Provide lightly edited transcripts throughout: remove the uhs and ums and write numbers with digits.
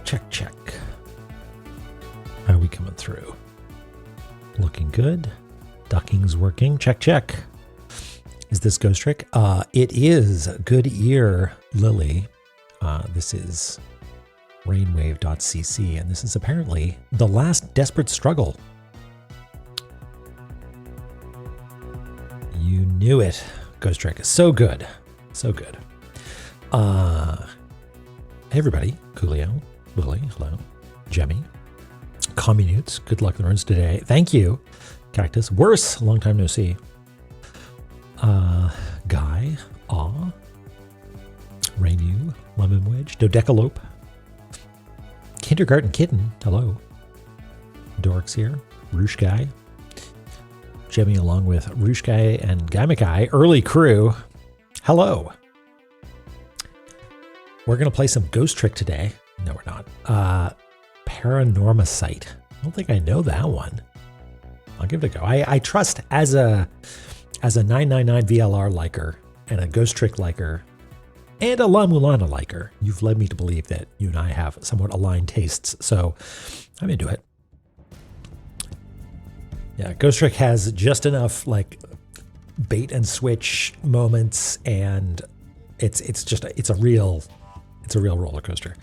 Check, check. How are we coming through? Looking good. Ducking's working. Check, check. Is this Ghost Trick? It is. Good ear, Lily. This is rainwave.cc, and this is apparently the last desperate struggle. You knew it. Ghost Trick is so good. So good. Hey everybody. Coolio, Lily, hello. Jemmy. Communutes, good luck in the runs today. Thank you. Cactus, worse, long time no see. Guy, Rainu, Lemon Wedge, Dodecalope, Kindergarten Kitten. Hello. Dorks here. Roosh Guy. Jimmy along with Roosh Guy and Gaimakai. Early crew. Hello. We're going to play some Ghost Trick today. No, we're not. Paranorma Site. I don't think I know that one. I'll give it a go. I trust as a 999 VLR liker and a Ghost Trick liker and a La-Mulana liker, you've led me to believe that you and I have somewhat aligned tastes. So I'm into it. Yeah, Ghost Trick has just enough like bait and switch moments, and it's a real roller coaster.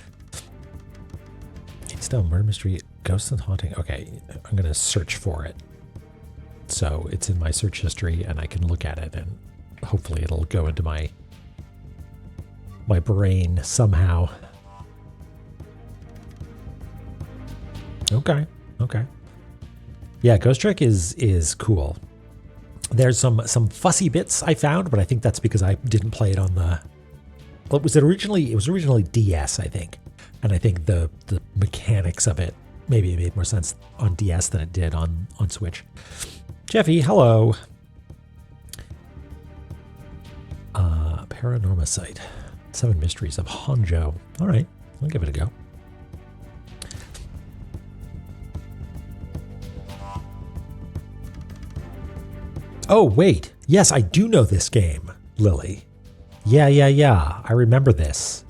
It's still murder mystery, ghosts and haunting. Okay, I'm gonna search for it. So it's in my search history, and I can look at it, and hopefully it'll go into my brain somehow. Okay. Yeah, Ghost Trick is cool. There's some fussy bits I found, but I think that's because I didn't play it on the. Well, it was originally DS, I think, and I think the mechanics of it maybe it made more sense on DS than it did on Switch. Jeffy, hello. Paranorma Site. 7 Mysteries of Honjo. All right, I'll give it a go. Oh, wait. Yes, I do know this game, Lily. Yeah. I remember this.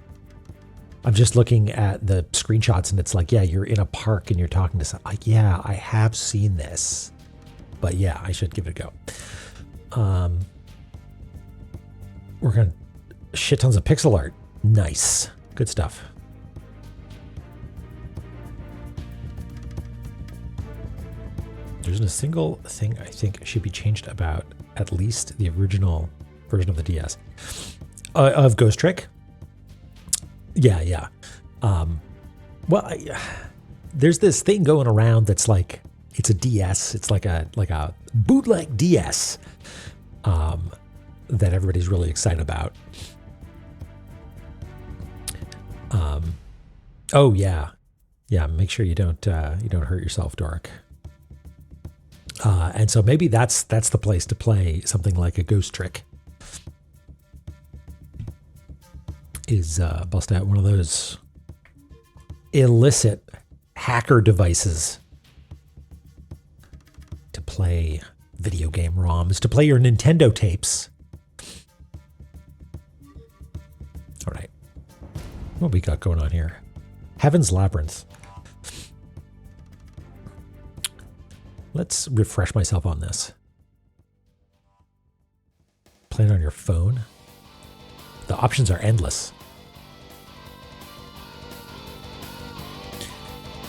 I'm just looking at the screenshots, and it's like, yeah, you're in a park and you're talking to someone. Like, yeah, I have seen this. But yeah, I should give it a go. We're going to shit tons of pixel art. Nice. Good stuff. There isn't a single thing I think should be changed about at least the original version of the DS. Of Ghost Trick? Yeah. There's this thing going around that's like, it's a DS. It's like a bootleg DS that everybody's really excited about. Oh yeah. Make sure you don't hurt yourself, Dork. And so maybe that's the place to play something like a Ghost Trick. Is bust out one of those illicit hacker devices to play video game ROMs, to play your Nintendo tapes. All right. What we got going on here? Heaven's Labyrinth. Let's refresh myself on this. Playing on your phone. The options are endless.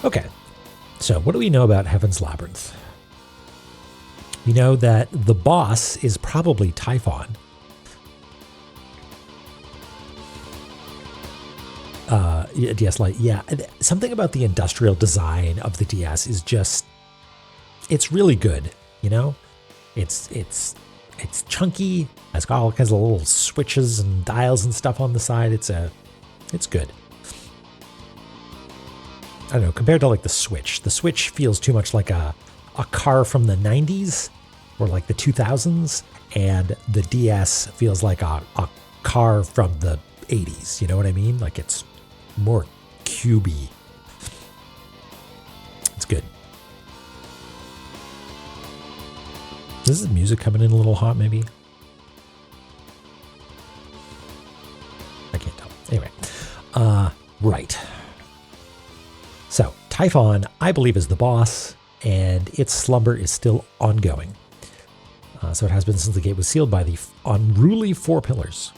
Okay, so what do we know about Heaven's Labyrinth? We know that the boss is probably Typhon. DS Lite, yeah. Something about the industrial design of the DS is just, it's really good, you know? It's chunky. It's got all kinds of little switches and dials and stuff on the side. It's good. I don't know, compared to like the Switch feels too much like a car from the 90s or like the 2000s, and the DS feels like a car from the 80s. You know what I mean? Like it's more cubey. It's good. This is music coming in a little hot, maybe. I can't tell. Anyway, right. So Typhon, I believe, is the boss, and its slumber is still ongoing. So it has been since the gate was sealed by the unruly 4 pillars.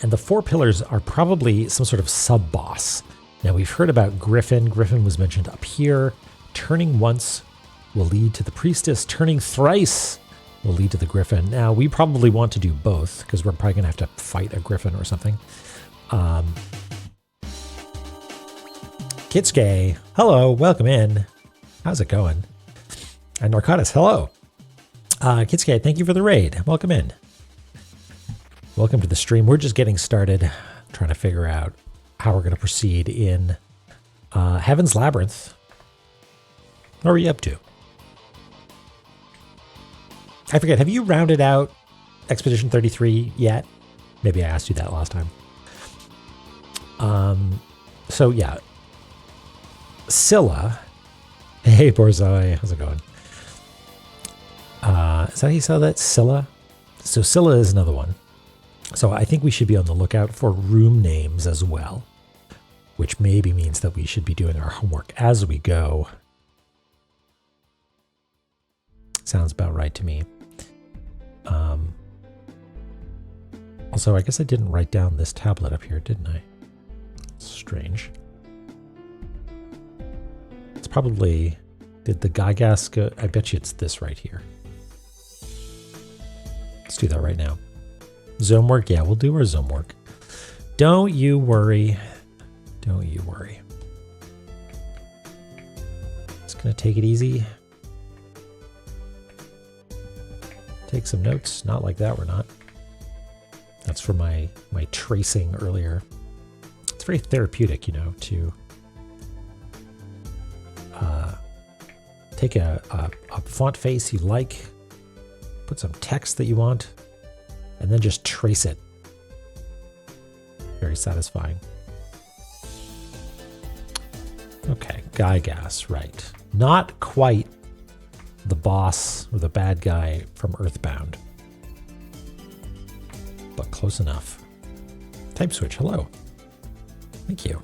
And the 4 pillars are probably some sort of sub-boss. Now, we've heard about Griffin. Griffin was mentioned up here. Turning once will lead to the priestess. Turning thrice will lead to the griffin. Now, we probably want to do both, because we're probably going to have to fight a griffin or something. Kitsuke, hello, welcome in. How's it going? And Narcotis, hello. Kitsuke, thank you for the raid. Welcome in. Welcome to the stream. We're just getting started, trying to figure out how we're going to proceed in Heaven's Labyrinth. What are we up to? I forget, have you rounded out Expedition 33 yet? Maybe I asked you that last time. So yeah. Scylla. Hey, Borzoi, how's it going? Is that how you saw that? Scylla? So Scylla is another one. So I think we should be on the lookout for room names as well, which maybe means that we should be doing our homework as we go. Sounds about right to me. Also, I guess I didn't write down this tablet up here, didn't I? Strange. It's probably... Did the Gygas go? I bet you it's this right here. Let's do that right now. Zone work? Yeah, we'll do our zone work. Don't you worry. Don't you worry. Just gonna take it easy. Take some notes. Not like that, we're not. That's for my tracing earlier. It's very therapeutic, you know, to take a font face you like, put some text that you want, and then just trace it. Very satisfying. Okay, Gygas, right. Not quite the boss or the bad guy from Earthbound, but close enough. Type switch, hello. Thank you.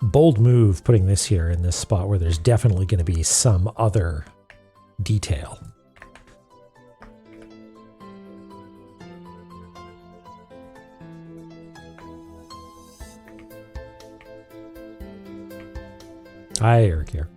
Bold move putting this here in this spot where there's definitely going to be some other detail. Hi, Eric here.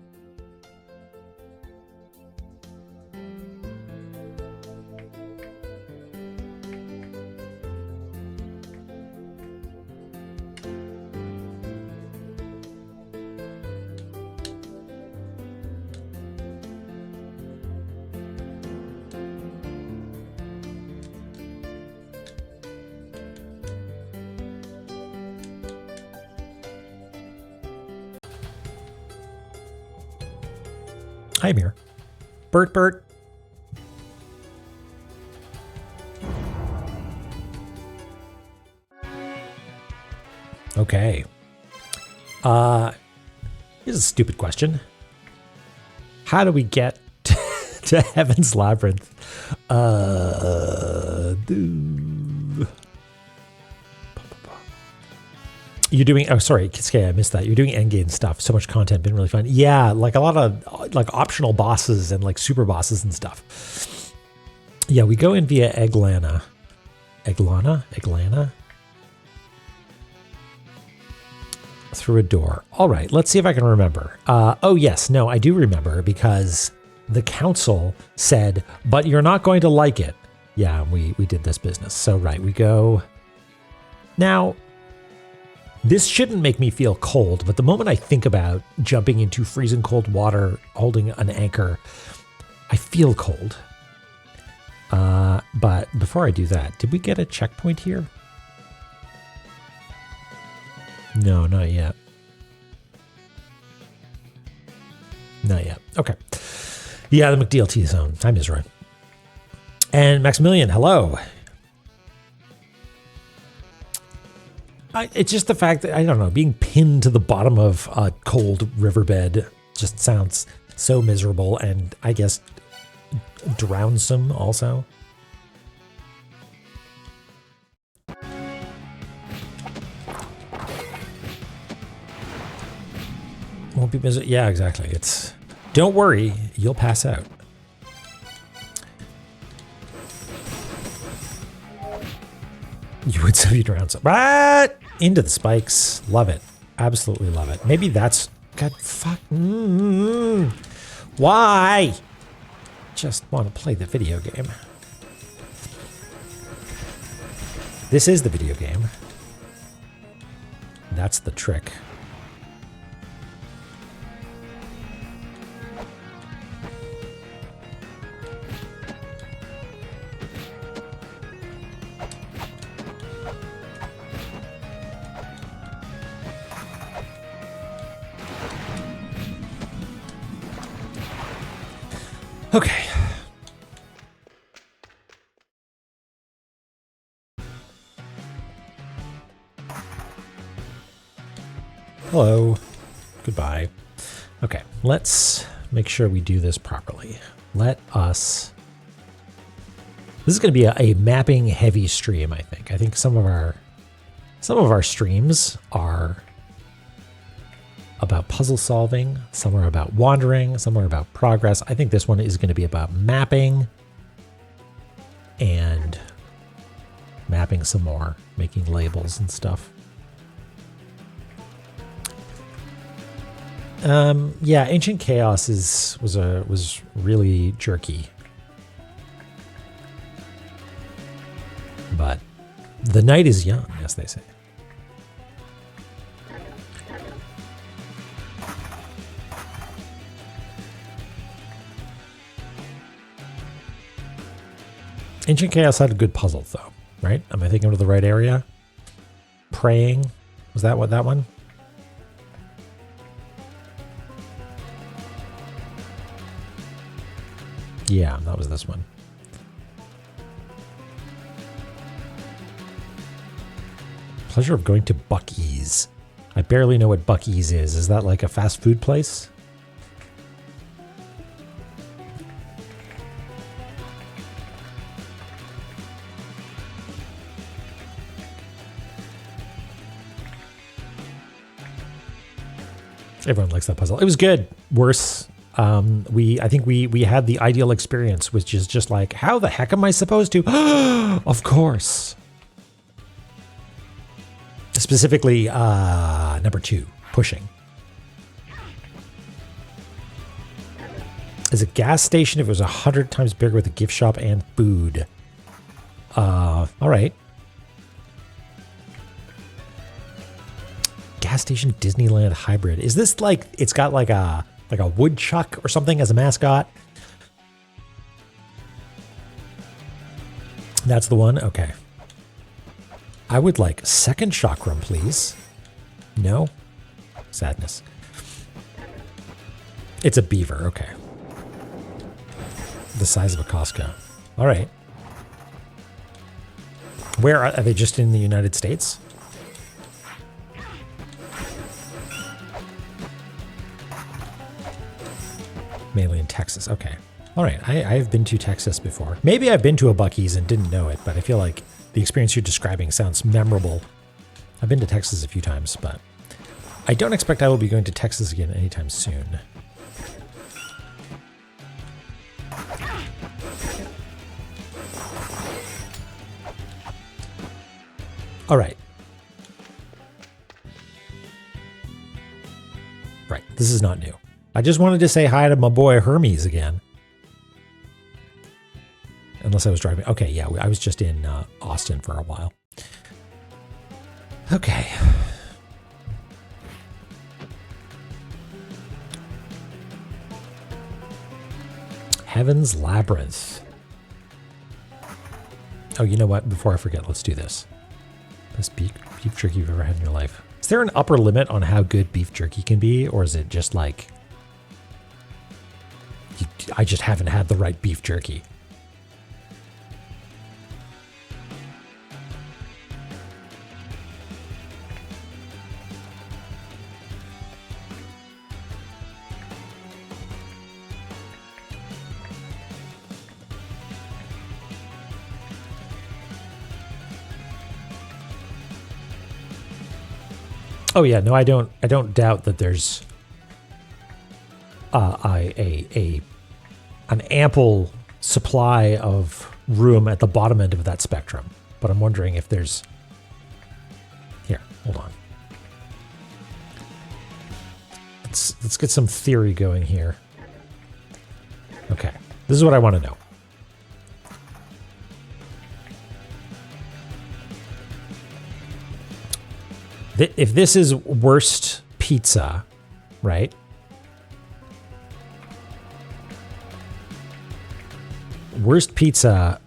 Hi, Amir. Bert. Okay. Here's a stupid question. How do we get to Heaven's Labyrinth? You're doing, oh, sorry, Kitsuke, I missed that. You're doing endgame stuff. So much content, been really fun. Yeah, like a lot of like optional bosses and like super bosses and stuff. Yeah, we go in via Eglana. Through a door. All right, let's see if I can remember. Oh, yes, no, I do remember because the council said, but you're not going to like it. Yeah, we did this business. So, right, we go. Now, this shouldn't make me feel cold, but the moment I think about jumping into freezing cold water, holding an anchor, I feel cold. But before I do that, did we get a checkpoint here? No, not yet. Not yet. Okay. Yeah, the McDLT zone. Time is right. And Maximilian, hello. It's just the fact that, I don't know, being pinned to the bottom of a cold riverbed just sounds so miserable and I guess drownsome also. Won't be miserable. Yeah, exactly. It's, don't worry, you'll pass out. You would say you drown some. Right into the spikes. Love it. Absolutely love it. Maybe that's, God, fuck. Why? Just want to play the video game. This is the video game. That's the trick. Okay. Hello. Goodbye. Okay, let's make sure we do this properly. Let us... This is going to be a mapping heavy stream, I think. I think some of our streams are about puzzle solving, some are about wandering, some are about progress. I think this one is going to be about mapping and mapping some more, making labels and stuff. Yeah, Ancient Chaos was really jerky. But the night is young, as they say. Ancient Chaos had a good puzzle, though, right? Am I thinking of the right area? Praying? Was that what that one? Yeah, that was this one. Pleasure of going to Buc-ee's. I barely know what Buc-ee's is. Is that like a fast food place? Everyone likes that puzzle. It was good. Worse. I think we had the ideal experience, which is just like, how the heck am I supposed to? Of course. Specifically, number 2, pushing. Is a gas station if it was 100 times bigger with a gift shop and food. All right. Gas station Disneyland hybrid. Is this like, it's got like a woodchuck or something as a mascot? That's the one? Okay. I would like second chakram, please. No? Sadness. It's a beaver, okay. The size of a Costco. All right. Where are they? Just in the United States? Mainly in Texas. Okay. All right. I've been to Texas before. Maybe I've been to a Buc-ee's and didn't know it, but I feel like the experience you're describing sounds memorable. I've been to Texas a few times, but I don't expect I will be going to Texas again anytime soon. All right. Right. This is not new. I just wanted to say hi to my boy Hermes again. Unless I was driving. Okay, yeah, I was just in Austin for a while. Okay. Heaven's Labyrinth. Oh, you know what? Before I forget, let's do this. Best beef jerky you've ever had in your life. Is there an upper limit on how good beef jerky can be? Or is it just like... I just haven't had the right beef jerky. Oh yeah, no, I don't doubt that there's an ample supply of room at the bottom end of that spectrum. But I'm wondering if there's... Here, hold on. Let's get some theory going here. Okay, this is what I want to know. If this is worst pizza, right? Worst pizza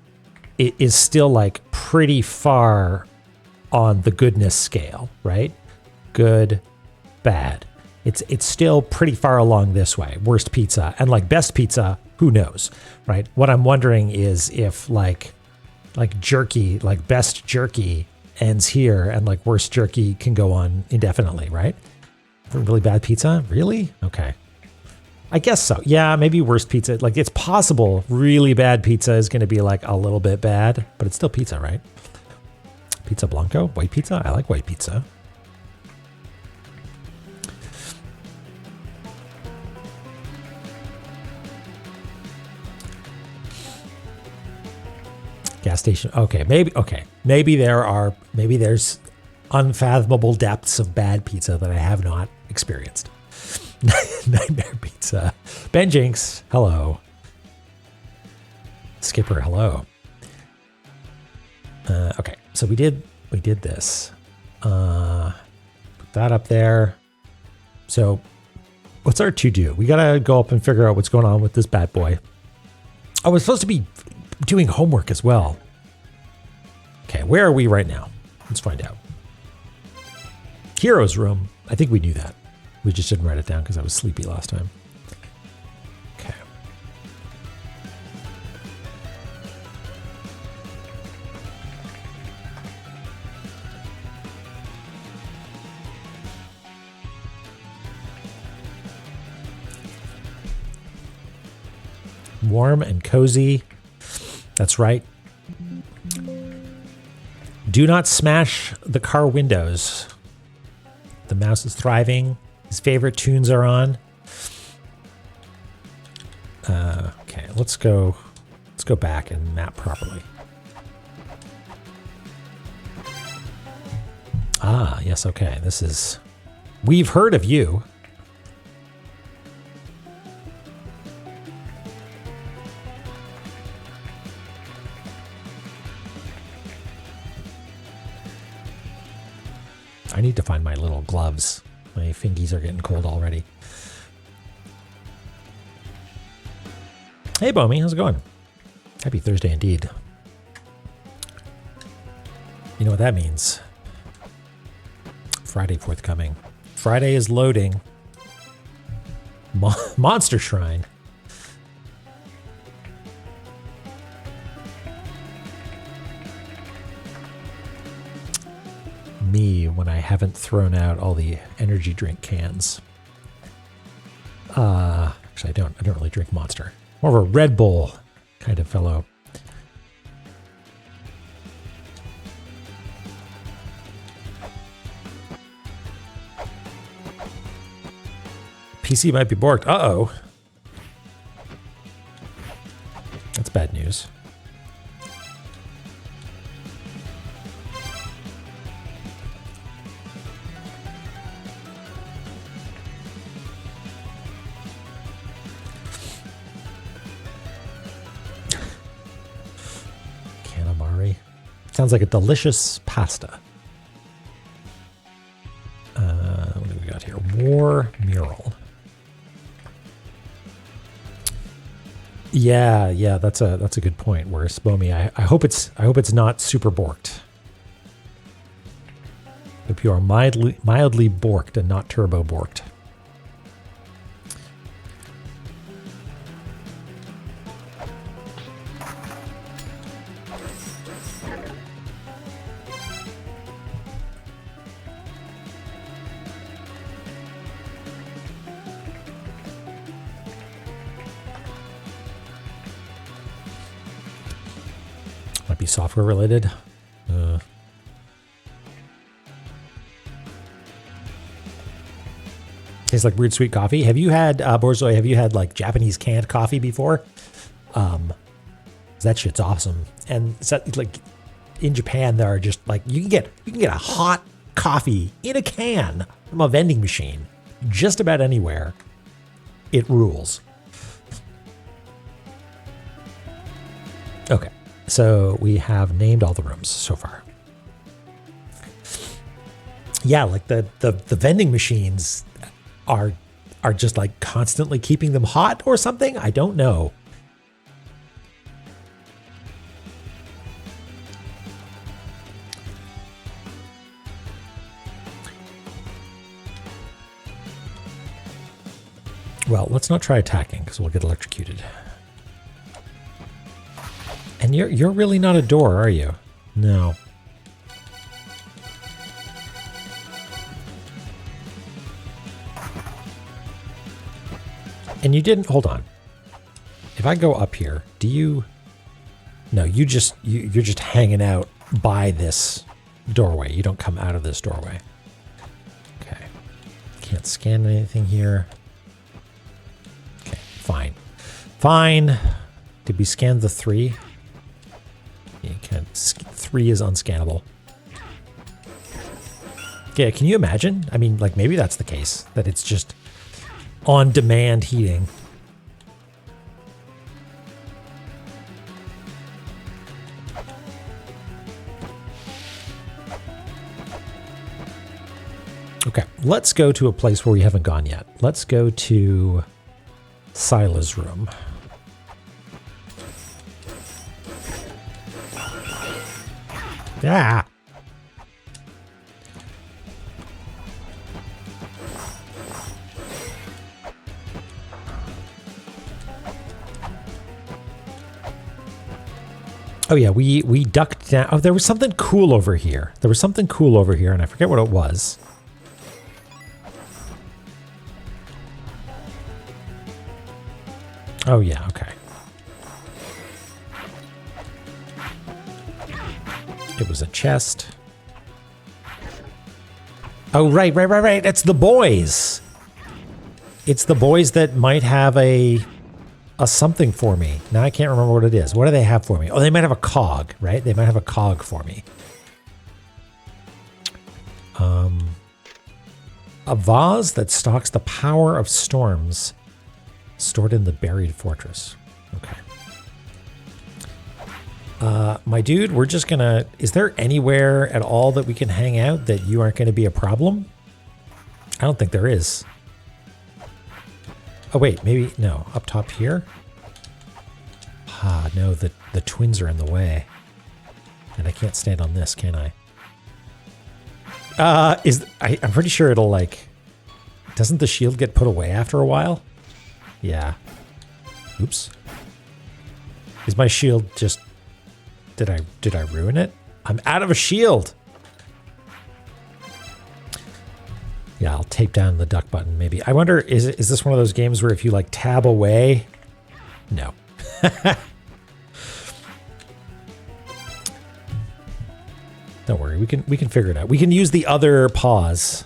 is still like pretty far on the goodness scale, right? Good, bad. It's still pretty far along this way. Worst pizza. And like best pizza, who knows, right? What I'm wondering is if like jerky, like best jerky ends here and like worst jerky can go on indefinitely, right? For really bad pizza? Really? Okay. I guess so. Yeah, maybe worst pizza. Like it's possible really bad pizza is going to be like a little bit bad, but it's still pizza, right? Pizza Blanco? White pizza? I like white pizza. Gas station. Okay, maybe there's unfathomable depths of bad pizza that I have not experienced. Nightmare pizza. Ben Jinx, hello. Skipper, hello. Okay, so we did this. Put that up there. So what's our to-do? We gotta go up and figure out what's going on with this bad boy. Oh, we're supposed to be doing homework as well. Okay, where are we right now? Let's find out. Hero's room. I think we knew that. We just didn't write it down because I was sleepy last time. Okay. Warm and cozy. That's right. Do not smash the car windows. The mouse is thriving. His favorite tunes are on. Okay, let's go back and map properly. Ah, yes, okay. This is... We've heard of you. I need to find my little gloves. My fingies are getting cold already. Hey, Bomi, how's it going? Happy Thursday indeed. You know what that means? Friday forthcoming. Friday is loading. Monster Shrine. Me when I haven't thrown out all the energy drink cans. Actually, I don't really drink Monster. More of a Red Bull kind of fellow. PC might be borked. Uh-oh. That's bad news. Sounds like a delicious pasta. What do we got here? War mural. Yeah, that's a good point. Where Spomi, I hope it's not super borked. Hope you are mildly borked and not turbo borked. Might be software related. Tastes like weird sweet coffee. Have you had Borzoi? Have you had like Japanese canned coffee before? That shit's awesome. And it's like in Japan, there are just like you can get a hot coffee in a can from a vending machine just about anywhere. It rules. Okay. So we have named all the rooms so far. Yeah, like the vending machines are just like constantly keeping them hot or something. I don't know. Well, let's not try attacking because we'll get electrocuted. And you're really not a door, are you? No. And you didn't, hold on. If I go up here, do you, no, you're just hanging out by this doorway. You don't come out of this doorway. Okay. Can't scan anything here. Okay, fine. Fine. Did we scan the 3? You can't, 3 is unscannable. Yeah, can you imagine? I mean, like maybe that's the case, that it's just on-demand heating. Okay, let's go to a place where we haven't gone yet. Let's go to Sila's room. Ah! Oh yeah, we ducked down. Oh, there was something cool over here. There was something cool over here, and I forget what it was. Oh yeah, okay. It was a chest. Oh, right. It's the boys. It's the boys that might have a something for me. Now I can't remember what it is. What do they have for me? Oh, they might have a cog, right? They might have a cog for me. A vase that stocks the power of storms stored in the buried fortress. Okay. My dude, we're just gonna... Is there anywhere at all that we can hang out that you aren't going to be a problem? I don't think there is. Oh, wait, maybe... No, up top here? Ah, no, the twins are in the way. And I can't stand on this, can I? I'm pretty sure it'll, like... Doesn't the shield get put away after a while? Yeah. Oops. Is my shield just... Did I ruin it? I'm out of a shield! Yeah, I'll tape down the duck button, maybe. I wonder, is this one of those games where if you, like, tab away... No. Don't worry, we can figure it out. We can use the other pause.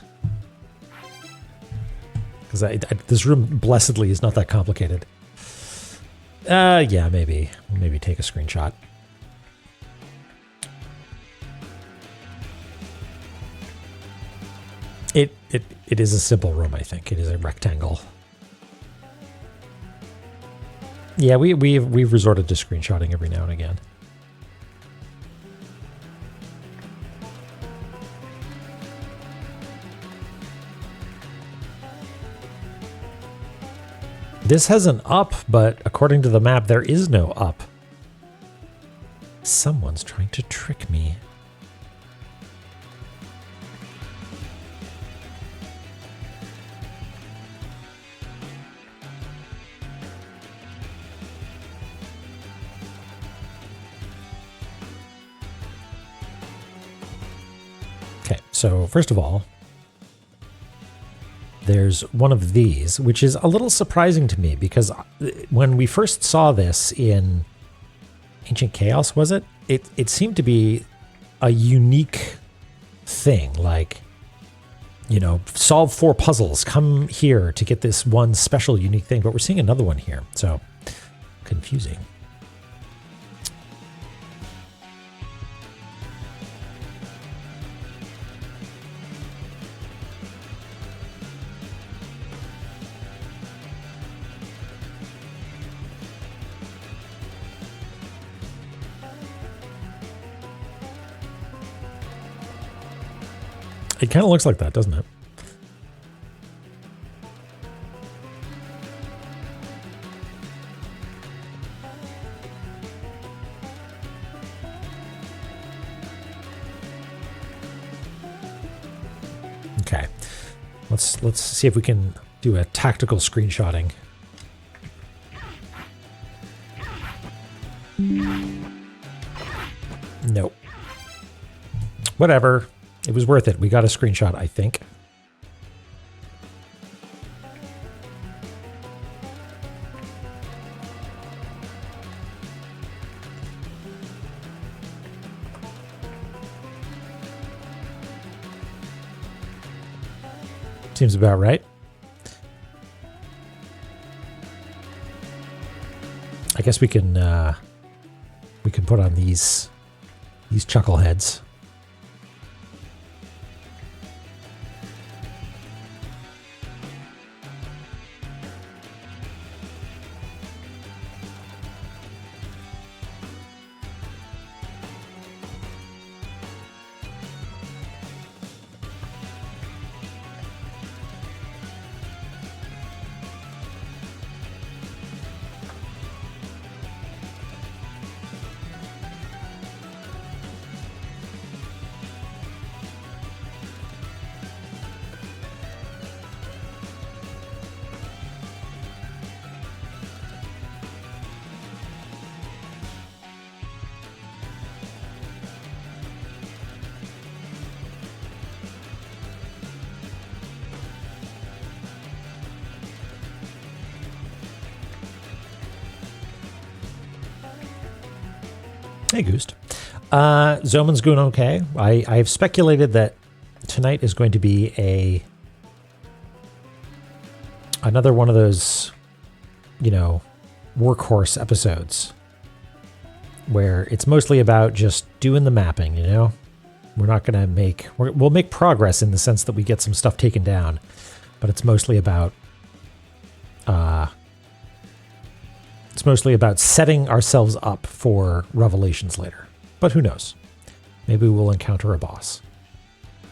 Because this room, blessedly, is not that complicated. Yeah, maybe take a screenshot. It is a simple room, I think. It is a rectangle. Yeah, we've resorted to screenshotting every now and again. This has an up, but according to the map, there is no up. Someone's trying to trick me. Okay, so first of all, there's one of these, which is a little surprising to me because when we first saw this in Ancient Chaos, was it? It seemed to be a unique thing, like, you know, solve 4 puzzles, come here to get this one special unique thing, but we're seeing another one here, so confusing. It kind of looks like that, doesn't it? Okay. Let's see if we can do a tactical screenshotting. Nope. Whatever. It was worth it. We got a screenshot, I think. Seems about right. I guess we can put on these chuckleheads. Hey, Goost. Zoman's going okay. I've speculated that tonight is going to be another one of those, workhorse episodes where it's mostly about just doing the mapping, We're not going to we'll make progress in the sense that we get some stuff taken down, but it's mostly about setting ourselves up for revelations later. But who knows? Maybe we'll encounter a boss.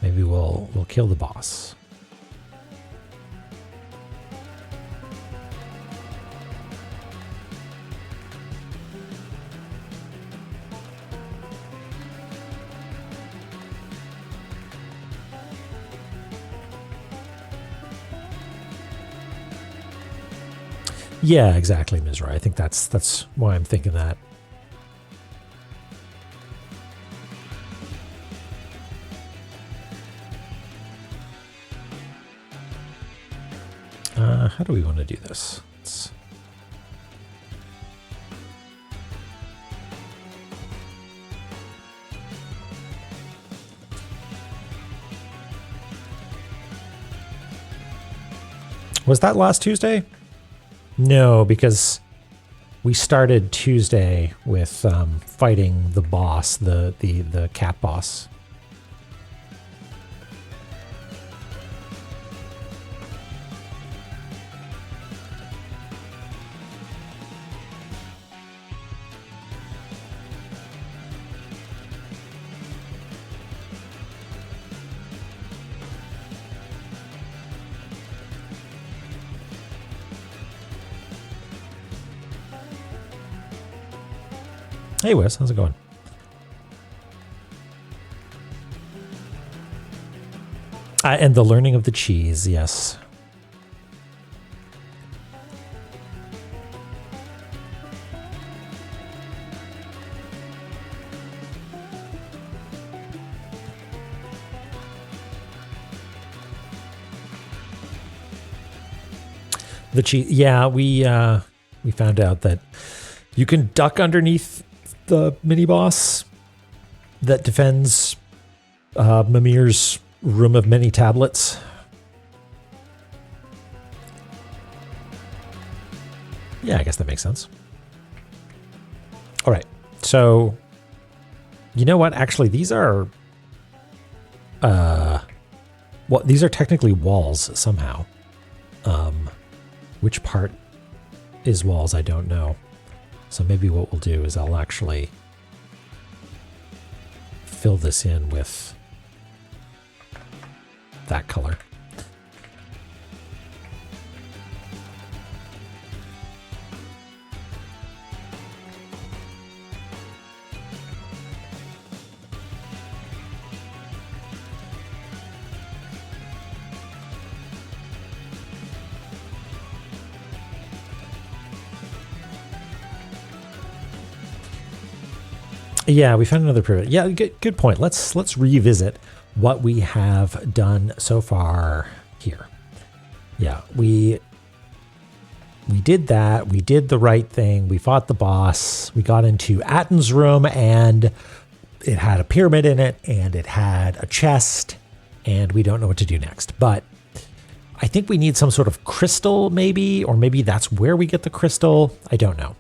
Maybe we'll kill the boss. Yeah, exactly, Mizra. I think that's why I'm thinking that. How do we want to do this? Was that last Tuesday? No, because we started Tuesday with fighting the boss, the cat boss. Hey Wes, how's it going? And the learning of the cheese, yes. The cheese, yeah, we found out that you can duck underneath the mini boss that defends Mimir's room of many tablets. Yeah, I guess that makes sense. All right, so you know what? Actually, these are these are technically walls somehow. Which part is walls? I don't know. So maybe what we'll do is I'll actually fill this in with that color. Yeah, we found another privet. Yeah, good point. Let's revisit what we have done so far here. Yeah, we did that. We did the right thing. We fought the boss. We got into Atten's room, and it had a pyramid in it, and it had a chest, and we don't know what to do next. But I think we need some sort of crystal, maybe, or maybe that's where we get the crystal. I don't know.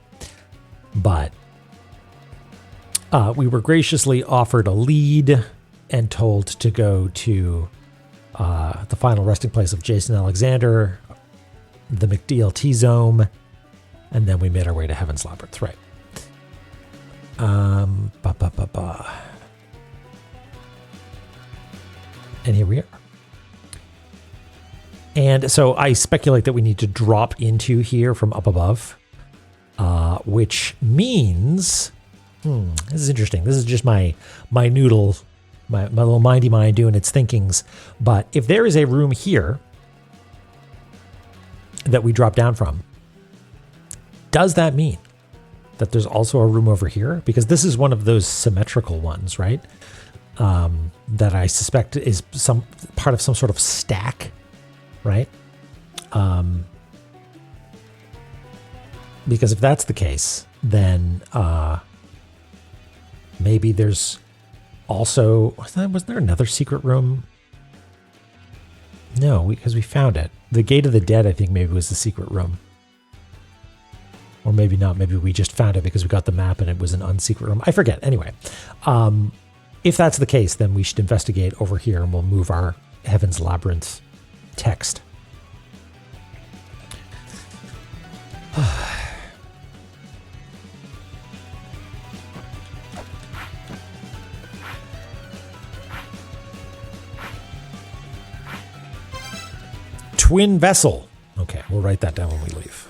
But we were graciously offered a lead and told to go to the final resting place of Jason Alexander, the McDeal T-Zome, and then we made our way to Heaven's Labyrinth, right? And here we are. And so I speculate that we need to drop into here from up above, which means... this is interesting. This is just my noodle, my little mindy mind doing its thinkings. But if there is a room here that we drop down from, does that mean that there's also a room over here? Because this is one of those symmetrical ones, right? That I suspect is some part of some sort of stack, right? Because if that's the case, then maybe there's also... Was there another secret room? No, because we found it. The Gate of the Dead, I think, maybe was the secret room. Or maybe not. Maybe we just found it because we got the map and it was an unsecret room. I forget. Anyway, if that's the case, then we should investigate over here and we'll move our Heaven's Labyrinth text. Twin Vessel. Okay, we'll write that down when we leave.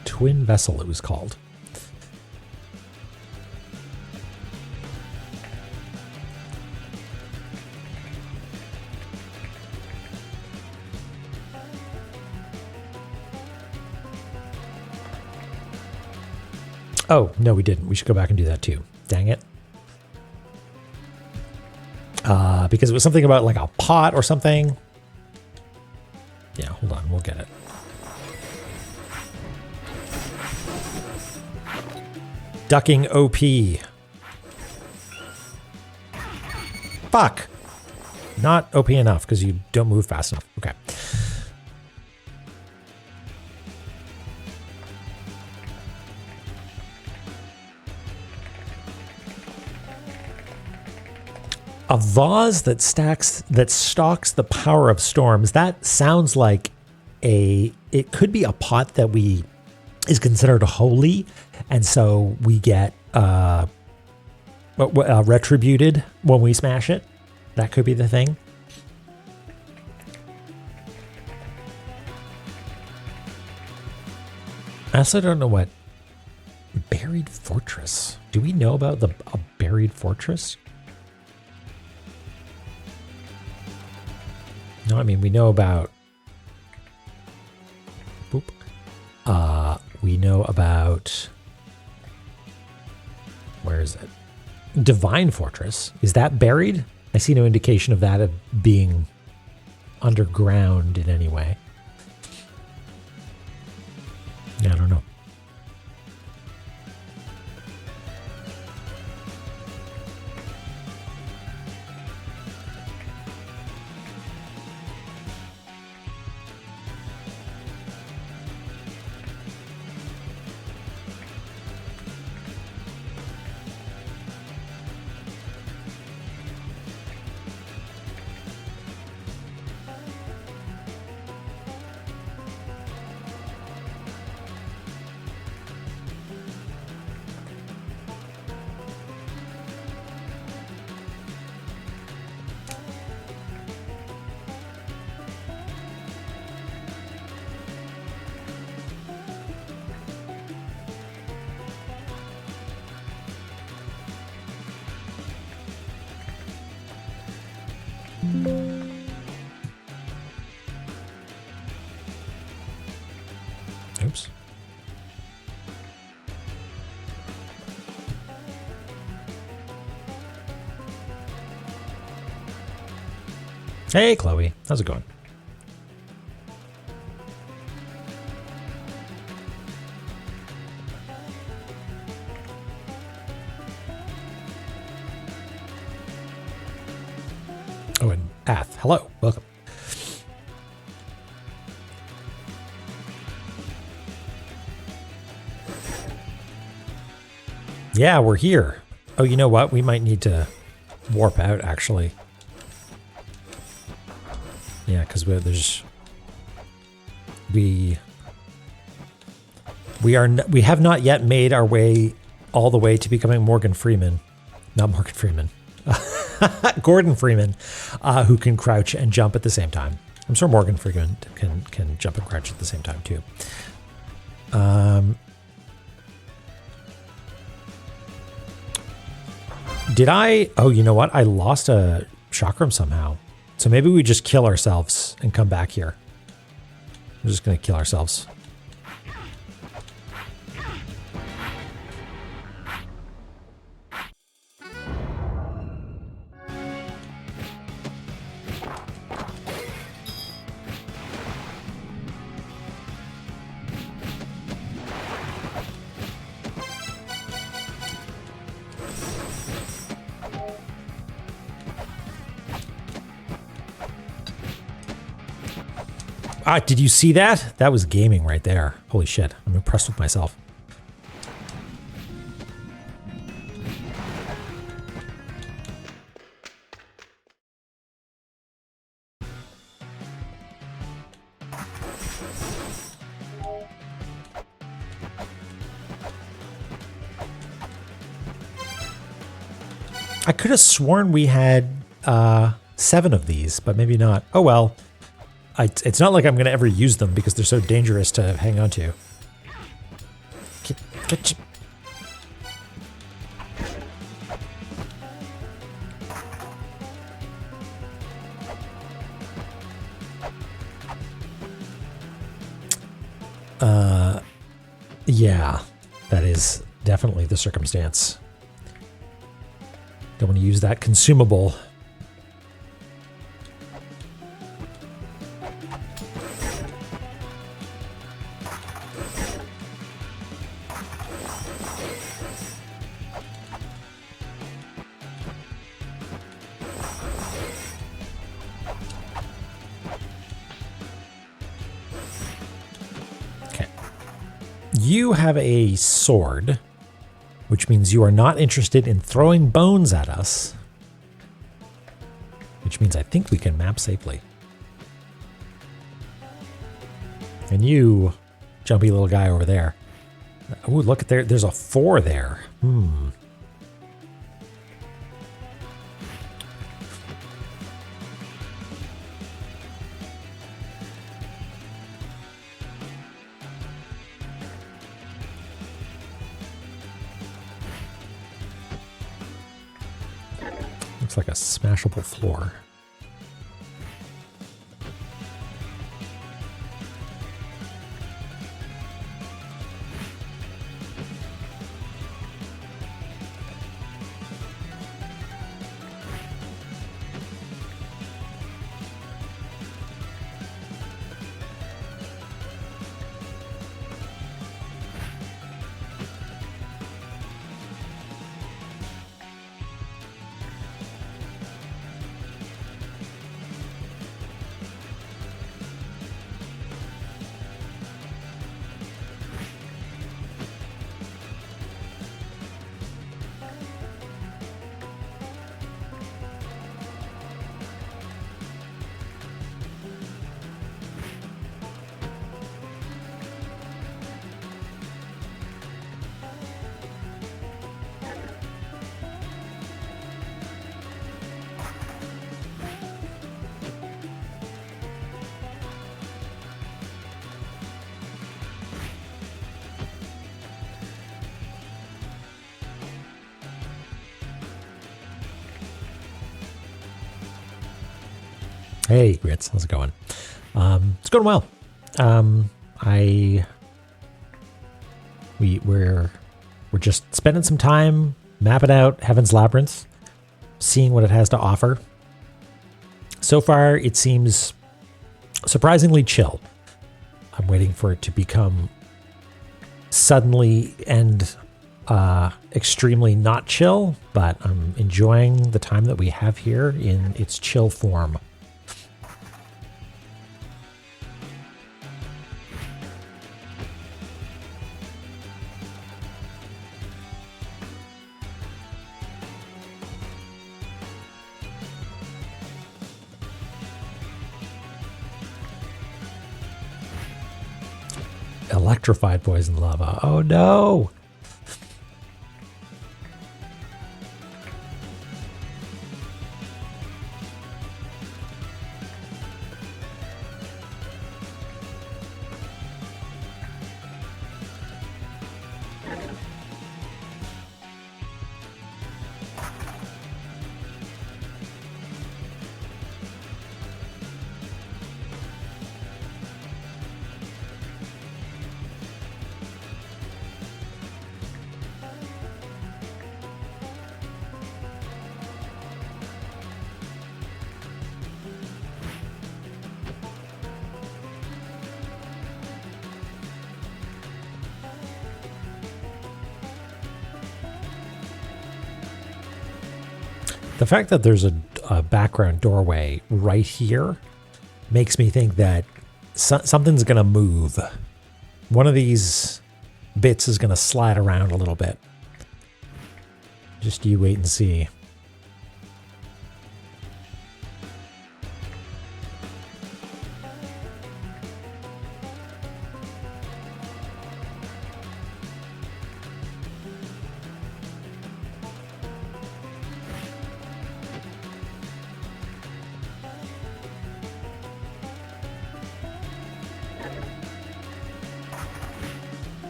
Twin Vessel, it was called. Oh, no, we didn't. We should go back and do that too. Dang it. Because it was something about like a pot or something. Yeah, hold on. We'll get it. Ducking OP. Fuck. Not OP enough because you don't move fast enough. Okay. A vase that stalks the power of storms. That sounds like it could be a pot that is considered holy, and so we get retributed when we smash it. That could be the thing. I also don't know what buried fortress. Do we know about a buried fortress? No, I mean, we know about... Boop. We know about... Where is it? Divine Fortress. Is that buried? I see no indication of that being underground in any way. Yeah, I don't know. Oops. Hey, Chloe. How's it going? Oh, and Ath. Hello. Welcome. Yeah, we're here. Oh, you know what? We might need to warp out, actually. Yeah, because we have not yet made our way all the way to becoming Morgan Freeman. Not Morgan Freeman. Gordon Freeman, who can crouch and jump at the same time. I'm sure Morgan Freeman can jump and crouch at the same time too. Did I? Oh, you know what? I lost a chakram somehow. So maybe we just kill ourselves and come back here. We're just going to kill ourselves. Ah, did you see that? That was gaming right there. Holy shit. I'm impressed with myself. I could have sworn we had 7 of these, but maybe not. Oh well. It's not like I'm going to ever use them because they're so dangerous to hang on to. Get yeah, that is definitely the circumstance. Don't want to use that consumable. You have a sword, which means you are not interested in throwing bones at us. Which means I think we can map safely. And you, jumpy little guy over there. Oh, look at there. There's a 4 there. Looks like a smashable floor. Hey, Grits, how's it going? It's going well. We're just spending some time mapping out Heaven's Labyrinth, seeing what it has to offer. So far, it seems surprisingly chill. I'm waiting for it to become suddenly and extremely not chill, but I'm enjoying the time that we have here in its chill form. Electrified poison lava. Oh no! The fact that there's a background doorway right here makes me think that something's going to move. One of these bits is going to slide around a little bit. Just you wait and see.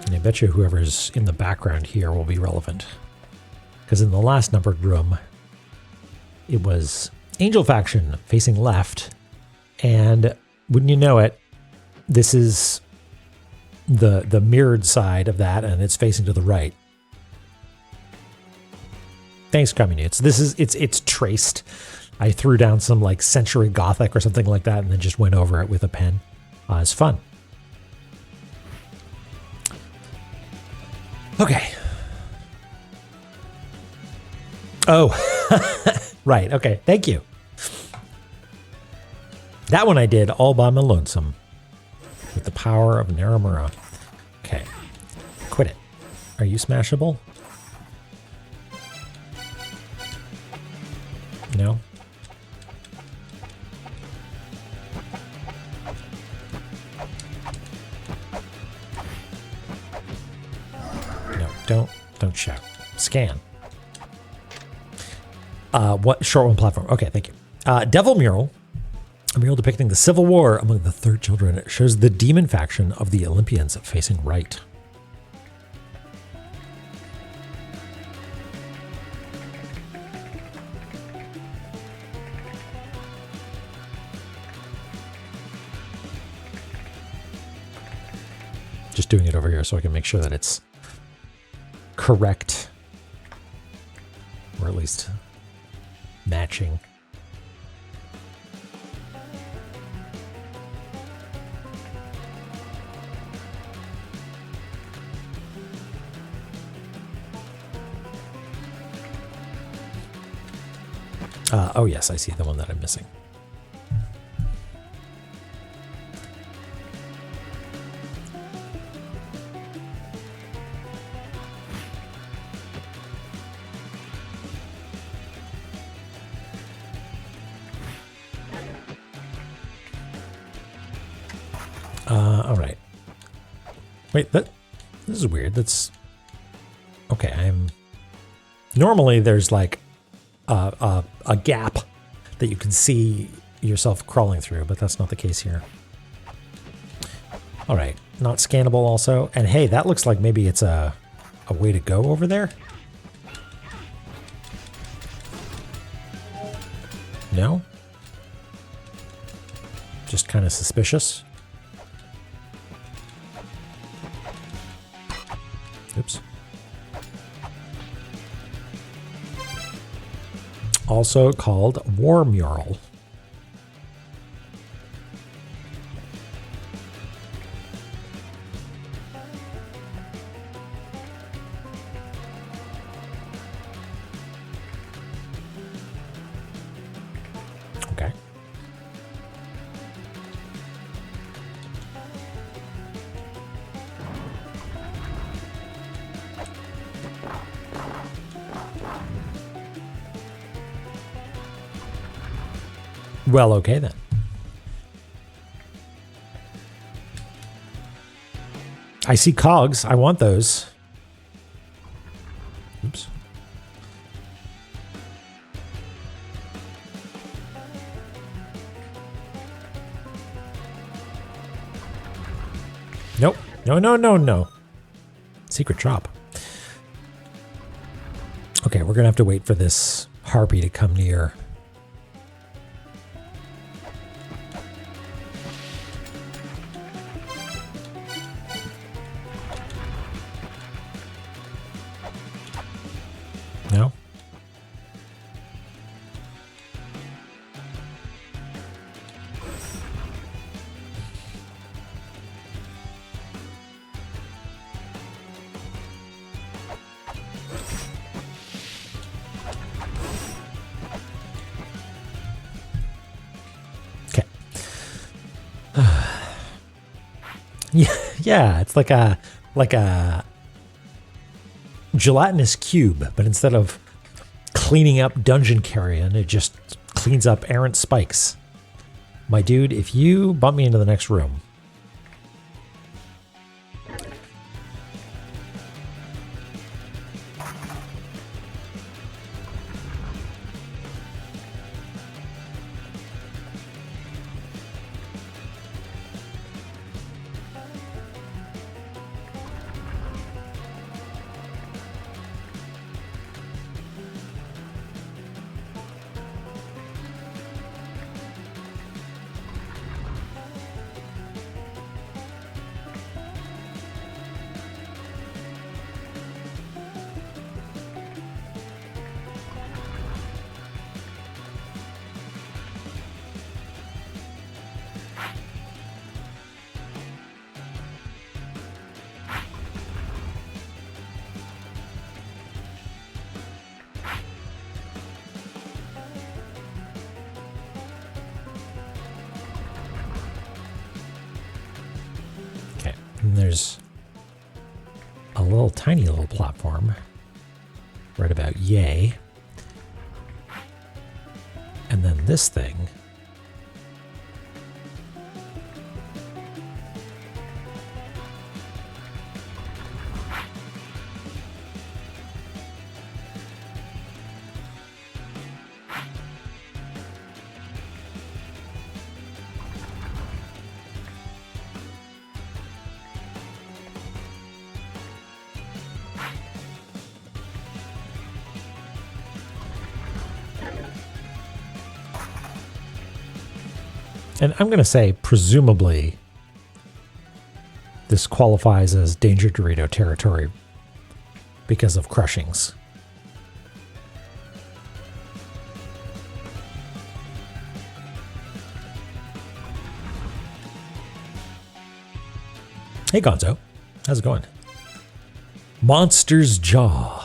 I bet you whoever's in the background here will be relevant. Because in the last numbered room, it was Angel Faction facing left. And wouldn't you know it, this is the mirrored side of that, and it's facing to the right. Thanks, Communutes. This is it's traced. I threw down some like Century Gothic or something like that and then just went over it with a pen. It's fun. Okay. Oh, right. Okay. Thank you. That one I did all by my lonesome with the power of Naramura. Okay. Quit it. Are you smashable? No? Don't shout. Scan. What short one platform? Okay, thank you. Devil Mural, a mural depicting the civil war among the third children, shows the demon faction of the Olympians facing right. Just doing it over here so I can make sure that it's correct, or at least matching. Oh yes, I see the one that I'm missing. All right. Wait, this is weird. That's okay. Normally there's like a gap that you can see yourself crawling through, but that's not the case here. All right, not scannable also. And hey, that looks like maybe it's a way to go over there. No? just kind of suspicious. Oops. Also called War Mural. Okay. Well, okay then. I see cogs. I want those. Oops. Nope. No, no, no, no. Secret shop. Okay, we're going to have to wait for this harpy to come near. No? Okay. Yeah, it's like a gelatinous cube, but instead of cleaning up dungeon carrion, it just cleans up errant spikes. My dude, if you bump me into the next room. And there's a little tiny little platform right about yay. And then this thing. And I'm going to say, presumably, this qualifies as Danger Dorito territory because of crushings. Hey, Gonzo. How's it going? Monster's Jaw.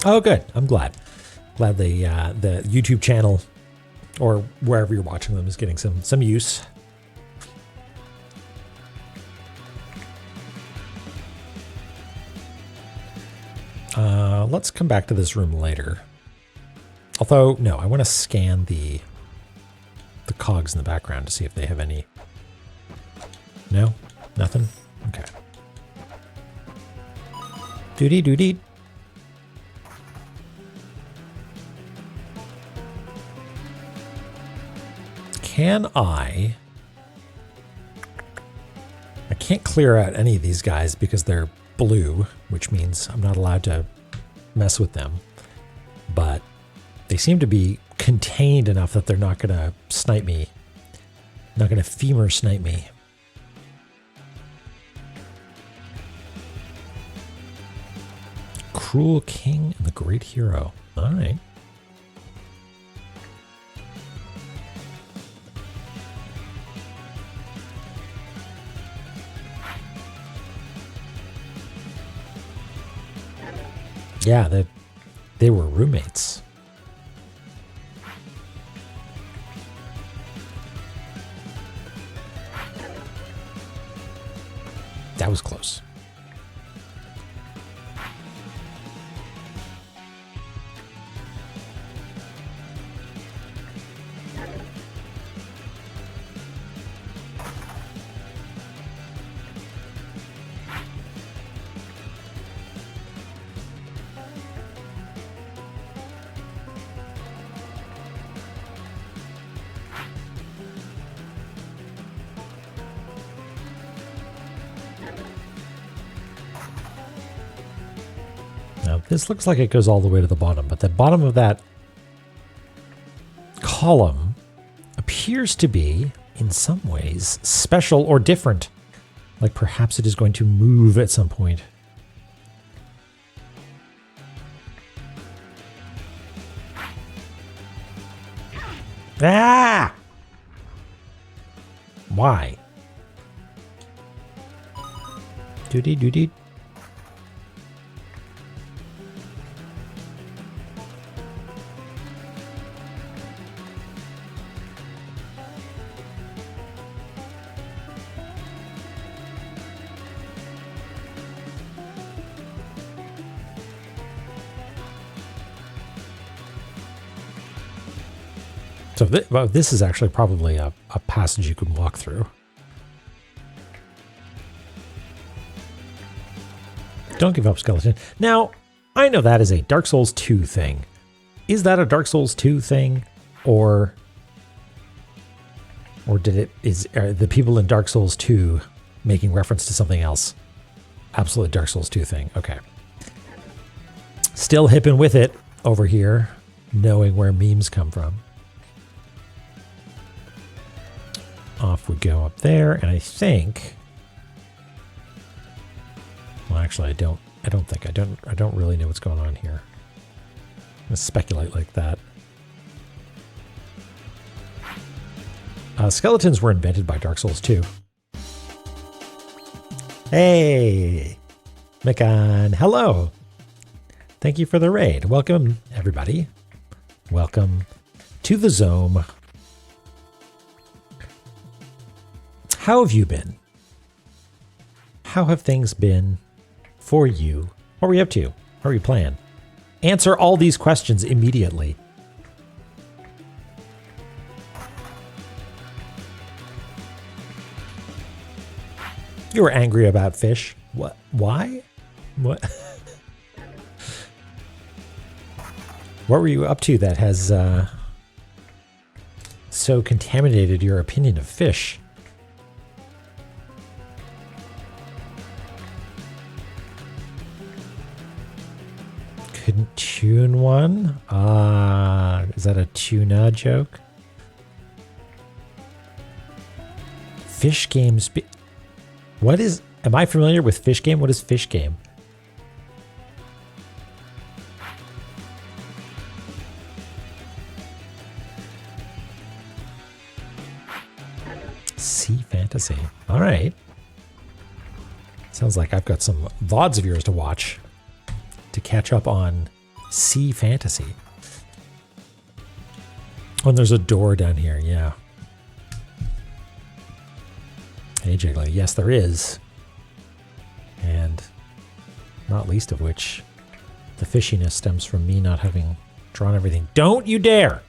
Oh, good. I'm glad. Glad the YouTube channel or wherever you're watching them is getting some use. Let's come back to this room later. Although, no, I want to scan the cogs in the background to see if they have any. No? Nothing? Okay. Doody doody. can I can't clear out any of these guys because they're blue, which means I'm not allowed to mess with them. But they seem to be contained enough that they're not going to snipe me. Not going to femur snipe me. Cruel King and the Great Hero. All right. Yeah, they were roommates. That was close. Now, this looks like it goes all the way to the bottom, but the bottom of that column appears to be, in some ways, special or different. Like perhaps it is going to move at some point. Ah! Why? Doody doody. So this is actually probably a passage you can walk through. Don't give up, skeleton. Now, I know that is a Dark Souls 2 thing. Is that a Dark Souls 2 thing? Or are the people in Dark Souls 2 making reference to something else? Absolute Dark Souls 2 thing. Okay. Still hipping with it over here, knowing where memes come from. Off we go up there, and I think. Well, actually, I don't really know what's going on here. I'm gonna speculate like that. Skeletons were invented by Dark Souls 2. Hey, Mikan, hello. Thank you for the raid. Welcome, everybody. Welcome to the Zome. How have you been? How have things been for you? What were you up to? What were you playing? Answer all these questions immediately. You were angry about fish. What? Why? What? What were you up to that has so contaminated your opinion of fish? Couldn't tune one? Is that a tuna joke? Fish games. What is? Am I familiar with Fish Game? What is Fish Game? Sea Fantasy. All right. Sounds like I've got some VODs of yours to watch to catch up on Sea Fantasy. Oh, and there's a door down here. Yeah. Hey, Jiggly. Yes, there is. And not least of which, the fishiness stems from me not having drawn everything. Don't you dare!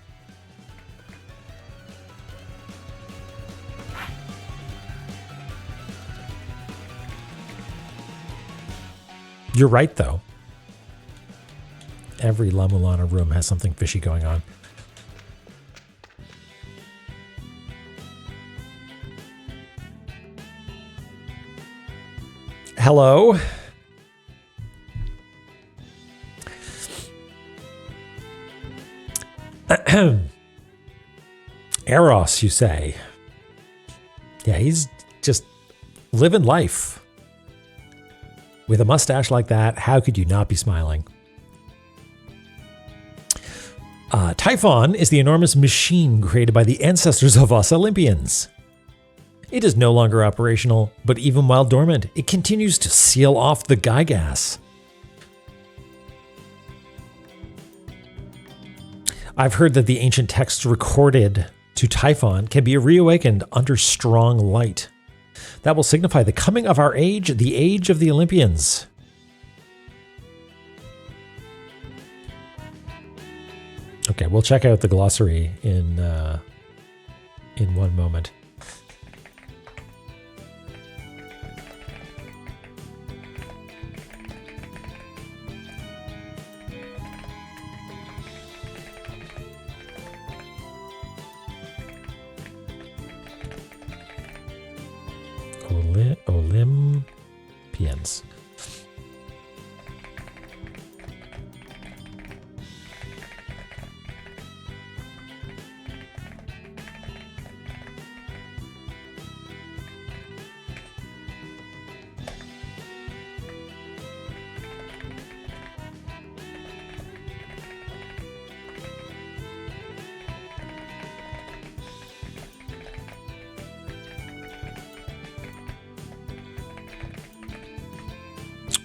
You're right, though. Every La-Mulana room has something fishy going on. Hello. Eros, you say? Yeah, he's just living life. With a mustache like that, how could you not be smiling? Typhon is the enormous machine created by the ancestors of us Olympians. It is no longer operational, but even while dormant, it continues to seal off the Gygas. I've heard that the ancient texts recorded to Typhon can be reawakened under strong light. That will signify the coming of our age, the age of the Olympians. Okay, we'll check out the glossary in one moment. Olympians.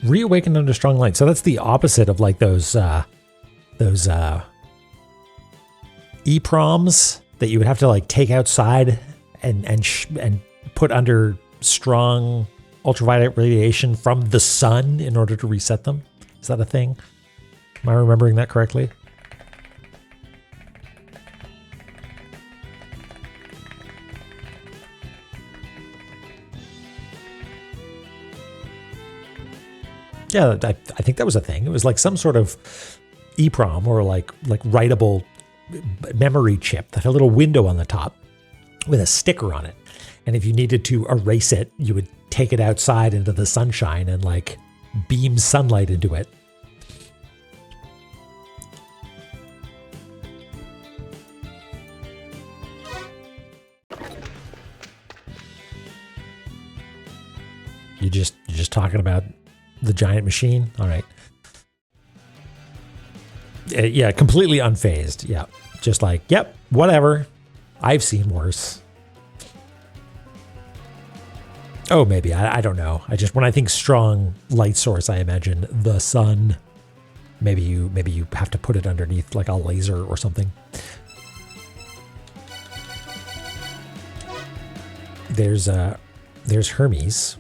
Reawakened under strong light. So that's the opposite of like those EPROMs that you would have to like take outside and put under strong ultraviolet radiation from the sun in order to reset them. Is that a thing? Am I remembering that correctly? Yeah, I think that was a thing. It was like some sort of EPROM or like writable memory chip that had a little window on the top with a sticker on it. And if you needed to erase it, you would take it outside into the sunshine and like beam sunlight into it. You're just talking about the giant machine? All right. Yeah, completely unfazed. Yeah. Just like, yep, whatever. I've seen worse. Oh, maybe. I don't know. When I think strong light source, I imagine the sun. Maybe you have to put it underneath like a laser or something. There's Hermes.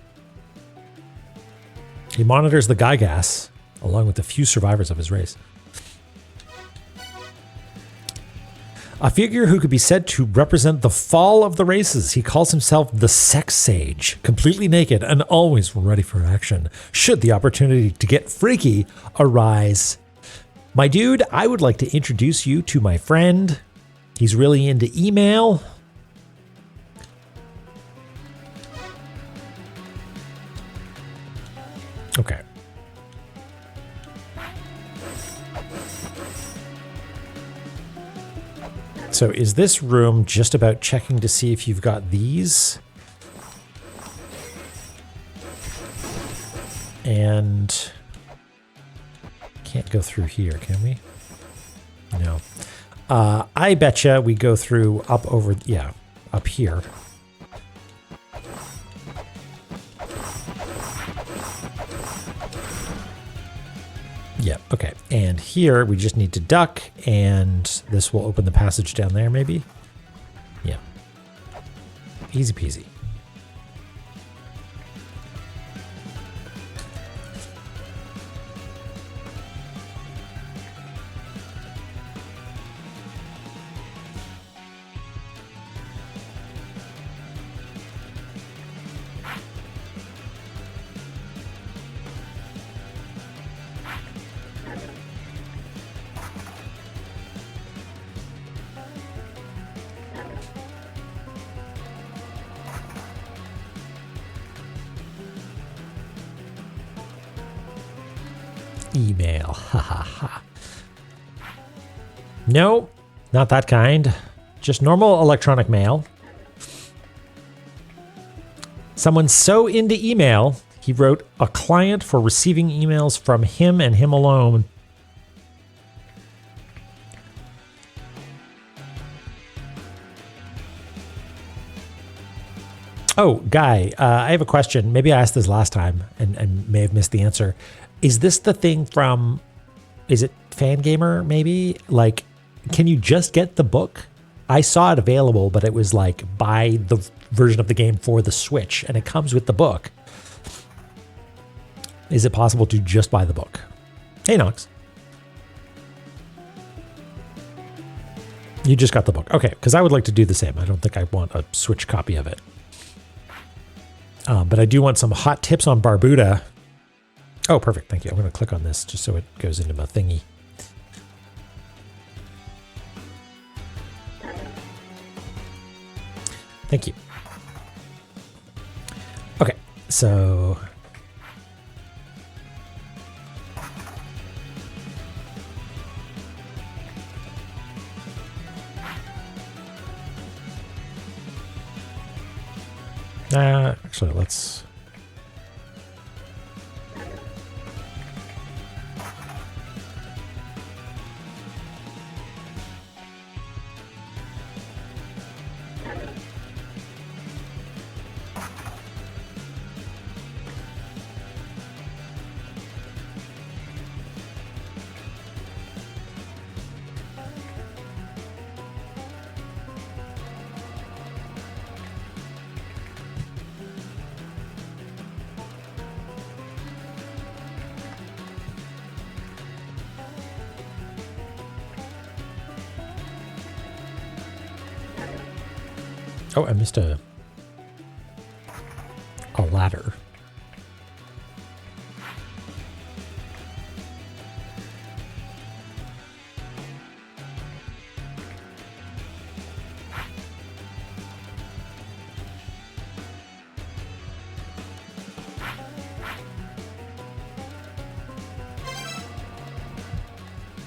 He monitors the Gygas, along with the few survivors of his race. A figure who could be said to represent the fall of the races. He calls himself the Sex Sage, completely naked and always ready for action, should the opportunity to get freaky arise. My dude, I would like to introduce you to my friend. He's really into email. Okay. So is this room just about checking to see if you've got these? And can't go through here, can we? No. I betcha we go through up over, yeah, up here. Yeah, okay. And here we just need to duck, and this will open the passage down there, maybe? Yeah. Easy peasy. email. Ha ha ha. No, not that kind. Just normal electronic mail. Someone's so into email, he wrote a client for receiving emails from him and him alone. Oh, Guy, I have a question. Maybe I asked this last time and may have missed the answer. Is this the thing from, is it Fangamer maybe? Like, can you just get the book? I saw it available, but it was like buy the version of the game for the Switch, and it comes with the book. Is it possible to just buy the book? Hey, Nox. You just got the book. Okay, because I would like to do the same. I don't think I want a Switch copy of it. But I do want some hot tips on Barbuda. Oh, perfect. Thank you. I'm going to click on this just so it goes into my thingy. Thank you. Okay, so... actually, let's... Oh, I missed a ladder.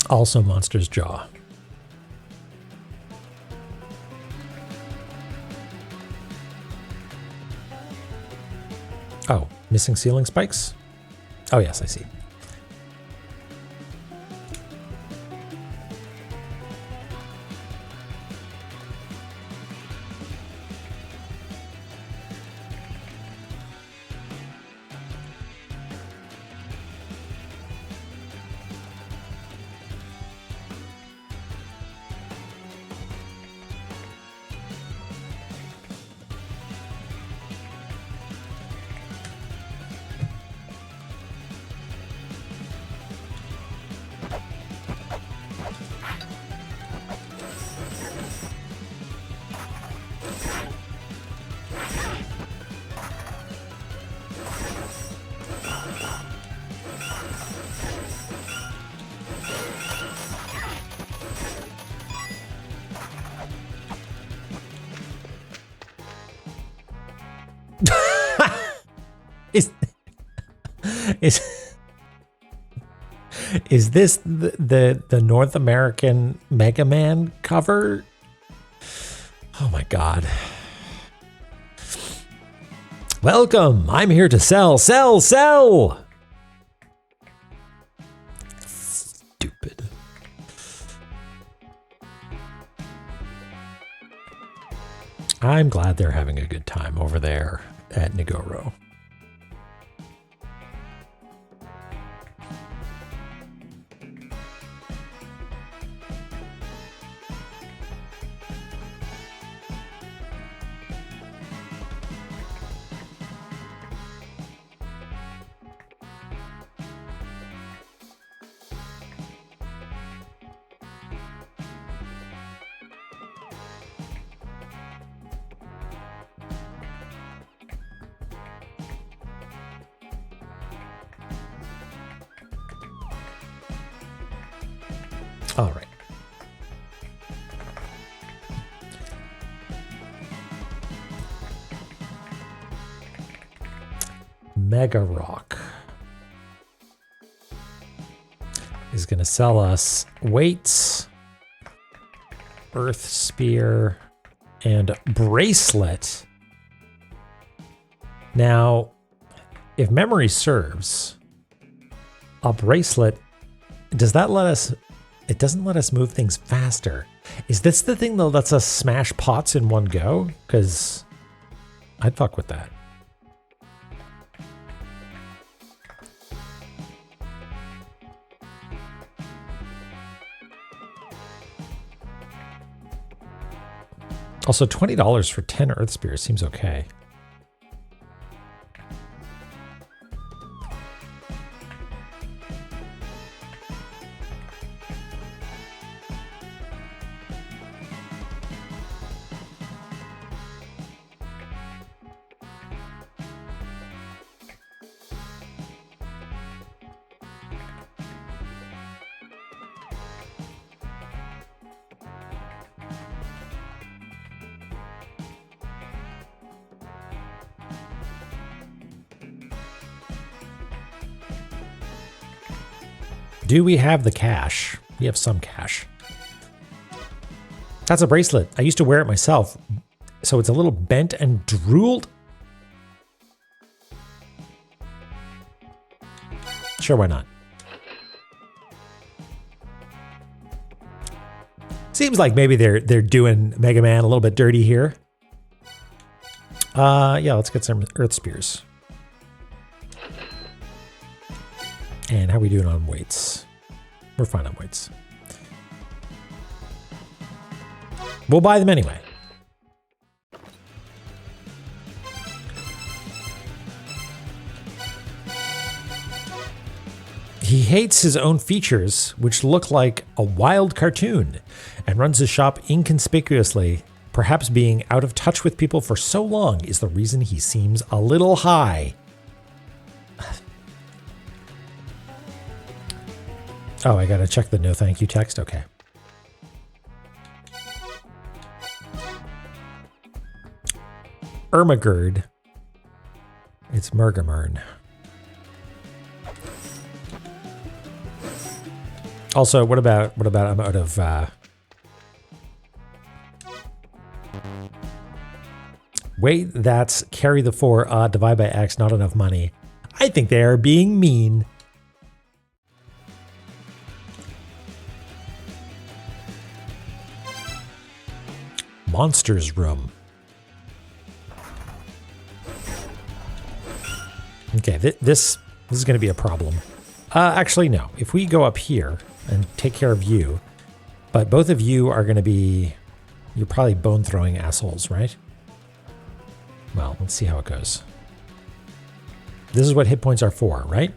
Also Monster's Jaw. Oh, missing ceiling spikes? Oh, yes, I see. Is this the North American Mega Man cover? Oh my god. Welcome. I'm here to sell. Stupid. I'm glad they're having a good time over there at Nagoro. All right. Mega Rock. is going to sell us weights, earth spear, and bracelet. Now, if memory serves, a bracelet, does that let us, it doesn't let us move things faster. Is this the thing that lets us smash pots in one go? Because I'd fuck with that. Also, $20 for 10 earth spears seems okay. Do we have the cash? We have some cash. That's a bracelet. I used to wear it myself. So it's a little bent and drooled. Sure, why not? Seems like maybe they're doing Mega Man a little bit dirty here. Yeah, let's get some earth spears. And how are we doing on weights? We're fine on weights. We'll buy them anyway. He hates his own features, which look like a wild cartoon, and runs his shop inconspicuously. Perhaps being out of touch with people for so long is the reason he seems a little high. Oh, I gotta check the no thank you text? Okay. Ermagerd. It's Murgamern. Also, what about I'm out of wait, that's carry the 4, divide by X, not enough money. I think they are being mean. Monsters room. Okay, this is going to be a problem. Actually, no. If we go up here and take care of you, but both of you are going to be, you're probably bone throwing assholes, right? Well, let's see how it goes. This is what hit points are for, right?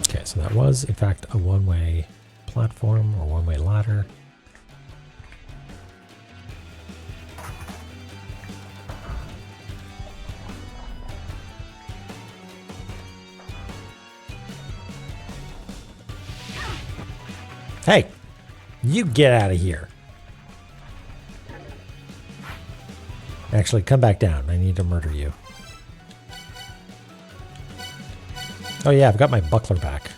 Okay, so that was, in fact, a one-way platform or one-way ladder. Hey, you get out of here. Actually, come back down. I need to murder you. Oh yeah, I've got my buckler back.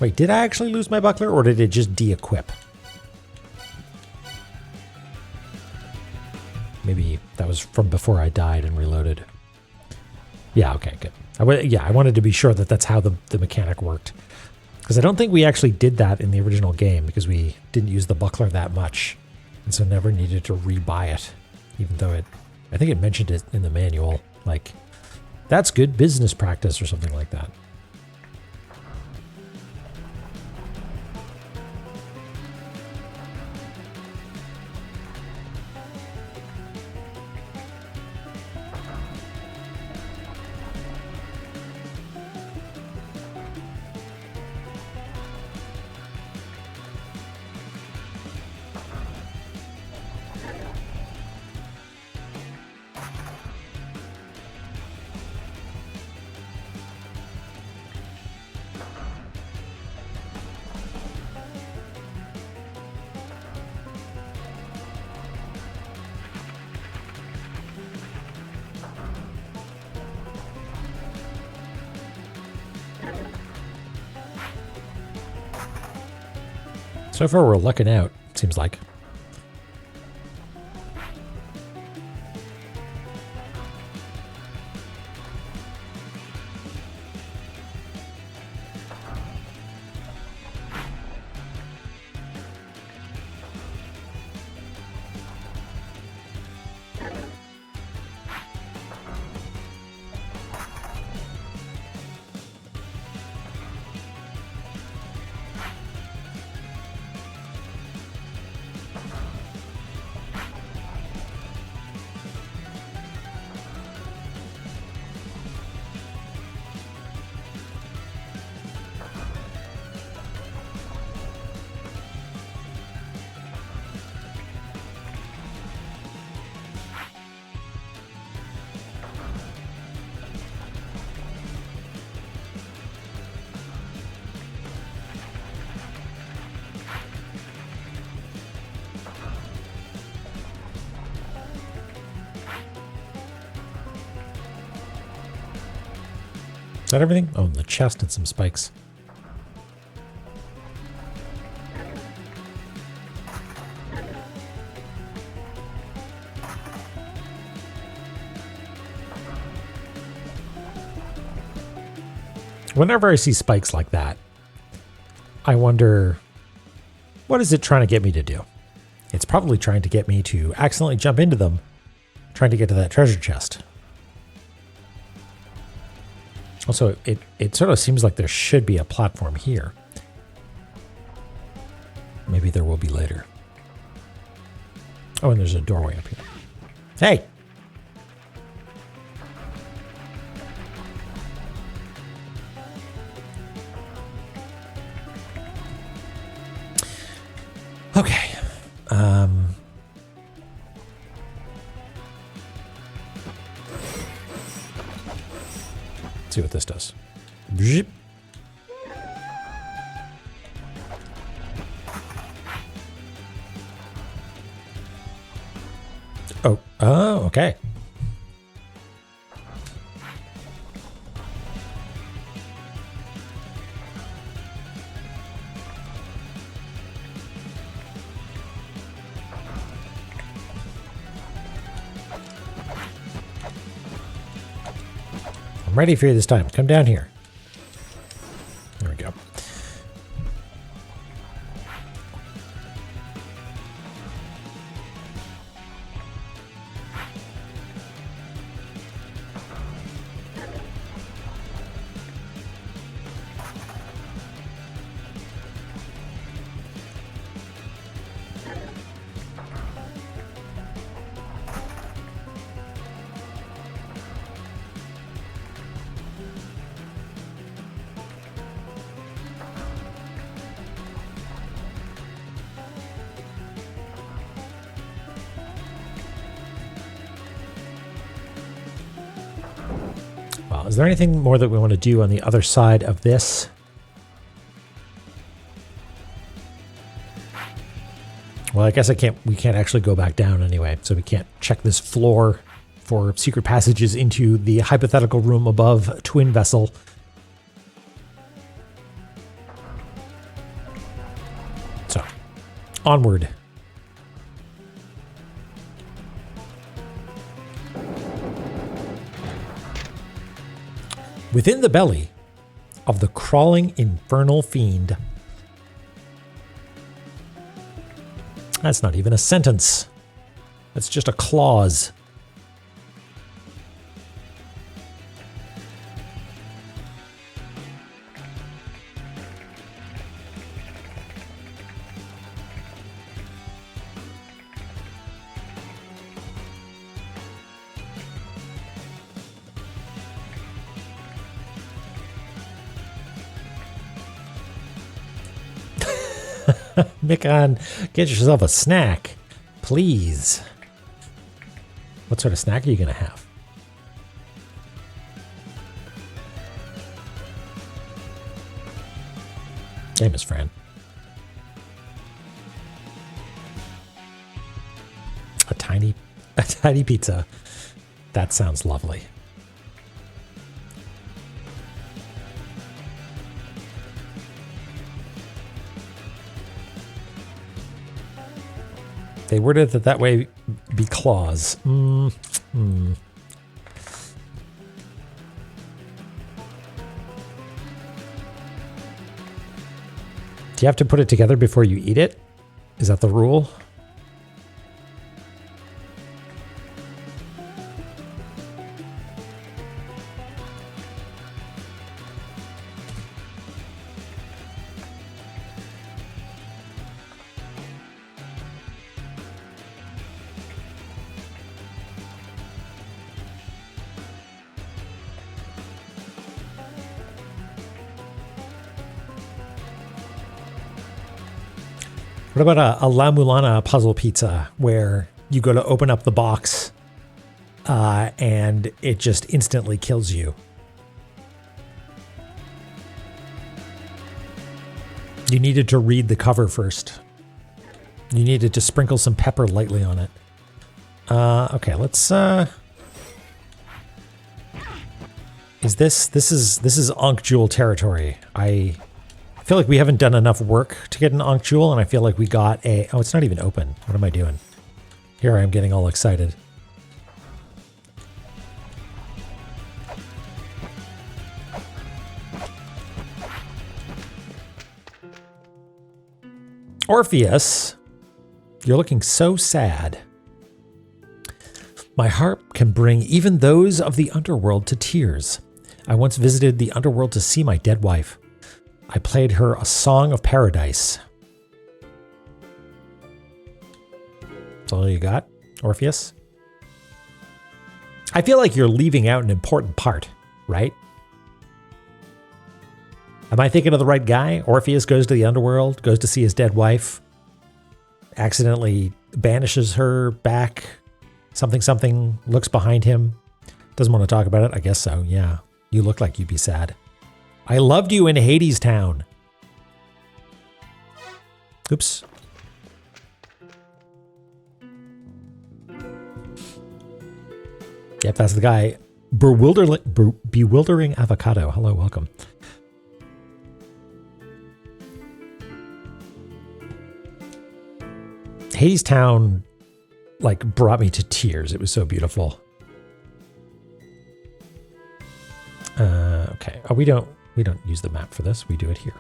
Wait, did I actually lose my buckler or did it just de-equip? Maybe that was from before I died and reloaded. Yeah, okay, good. I wanted to be sure that that's how the mechanic worked. Because I don't think we actually did that in the original game because we didn't use the buckler that much. And so never needed to rebuy it. Even though I think it mentioned it in the manual. Like, that's good business practice or something like that. So far, we're lucking out, seems like. Is that everything? Oh, and the chest and some spikes. Whenever I see spikes like that, I wonder, what is it trying to get me to do? It's probably trying to get me to accidentally jump into them, trying to get to that treasure chest. Also, it sort of seems like there should be a platform here. Maybe there will be later. Oh, and there's a doorway up here. Hey! Okay. Let's see what this does. Zip. Oh, okay. I'm ready for you this time. Come down here. There we go. Well, is there anything more that we want to do on the other side of this? Well, I guess we can't actually go back down anyway, so we can't check this floor for secret passages into the hypothetical room above Twin Vessel. So, onward. Within the belly of the crawling infernal fiend. That's not even a sentence. That's just a clause. Mikan, get yourself a snack, please. What sort of snack are you going to have? Hey, Miss Fran. A tiny pizza. That sounds lovely. They worded it that way, be claws. Do you have to put it together before you eat it? Is that the rule? What about a La-Mulana puzzle pizza where you go to open up the box and it just instantly kills you? You needed to read the cover first. You needed to sprinkle some pepper lightly on it. Okay, let's This is Ankh Jewel territory. I feel like we haven't done enough work to get an Ankh Jewel, and I feel like we got a... Oh, it's not even open. What am I doing? Here I am getting all excited. Orpheus, you're looking so sad. My harp can bring even those of the underworld to tears. I once visited the underworld to see my dead wife. I played her a song of paradise. That's all you got, Orpheus? I feel like you're leaving out an important part, right? Am I thinking of the right guy? Orpheus goes to the underworld, goes to see his dead wife, accidentally banishes her back. Something looks behind him. Doesn't want to talk about it. I guess so, yeah. You look like you'd be sad. I loved you in Hades Town. Oops. Yep, that's the guy. Bewildering Avocado. Hello, welcome. Hades Town, like, brought me to tears. It was so beautiful. Okay. Oh, we don't use the map for this. We do it here.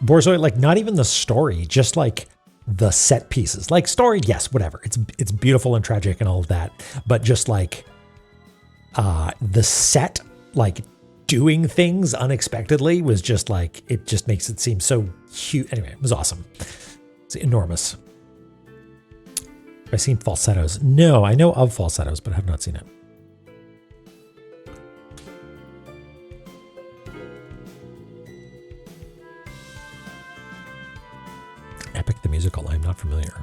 Borzoi, like, not even the story, just like the set pieces. Like, story, yes, whatever. It's beautiful and tragic and all of that. But just like the set, like, doing things unexpectedly was just like, it just makes it seem so huge. Anyway, it was awesome. It's enormous. Have I seen Falsettos? No, I know of Falsettos, but I have not seen it. Epic the Musical, I'm not familiar.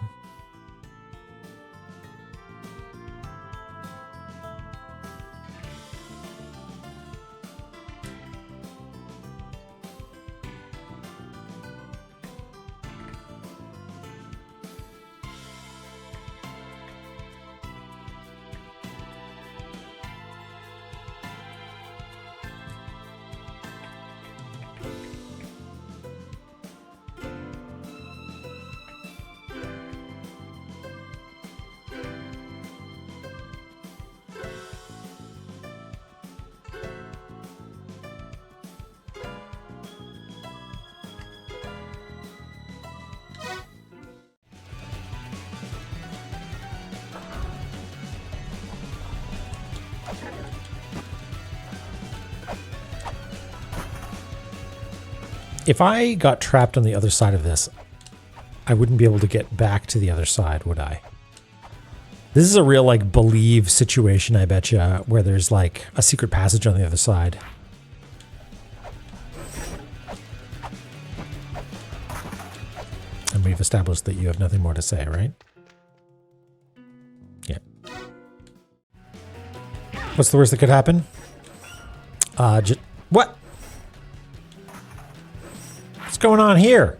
If I got trapped on the other side of this, I wouldn't be able to get back to the other side, would I? This is a real, like, Believe situation, I betcha, where there's, like, a secret passage on the other side. we've established that you have nothing more to say, right? Yeah. What's the worst that could happen? What? What's going on here?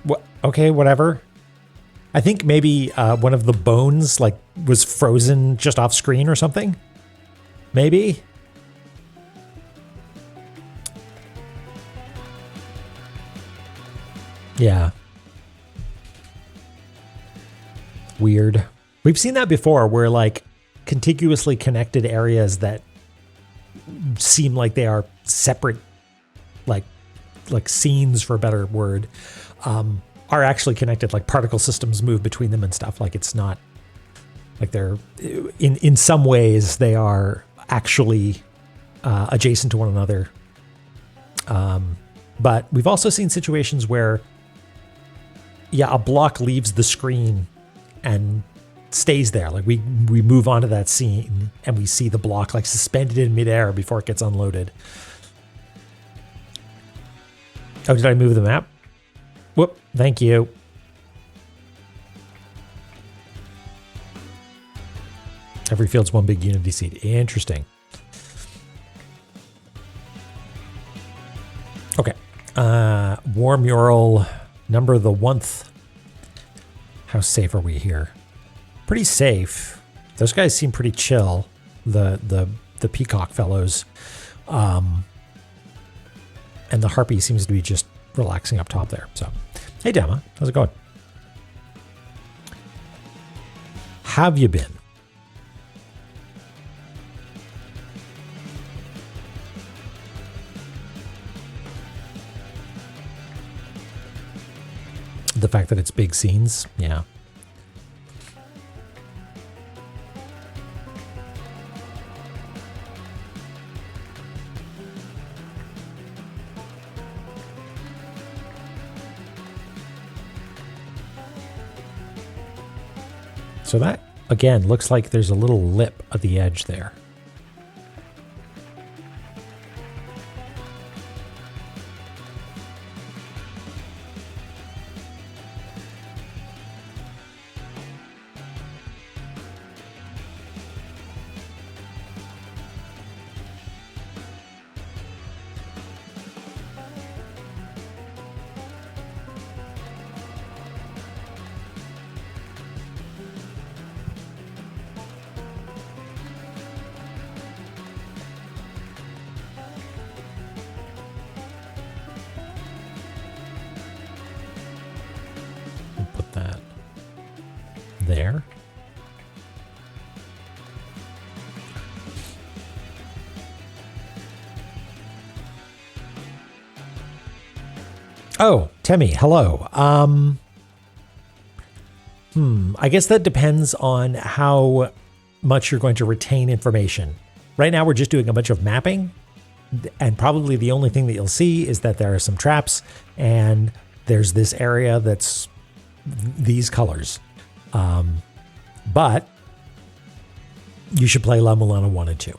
What? Okay, whatever. I think maybe one of the bones like was frozen just off screen or something. Maybe. Yeah. Weird. We've seen that before where like contiguously connected areas that seem like they are separate, like scenes for a better word, are actually connected. Like particle systems move between them and stuff. Like it's not like they're in some ways they are actually adjacent to one another. But we've also seen situations where, yeah, a block leaves the screen and stays there. Like we move on to that scene and we see the block like suspended in midair before it gets unloaded. Oh, did I move the map? Whoop, thank you. Every field's one big Unity seed. Interesting. Okay. War mural number the 1th. How safe are we here? Pretty safe. Those guys seem pretty chill. The peacock fellows. And the harpy seems to be just relaxing up top there. So, hey Dama, how's it going? Have you been? The fact that it's big scenes, yeah. So that, again, looks like there's a little lip at the edge there. There. Oh, Temmie, hello. I guess that depends on how much you're going to retain information. Right now, we're just doing a bunch of mapping, and probably the only thing that you'll see is that there are some traps, and there's this area that's these colors. But you should play La-Mulana 1 and 2.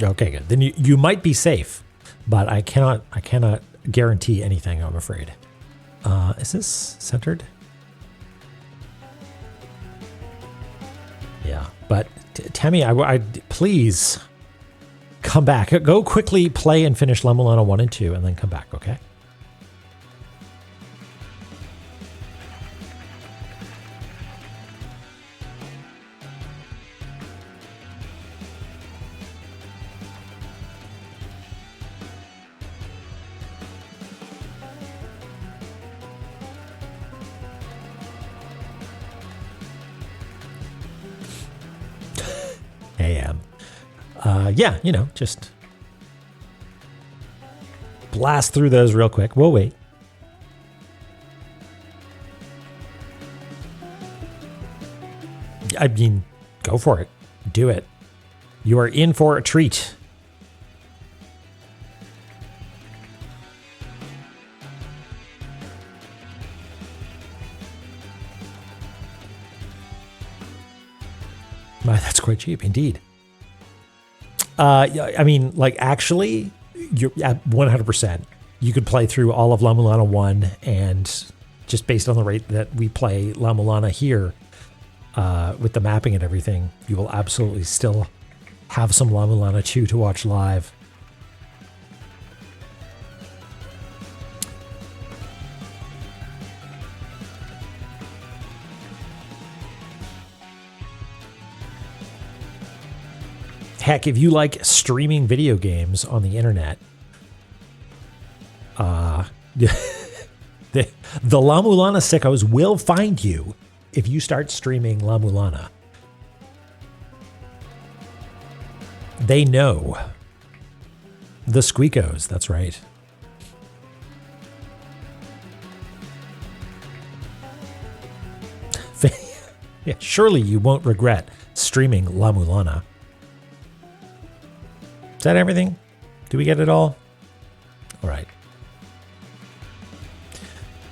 Okay, good. Then you might be safe, but I cannot guarantee anything, I'm afraid. Is this centered? Yeah, but Temmie, I please come back. Go quickly play and finish La-Mulana 1 and 2 and then come back, okay? Yeah, you know, just blast through those real quick. We'll wait. I mean, go for it. Do it. You are in for a treat. That's quite cheap indeed. I mean, like, actually, you're at 100%. You could play through all of La-Mulana 1, and just based on the rate that we play La-Mulana here, with the mapping and everything, you will absolutely still have some La-Mulana 2 to watch live. Heck, if you like streaming video games on the internet, the La-Mulana sickos will find you if you start streaming La-Mulana. They know. The squeakos, that's right. Yeah, surely you won't regret streaming La-Mulana. Is that everything? Do we get it all? All right.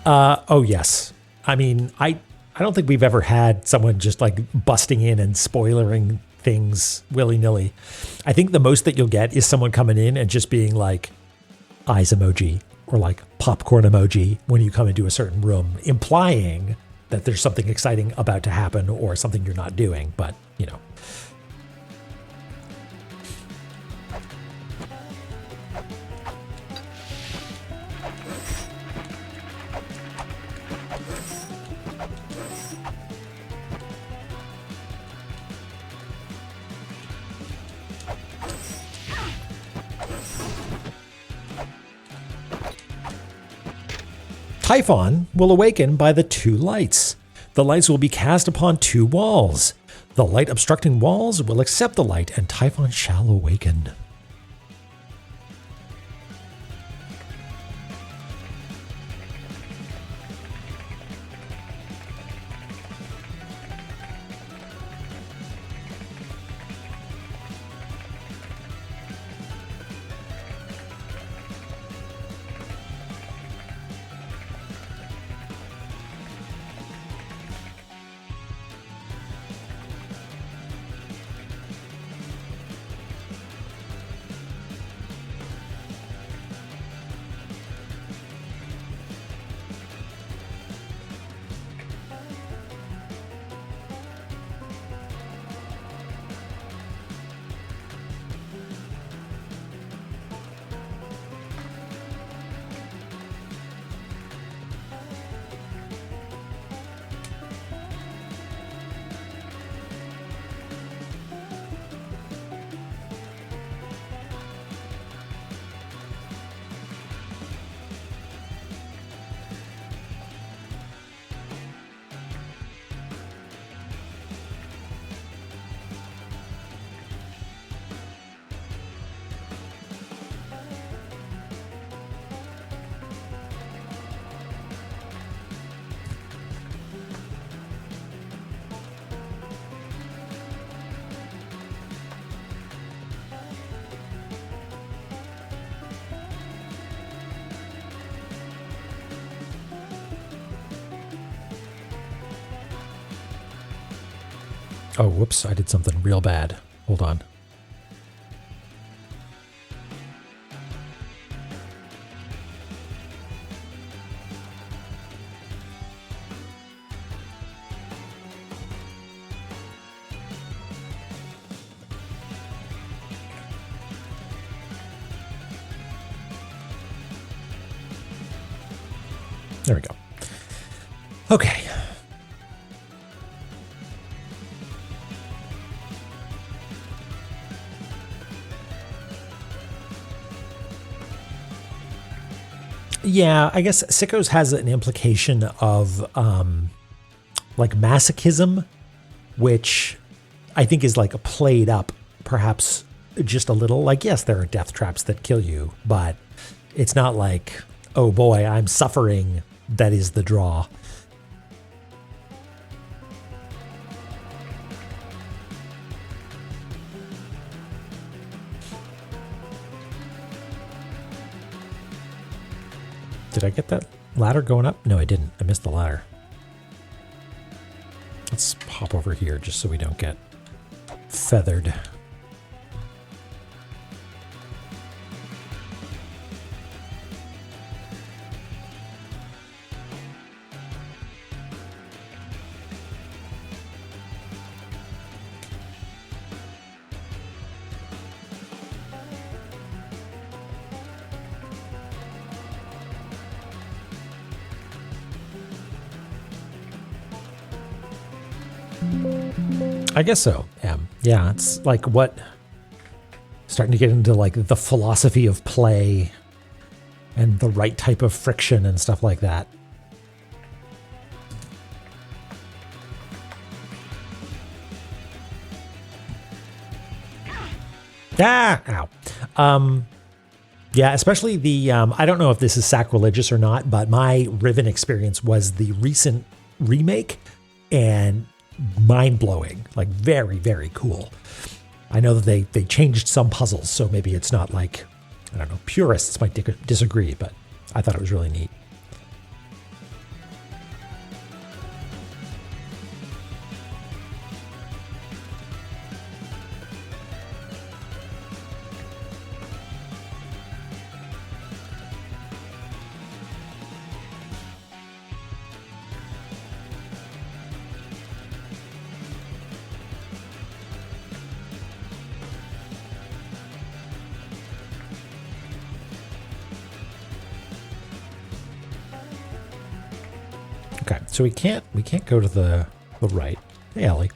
Oh, yes. I mean, I don't think we've ever had someone just like busting in and spoilering things willy-nilly. I think the most that you'll get is someone coming in and just being like eyes emoji or like popcorn emoji when you come into a certain room, implying that there's something exciting about to happen or something you're not doing. But, you know. Typhon will awaken by the two lights. The lights will be cast upon two walls. The light obstructing walls will accept the light, and Typhon shall awaken. Oh, whoops, I did something real bad. Hold on. There we go. Okay. Yeah, I guess Sickos has an implication of like masochism, which I think is like played up perhaps just a little. Like, yes, there are death traps that kill you, but it's not like, oh boy, I'm suffering. That is the draw. Did I get that ladder going up? No, I didn't. I missed the ladder. Let's hop over here just so we don't get feathered. I guess so. Yeah, it's like starting to get into like the philosophy of play and the right type of friction and stuff like that. Ah, ow. Yeah, especially the, I don't know if this is sacrilegious or not, but my Riven experience was the recent remake, and mind-blowing, like very, very cool. I know that they changed some puzzles, so maybe it's not like, I don't know, purists might disagree, but I thought it was really neat. Okay, so we can't go to the right. Hey, Ellie.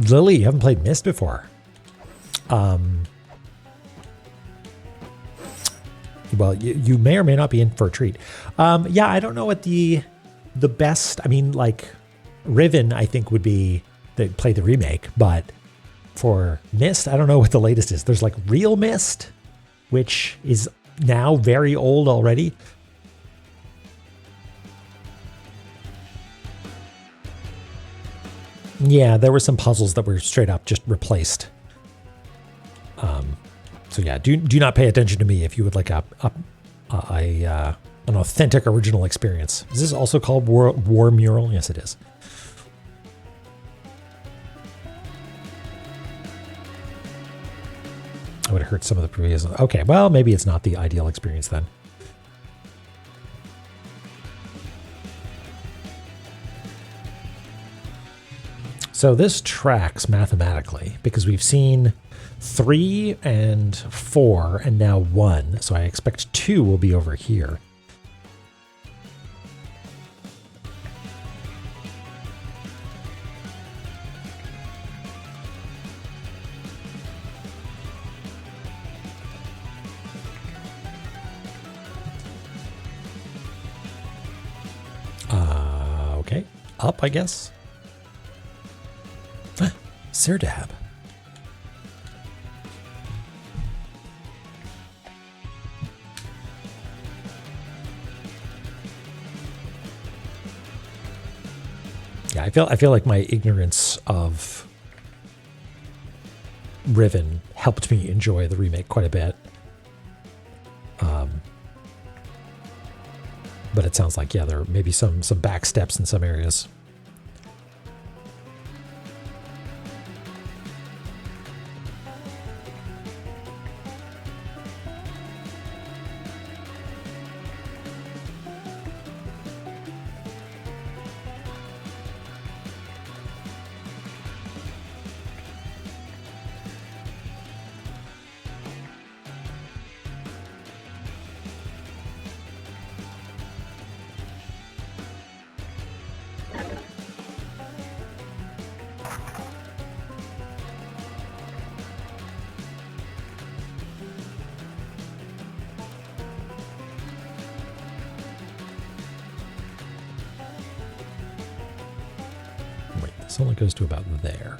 Lily, you haven't played Myst before. Well, you may or may not be in for a treat. Yeah, I don't know what the best. I mean, like Riven, I think would be they play the remake, but for Myst, I don't know what the latest is. There's like Real Myst, which is now very old already. Yeah, there were some puzzles that were straight up just replaced. So yeah, do not pay attention to me if you would like an authentic original experience. Is this also called War Mural? Yes, it is. I would have hurt some of the previous. Okay, well, maybe it's not the ideal experience then. So this tracks mathematically because we've seen 3 and 4 and now 1. So I expect 2 will be over here. Okay, up, I guess. Sirdab. Yeah, I feel like my ignorance of Riven helped me enjoy the remake quite a bit. But it sounds like, yeah, there may be some back steps in some areas. This only goes to about there.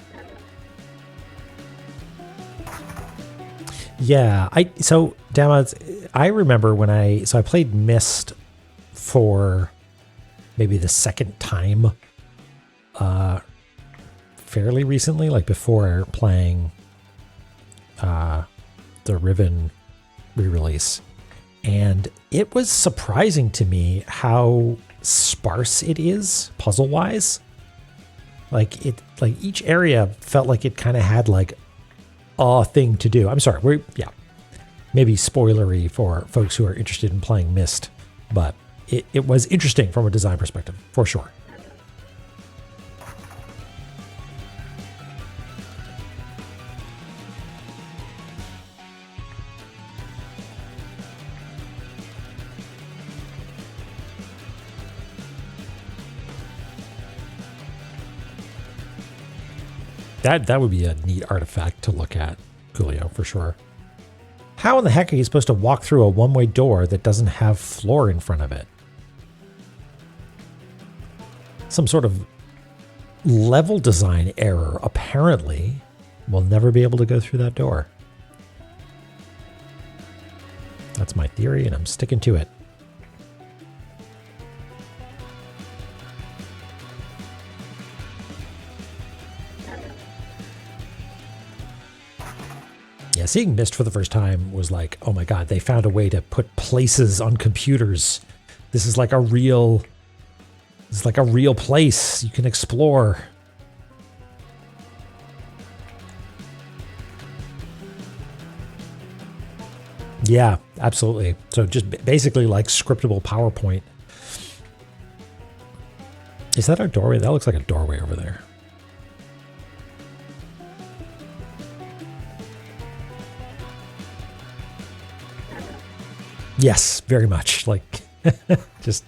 Yeah, I remember when I played Myst for maybe the second time fairly recently, like before playing the Riven re-release, and it was surprising to me how sparse it is puzzle-wise. Like each area felt like it kind of had like a thing to do. I'm sorry, maybe spoilery for folks who are interested in playing Myst, but it was interesting from a design perspective, for sure. That would be a neat artifact to look at, Coolio, for sure. How in the heck are you supposed to walk through a one-way door that doesn't have floor in front of it? Some sort of level design error, apparently. We'll never be able to go through that door. That's my theory, and I'm sticking to it. Yeah, seeing Myst for the first time was like, oh my god, they found a way to put places on computers. This is like a real place you can explore. Yeah, absolutely. So just basically like scriptable PowerPoint. Is that our doorway? That looks like a doorway over there. Yes, very much. Like just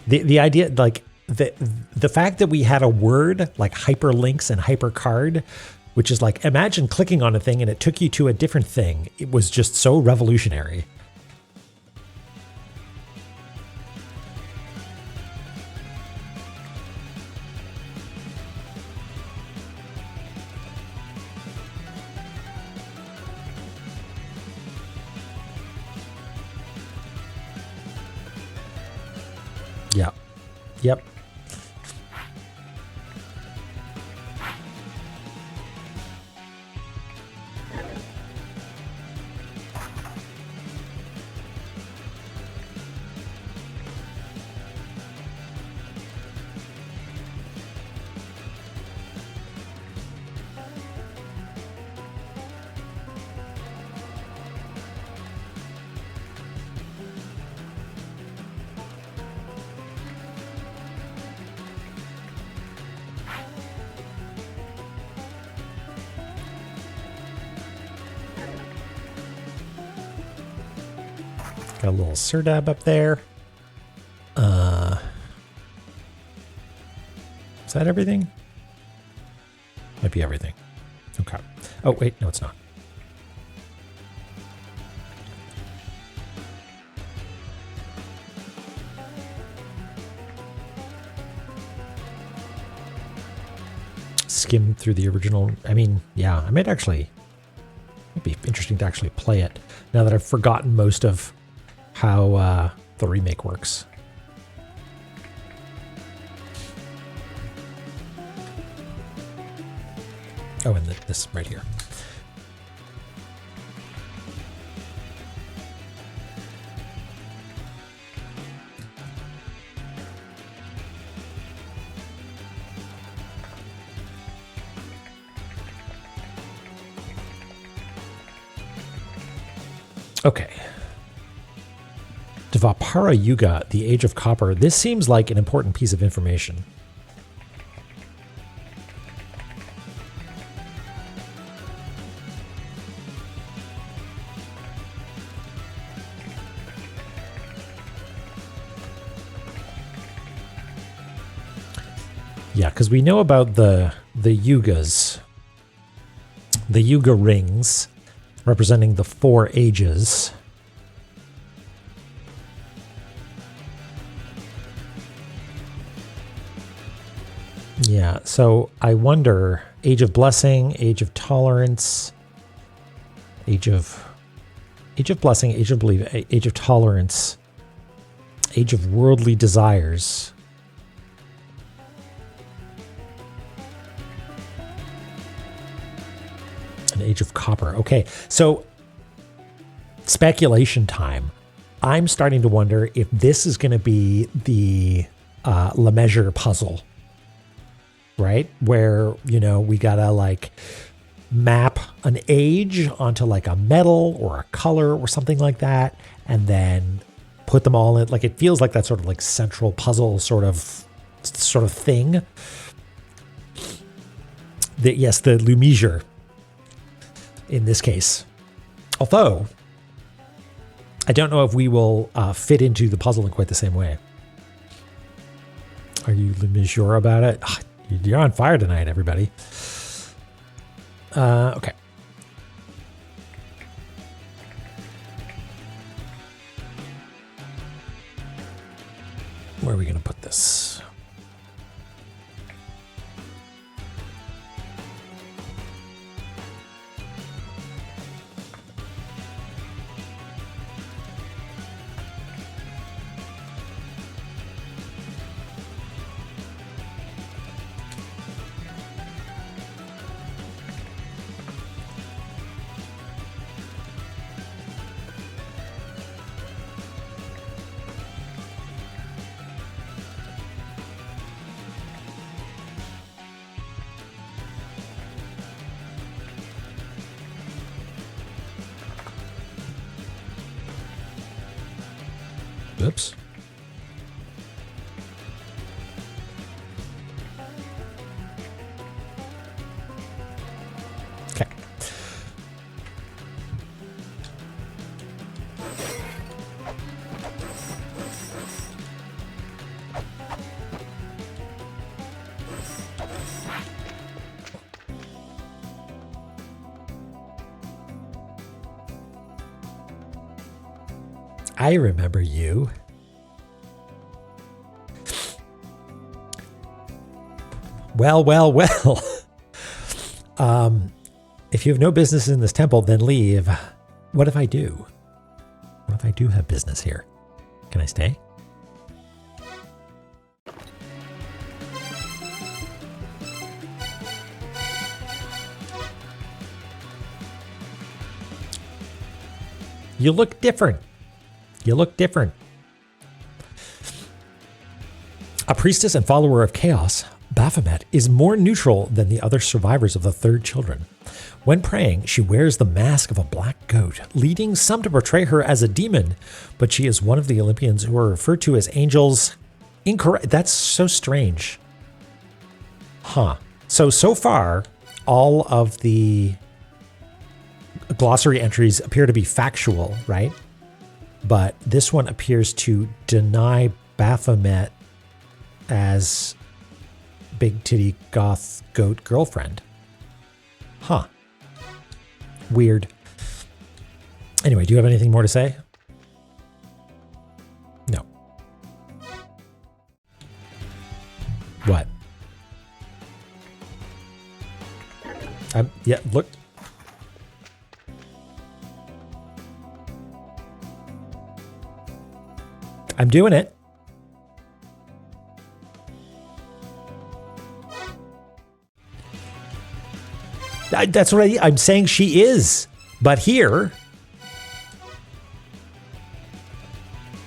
the idea, like the fact that we had a word like hyperlinks and hypercard, which is like, imagine clicking on a thing and it took you to a different thing. It was just so revolutionary. Yeah. Yep. Got a little Serdab up there. Is that everything? Might be everything. Okay. Oh, wait, no, it's not. Skim through the original. I mean, yeah, I might actually. It'd be interesting to actually play it now that I've forgotten most of how the remake works. Oh, and this right here. Okay. Dvapara Yuga, the Age of Copper. This seems like an important piece of information. Yeah, because we know about the Yugas, the Yuga rings, representing the 4 ages. Yeah, so I wonder, Age of Blessing, Age of Tolerance, Age of Blessing, Age of Belief, Age of Tolerance, Age of Worldly Desires. An Age of Copper. Okay, so speculation time. I'm starting to wonder if this is going to be the La Measure puzzle, right? Where, we got to like map an age onto like a metal or a color or something like that, and then put them all in. Like, it feels like that sort of like central puzzle sort of thing. The Lumiere in this case. Although, I don't know if we will fit into the puzzle in quite the same way. Are you sure about it? You're on fire tonight, everybody. Okay. Where are we going to put this? Oops. Okay. I remember you. Well. If you have no business in this temple, then leave. What if I do? What if I do have business here? Can I stay? You look different. You look different. A priestess and follower of chaos, Baphomet is more neutral than the other survivors of the third children. When praying, she wears the mask of a black goat, leading some to portray her as a demon, but she is one of the Olympians who are referred to as angels. Incorrect. That's so strange. Huh. So far, all of the glossary entries appear to be factual, right? But this one appears to deny Baphomet as big titty goth goat girlfriend. Huh. Weird. Anyway, do you have anything more to say? No. What? Yeah, look. I'm doing it. That's what I'm saying. She is, but here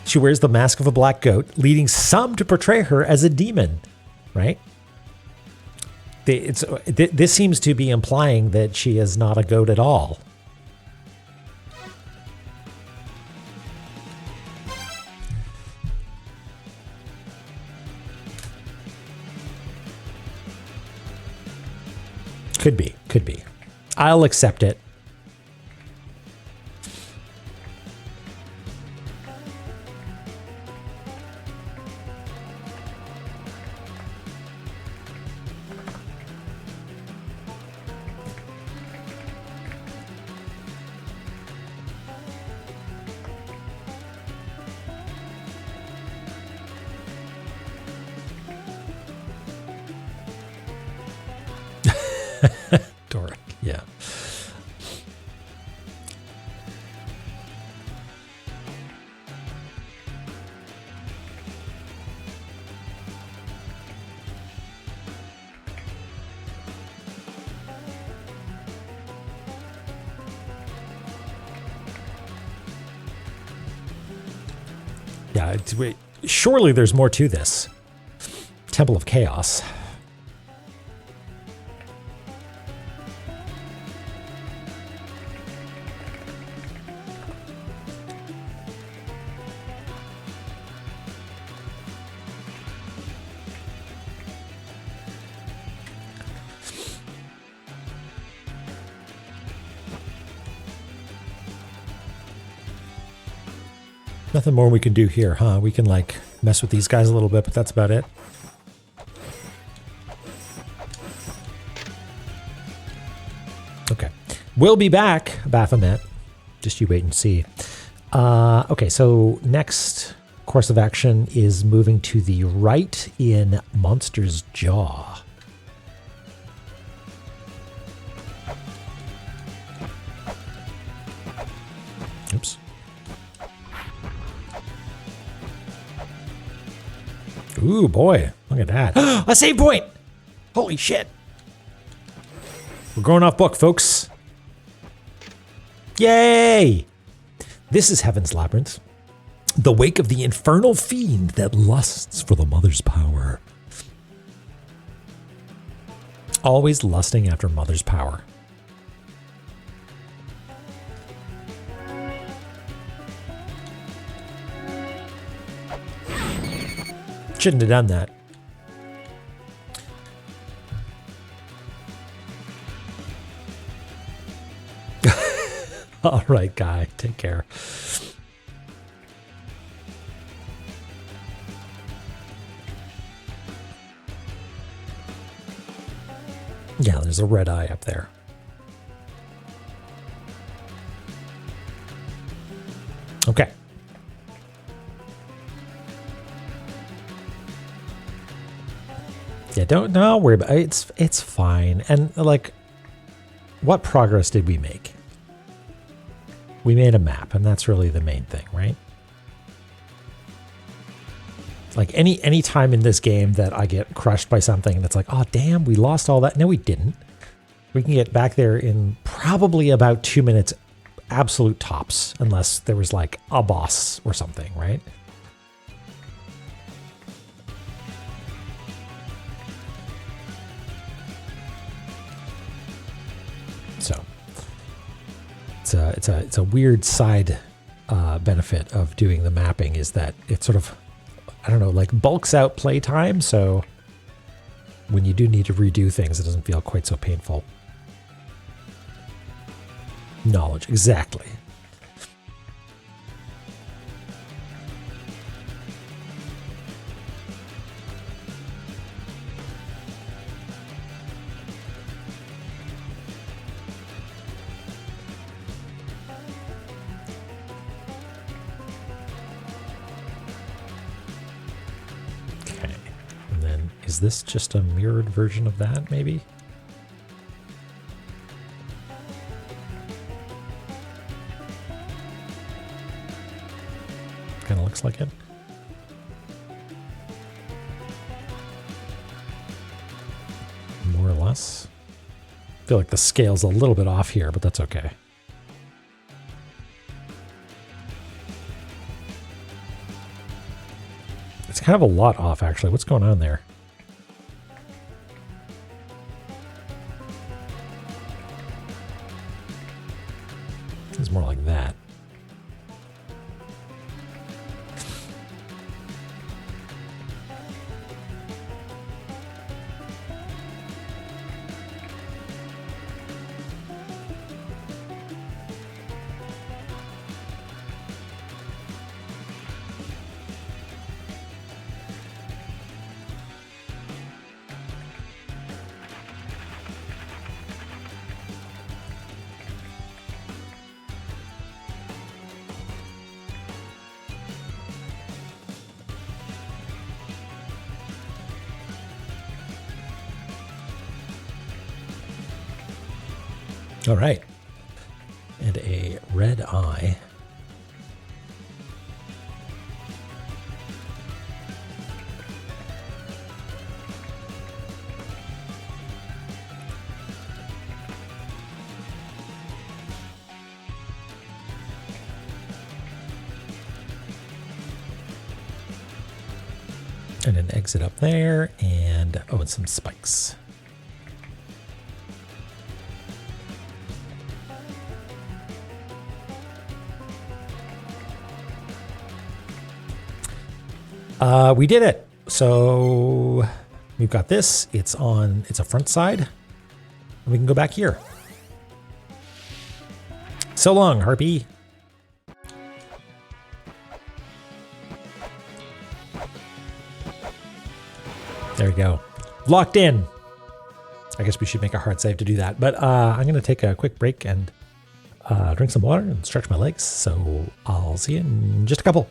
she wears the mask of a black goat, leading some to portray her as a demon. Right? This seems to be implying that she is not a goat at all. Could be. I'll accept it. Doric, yeah. Yeah, wait, surely there's more to this. Temple of Chaos. Nothing more we can do here, huh? We can, like, mess with these guys a little bit, but that's about it. Okay. We'll be back, Baphomet. Just you wait and see. Okay, so next course of action is moving to the right in Monster's Jaw. Oops. Ooh, boy. Look at that. A save point! Holy shit. We're going off book, folks. Yay! This is Heaven's Labyrinth. The wake of the infernal fiend that lusts for the mother's power. Always lusting after mother's power. Shouldn't have done that. All right, guy. Take care. Yeah, there's a red eye up there. Okay. Yeah, don't worry about it. It's fine. And like, what progress did we make? We made a map, and that's really the main thing, right? Like any time in this game that I get crushed by something that's like, oh damn, we lost all that. No, we didn't. We can get back there in probably about 2 minutes, absolute tops, unless there was like a boss or something, right? So it's a weird side benefit of doing the mapping is that it sort of, I don't know, like bulks out playtime. So when you do need to redo things, it doesn't feel quite so painful. Knowledge, exactly. Is this just a mirrored version of that, maybe? Kind of looks like it. More or less. I feel like the scale's a little bit off here, but that's okay. It's kind of a lot off, actually. What's going on there? It's more like that. All right. And a red eye. And an exit up there, and oh, and some spikes. We did it. So we've got this. It's a front side. And we can go back here. So long, Harpy. There we go. Locked in. I guess we should make a hard save to do that. But I'm going to take a quick break and drink some water and stretch my legs. So I'll see you in just a couple.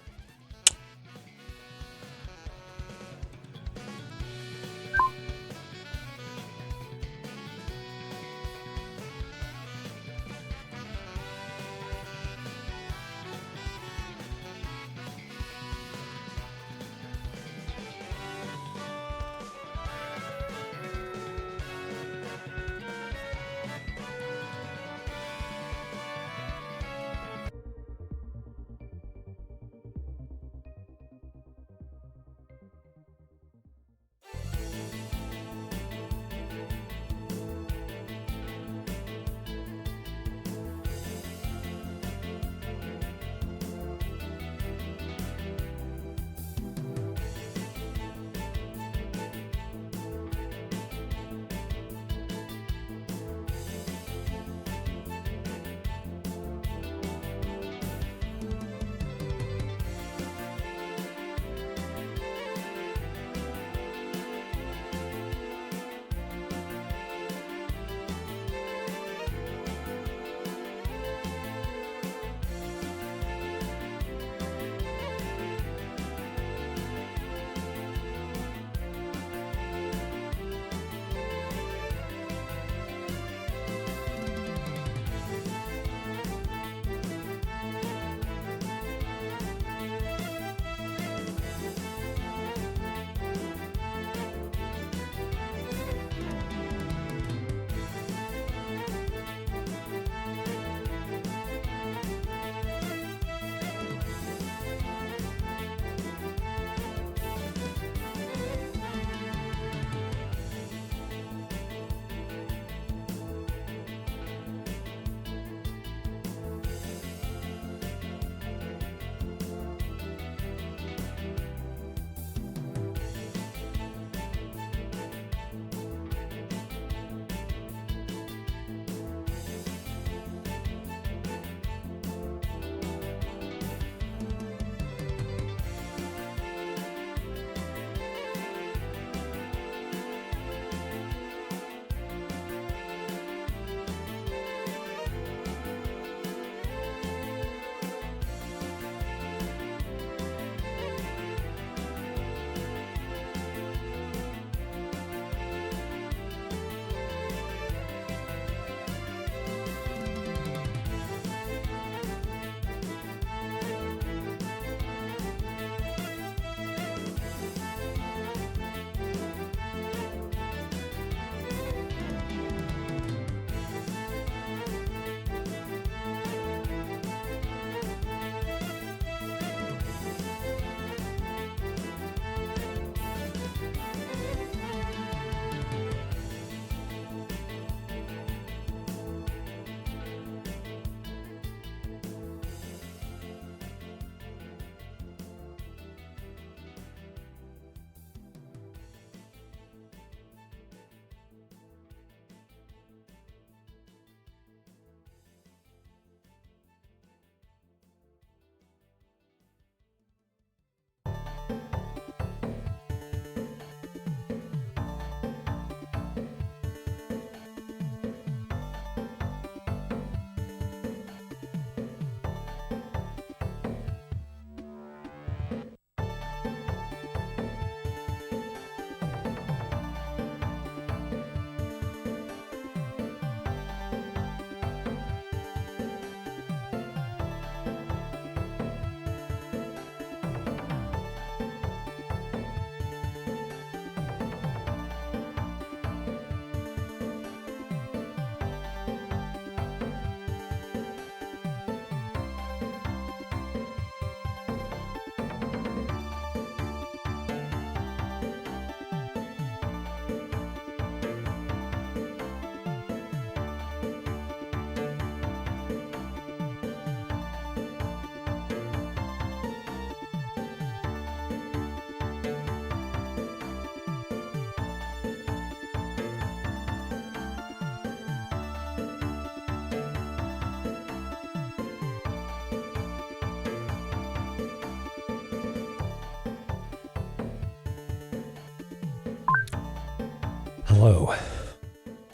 Hello.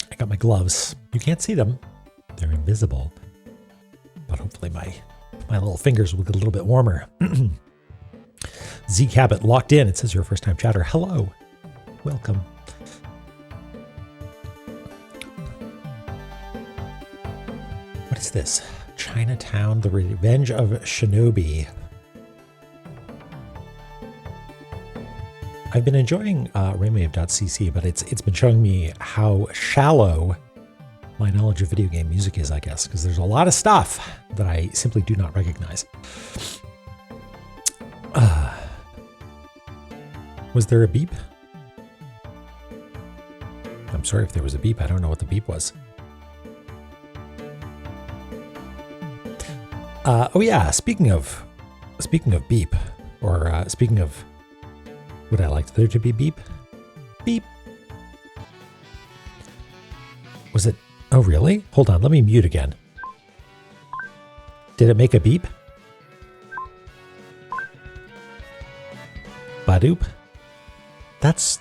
I got my gloves. You can't see them. They're invisible. But hopefully my little fingers will get a little bit warmer. Z Cabot locked in. It says you're a first time chatter. Hello. Welcome. What is this? Chinatown, The Revenge of Shinobi. I've been enjoying Remave.cc, but it's been showing me how shallow my knowledge of video game music is, I guess, because there's a lot of stuff that I simply do not recognize. Was there a beep? I'm sorry if there was a beep. I don't know what the beep was. Oh yeah, speaking of beep, or speaking of, would I like there to be beep? Beep. Was it? Oh really? Hold on, let me mute again. Did it make a beep? Badoop. That's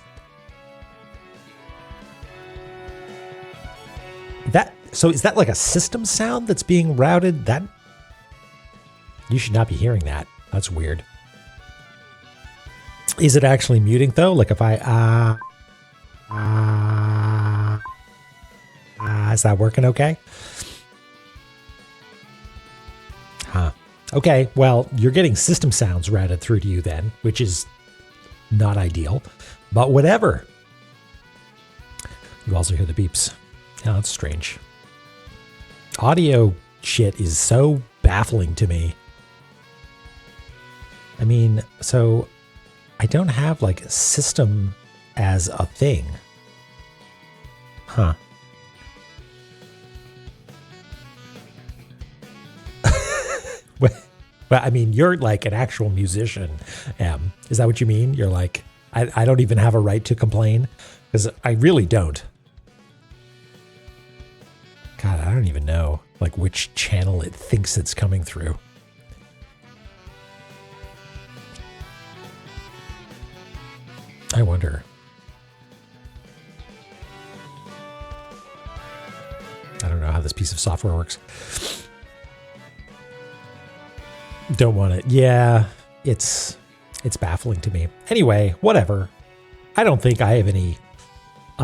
that. So is that like a system sound that's being routed? That you should not be hearing that. That's weird. Is it actually muting though? Like if I is that working okay? Huh. Okay, well, you're getting system sounds routed through to you then, which is not ideal, but whatever. You also hear the beeps. Yeah, that's strange. Audio shit is so baffling to me. I mean, so I don't have like a system as a thing. Huh. But I mean, you're like an actual musician, Em. Is that what you mean? You're like, I don't even have a right to complain? Because I really don't. God, I don't even know like which channel it thinks it's coming through. I wonder. I don't know how this piece of software works. Don't want it. Yeah, it's baffling to me. Anyway, whatever. I don't think I have any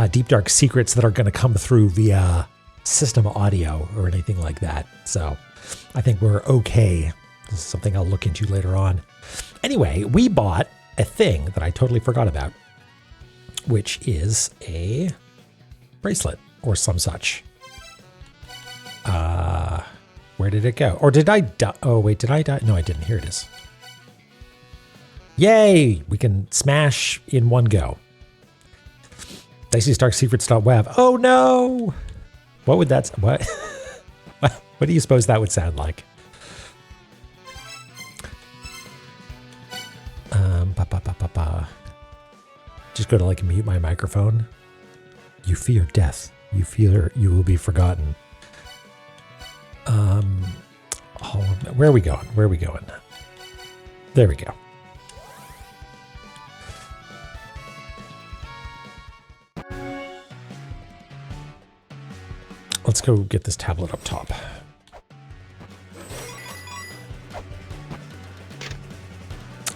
deep dark secrets that are going to come through via system audio or anything like that. So I think we're okay. This is something I'll look into later on. Anyway, we bought a thing that I totally forgot about, which is a bracelet or some such. Where did it go? Or did I die? Oh, wait, did I die? No, I didn't. Here it is. Yay! We can smash in one go. DiceyStarkSecrets.web. Oh no! What would that... What? What do you suppose that would sound like? Just go to like mute my microphone. You fear death. You fear you will be forgotten. Where are we going? Where are we going? There we go. Let's go get this tablet up top.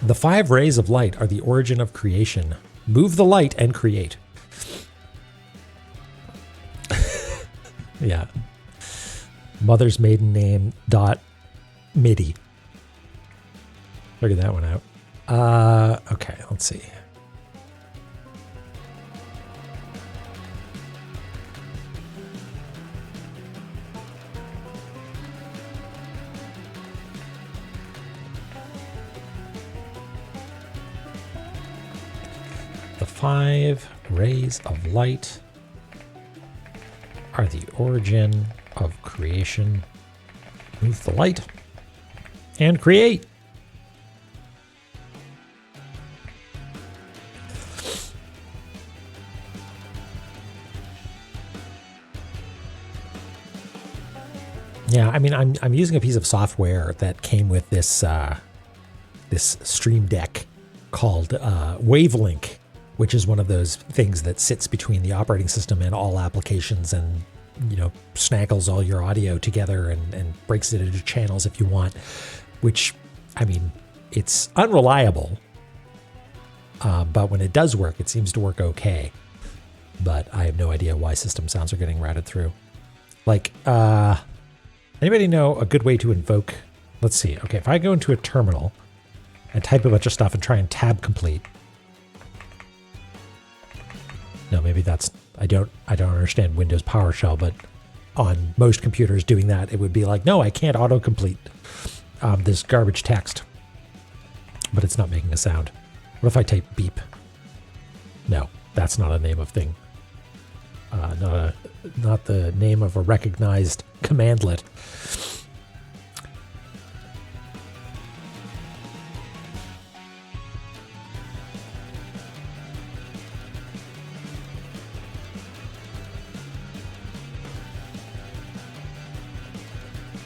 The 5 rays of light are the origin of creation. Move the light and create. Yeah. Mother's maiden name .midi. Figure that one out. Okay, let's see. The 5 rays of light are the origin of creation. Move the light and create. Yeah, I mean, I'm using a piece of software that came with this this Stream Deck called Wavelink, which is one of those things that sits between the operating system and all applications and, snaggles all your audio together and breaks it into channels if you want, which, I mean, it's unreliable, but when it does work, it seems to work okay. But I have no idea why system sounds are getting routed through. Like, anybody know a good way to invoke? Let's see. Okay, if I go into a terminal and type a bunch of stuff and try and tab complete. No, maybe that's, I don't understand Windows PowerShell, but on most computers doing that, it would be like, no, I can't autocomplete this garbage text. But it's not making a sound. What if I type beep? No, that's not a name of thing. Not the name of a recognized commandlet.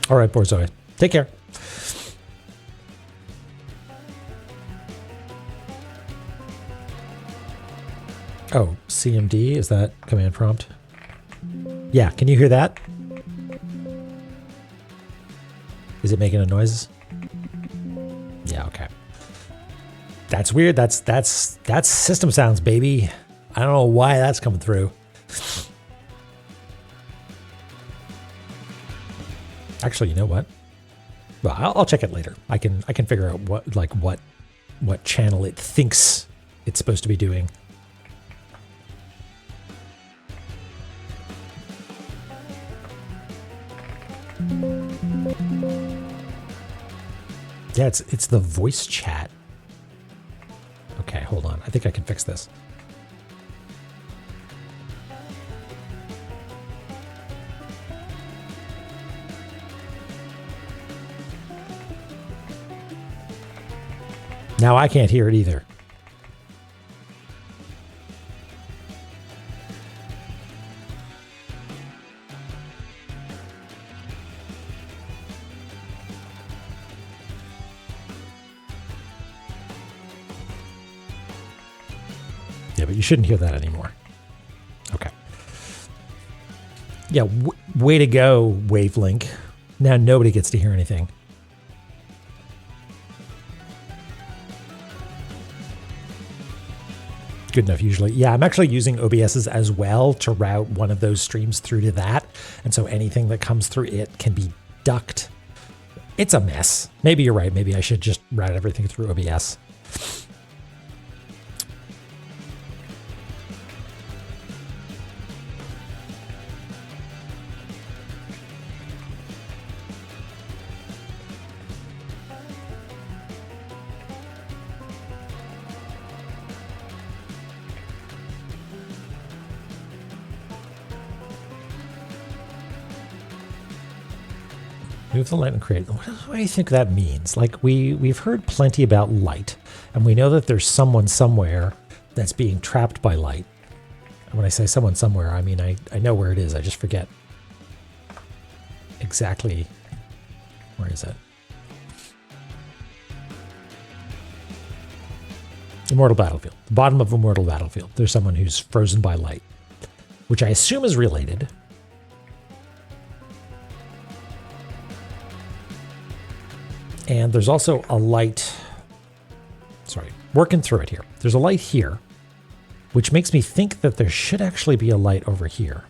All right, Borzoi. Take care. Oh, CMD, is that command prompt? Yeah, can you hear that? Is it making a noise? Yeah, okay. That's weird. That's system sounds, baby. I don't know why that's coming through. Actually, you know what? Well, I'll check it later. I can figure out what channel it thinks it's supposed to be doing. Yeah, it's the voice chat. Okay, hold on. I think I can fix this. Now I can't hear it either. Yeah, but you shouldn't hear that anymore. Okay. Yeah, way to go, Wavelink. Now nobody gets to hear anything. Good enough usually. Yeah, I'm actually using OBS's as well to route one of those streams through to that. And so anything that comes through it can be ducked. It's a mess. Maybe you're right. Maybe I should just route everything through OBS. Move the light and create. What do you think that means? Like we've heard plenty about light, and we know that there's someone somewhere that's being trapped by light. And when I say someone somewhere, I mean I know where it is. I just forget exactly where is it. Immortal Battlefield. The bottom of Immortal Battlefield. There's someone who's frozen by light, which I assume is related. And there's also a light, sorry, working through it here. There's a light here, which makes me think that there should actually be a light over here.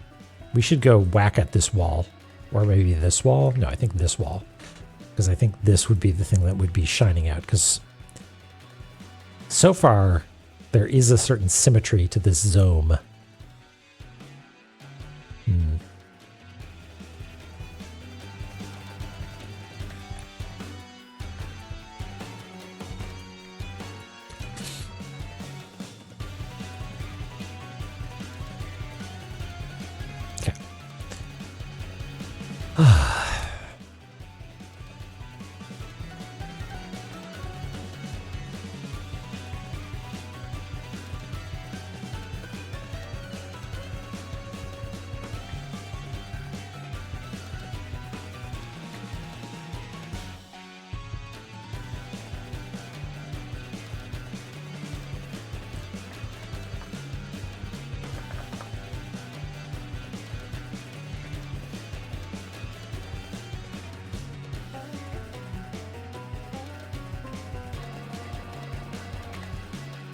We should go whack at this wall, or maybe this wall. No, I think this wall, because I think this would be the thing that would be shining out, because so far there is a certain symmetry to this zome.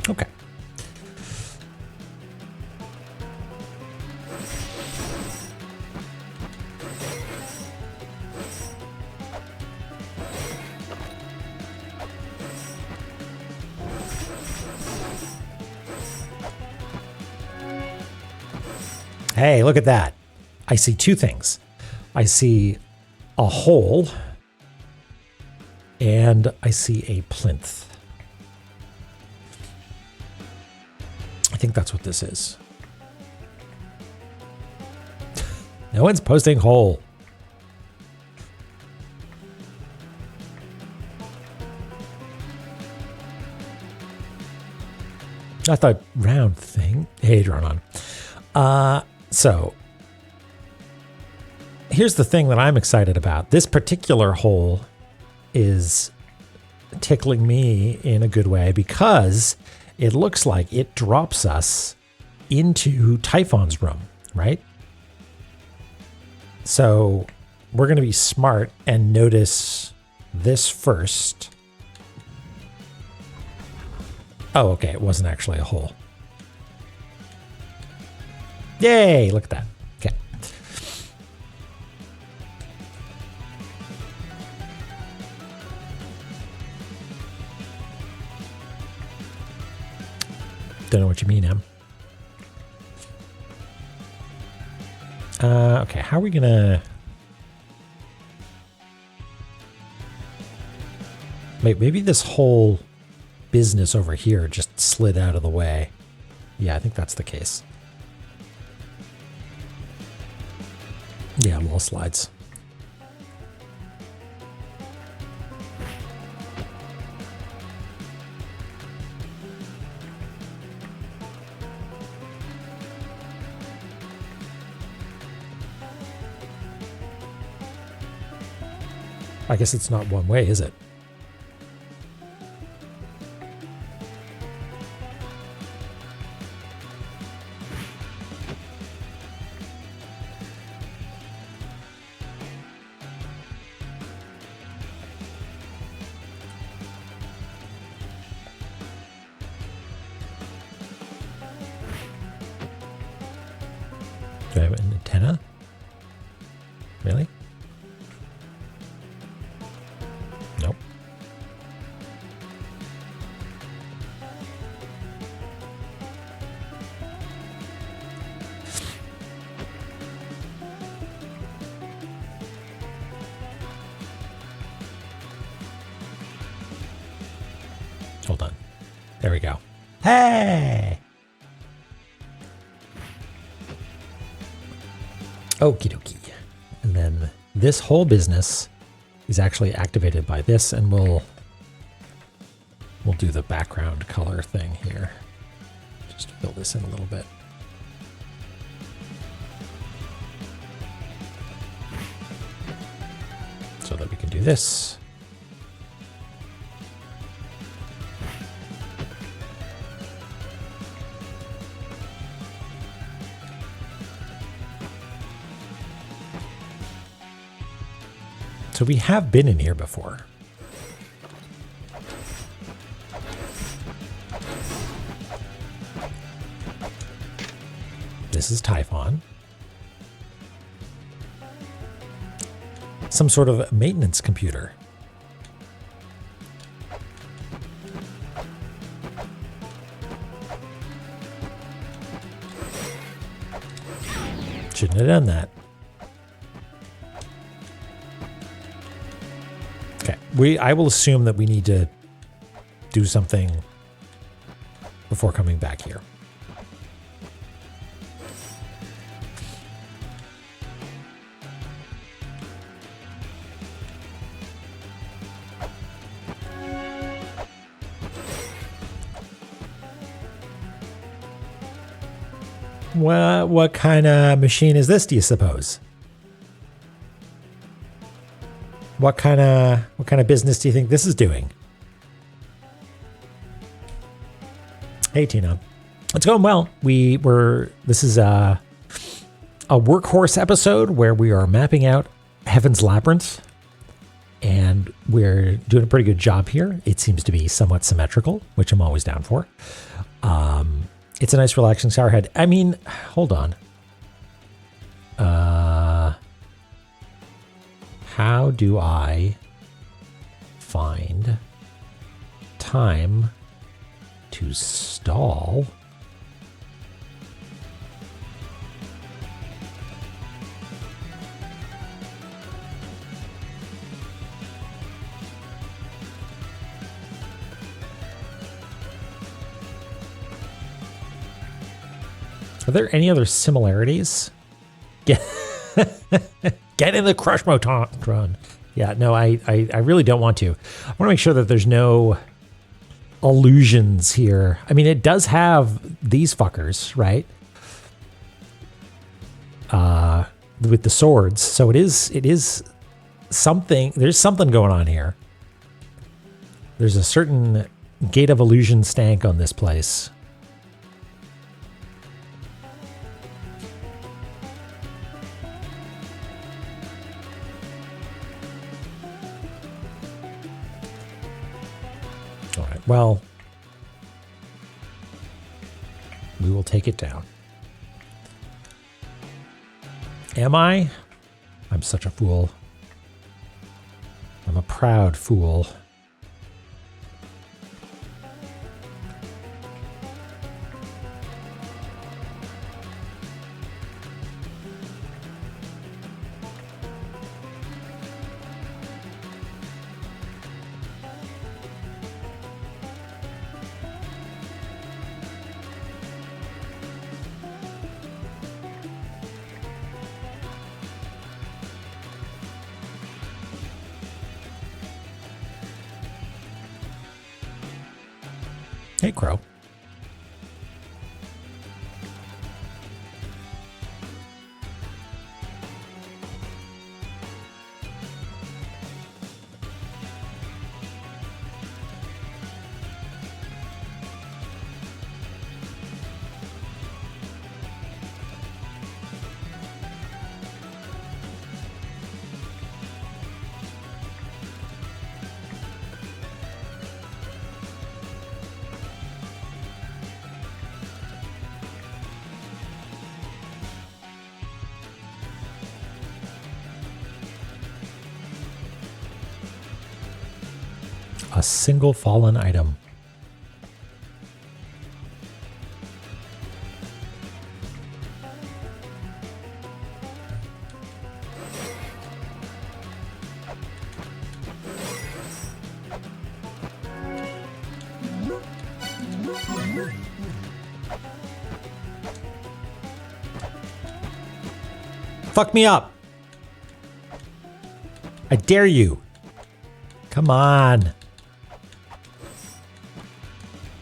Okay. Hey, look at that. I see two things. I see a hole and I see a plinth. I think that's what this is. No one's posting hole. I thought round thing. Hey, Dronon. So here's the thing that I'm excited about. This particular hole is tickling me in a good way because it looks like it drops us into Typhon's room, right? So we're going to be smart and notice this first. Oh, okay. It wasn't actually a hole. Yay, look at that. Okay. Don't know what you mean, Em. Okay, how are we gonna... Maybe this whole business over here just slid out of the way. Yeah, I think that's the case. Yeah, wall slides. I guess it's not one way, is it? Do I have an antenna? Really? Nope. Hold on. There we go. Hey! Okie dokie. And then this whole business is actually activated by this, and we'll do the background color thing here. Just fill this in a little bit. So that we can do this. So we have been in here before. This is Typhon. Some sort of maintenance computer. Shouldn't have done that. I will assume that we need to do something before coming back here. What kind of machine is this, do you suppose? What kind of business do you think this is doing? Hey, Tina. It's going well. This is a workhorse episode where we are mapping out Heaven's Labyrinth, and we're doing a pretty good job here. It seems to be somewhat symmetrical, which I'm always down for. It's a nice relaxing shower head. I mean, hold on. How do I find time to stall? Are there any other similarities? Get in the Crushmotron. Yeah, no, I really don't want to. I want to make sure that there's no illusions here. I mean, it does have these fuckers, right? With the swords. So it is something. There's something going on here. There's a certain Gate of Illusion stank on this place. Well, we will take it down. Am I? I'm such a fool. I'm a proud fool. Hey, Crow. A single fallen item. Fuck me up. I dare you. Come on.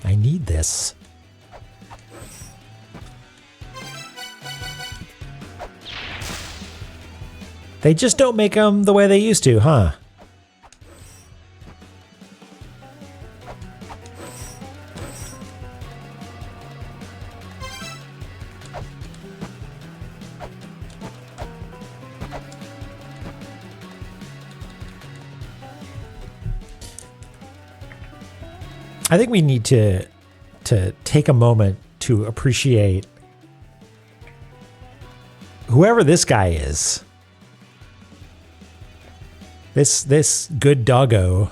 I need this. They just don't make them the way they used to, huh? I think we need to take a moment to appreciate whoever this guy is. This good doggo,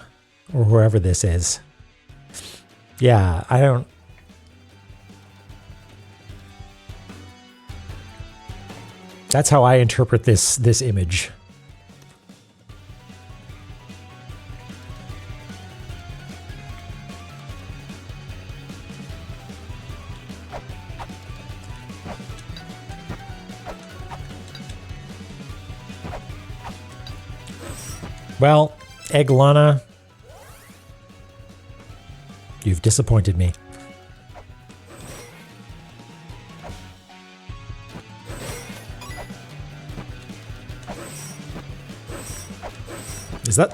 or whoever this is. Yeah, I don't. That's how I interpret this image. Well, La-Mulana, you've disappointed me.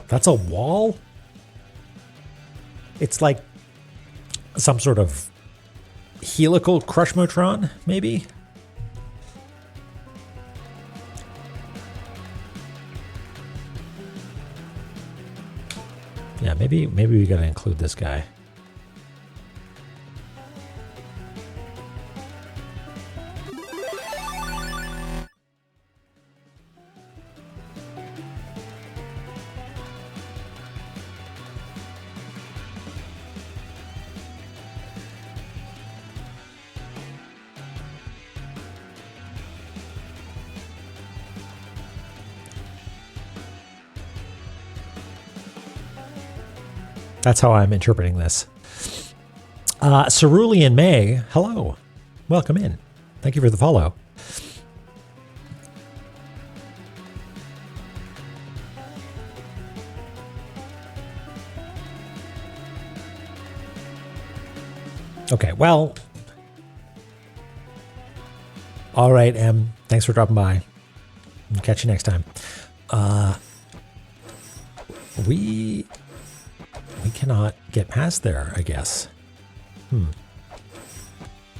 That's a wall? It's like some sort of helical Crushmotron, maybe? Yeah, maybe we gotta include this guy. That's how I'm interpreting this. Cerulean May, hello. Welcome in. Thank you for the follow. Okay, well. All right, Em. Thanks for dropping by. I'll catch you next time. We cannot get past there, I guess.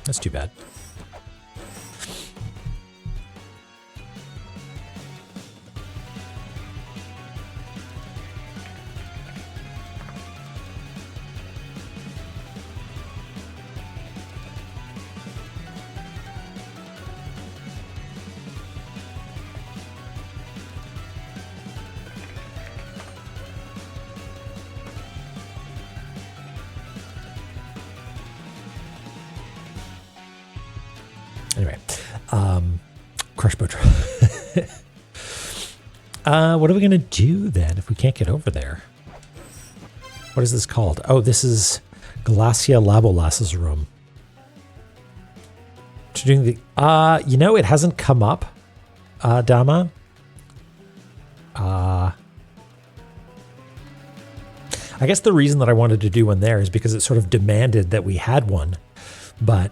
That's too bad. Anyway, crush boat. What are we gonna do then if we can't get over there? What is this called? Oh, this is Glacia Labolas's room. Doing the you know, it hasn't come up, Dama. I guess the reason that I wanted to do one there is because it sort of demanded that we had one, but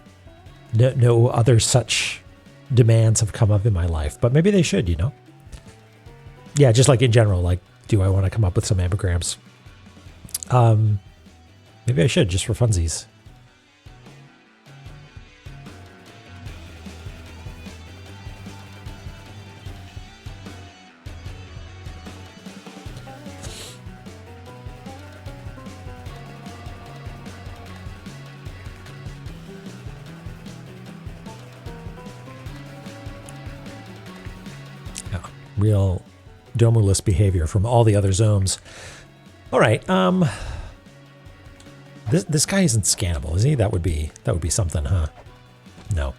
no other such demands have come up in my life. But maybe they should, you know? Yeah, just like in general, like, do I want to come up with some ambigrams? Maybe I should, just for funsies. Real Domulus behavior from all the other zones. All right, this guy isn't scannable, is he? That would be something, huh? No.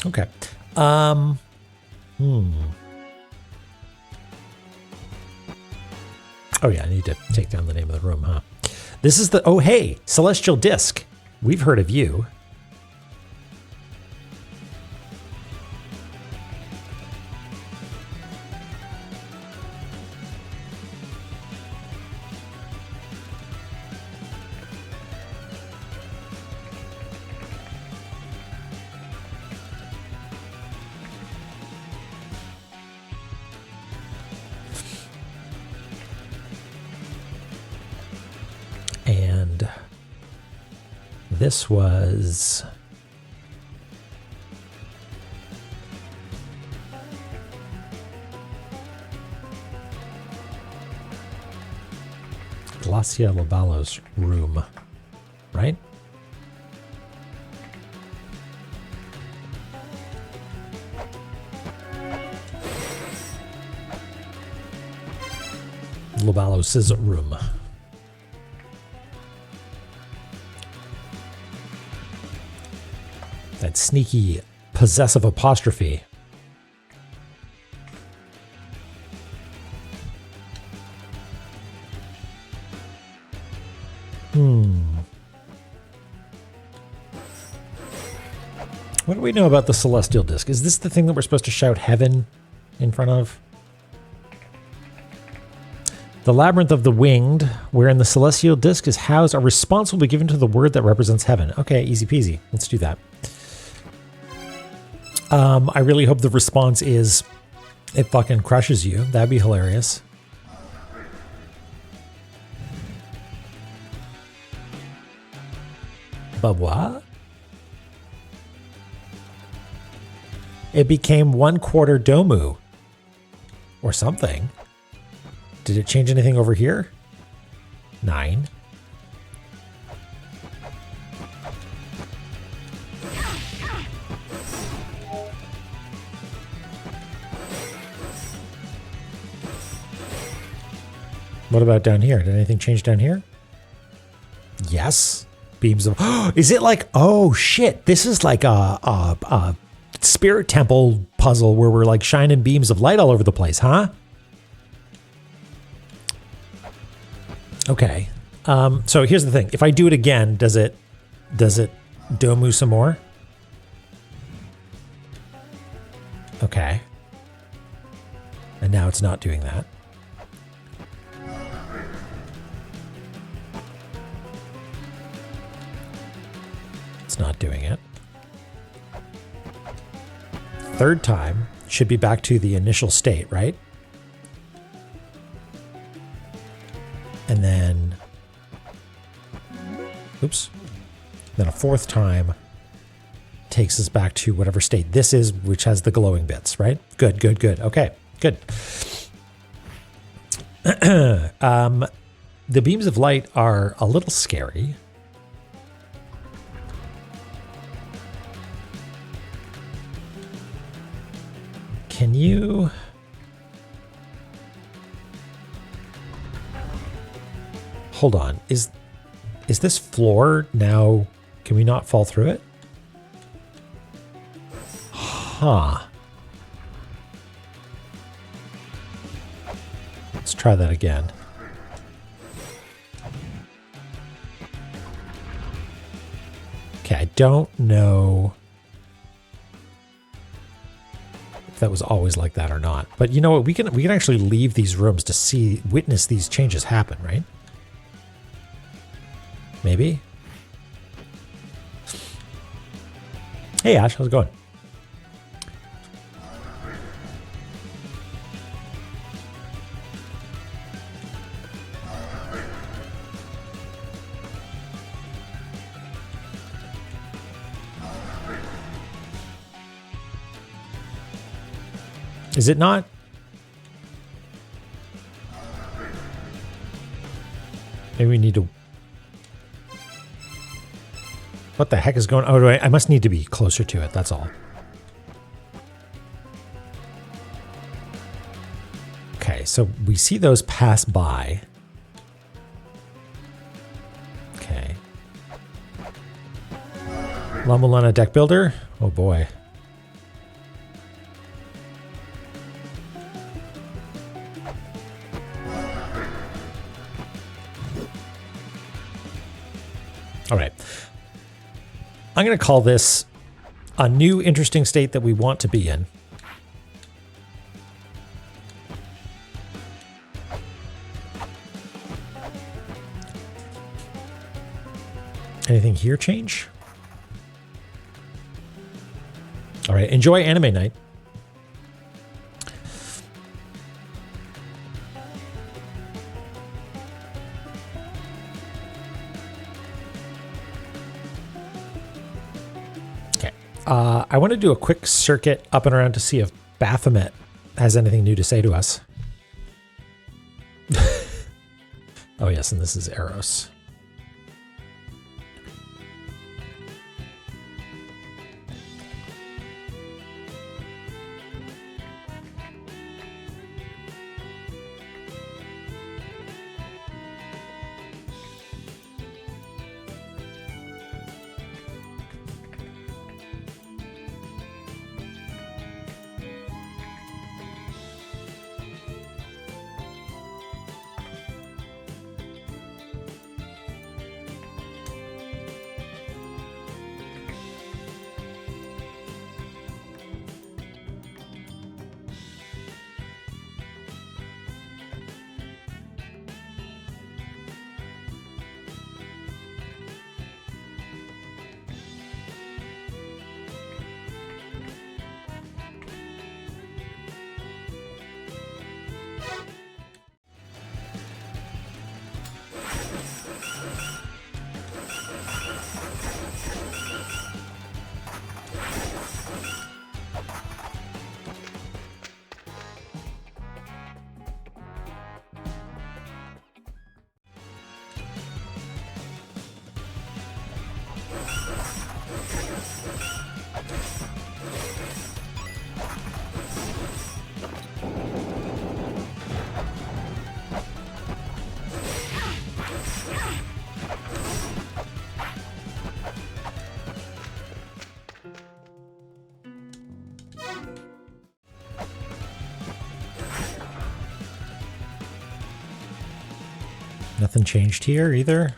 Okay. Oh yeah, I need to take down the name of the room, huh? This is the, oh hey, Celestial Disc. We've heard of you. And this was Glacia Lavallo's room, right? Lavallo's room. That sneaky possessive apostrophe. What do we know about the Celestial Disc? Is this the thing that we're supposed to shout heaven in front of? The Labyrinth of the Winged, wherein the Celestial Disc is housed, a response will be given to the word that represents heaven. Okay, easy peasy. Let's do that. I really hope the response is it fucking crushes you. That'd be hilarious. But what? It became 1/4 Domu. Or something. Did it change anything over here? 9. What about down here? Did anything change down here? Yes. Beams of... Is it like... Oh, shit. This is like a spirit temple puzzle where we're like shining beams of light all over the place, huh? Okay. So here's the thing. If I do it again, does it domu some more? Okay. And now it's not doing that. It's not doing it. Third time should be back to the initial state, right? And then, oops. Then a fourth time takes us back to whatever state this is, which has the glowing bits, right? Good, good, good. Okay, good. The beams of light are a little scary. Can you... Hold on. Is this floor now... Can we not fall through it? Huh. Let's try that again. Okay, I don't know if that was always like that or not. But you know what? We can actually leave these rooms to witness these changes happen, right? Maybe? Hey Ash, how's it going? Is it not? Maybe we need to... What the heck is going on? Oh, I must need to be closer to it, that's all. Okay, so we see those pass by. Okay. La-Mulana deck builder? Oh boy. All right. I'm going to call this a new interesting state that we want to be in. Anything here change? All right. Enjoy anime night. I want to do a quick circuit up and around to see if Baphomet has anything new to say to us. Oh yes, and this is Eros. Nothing changed here either.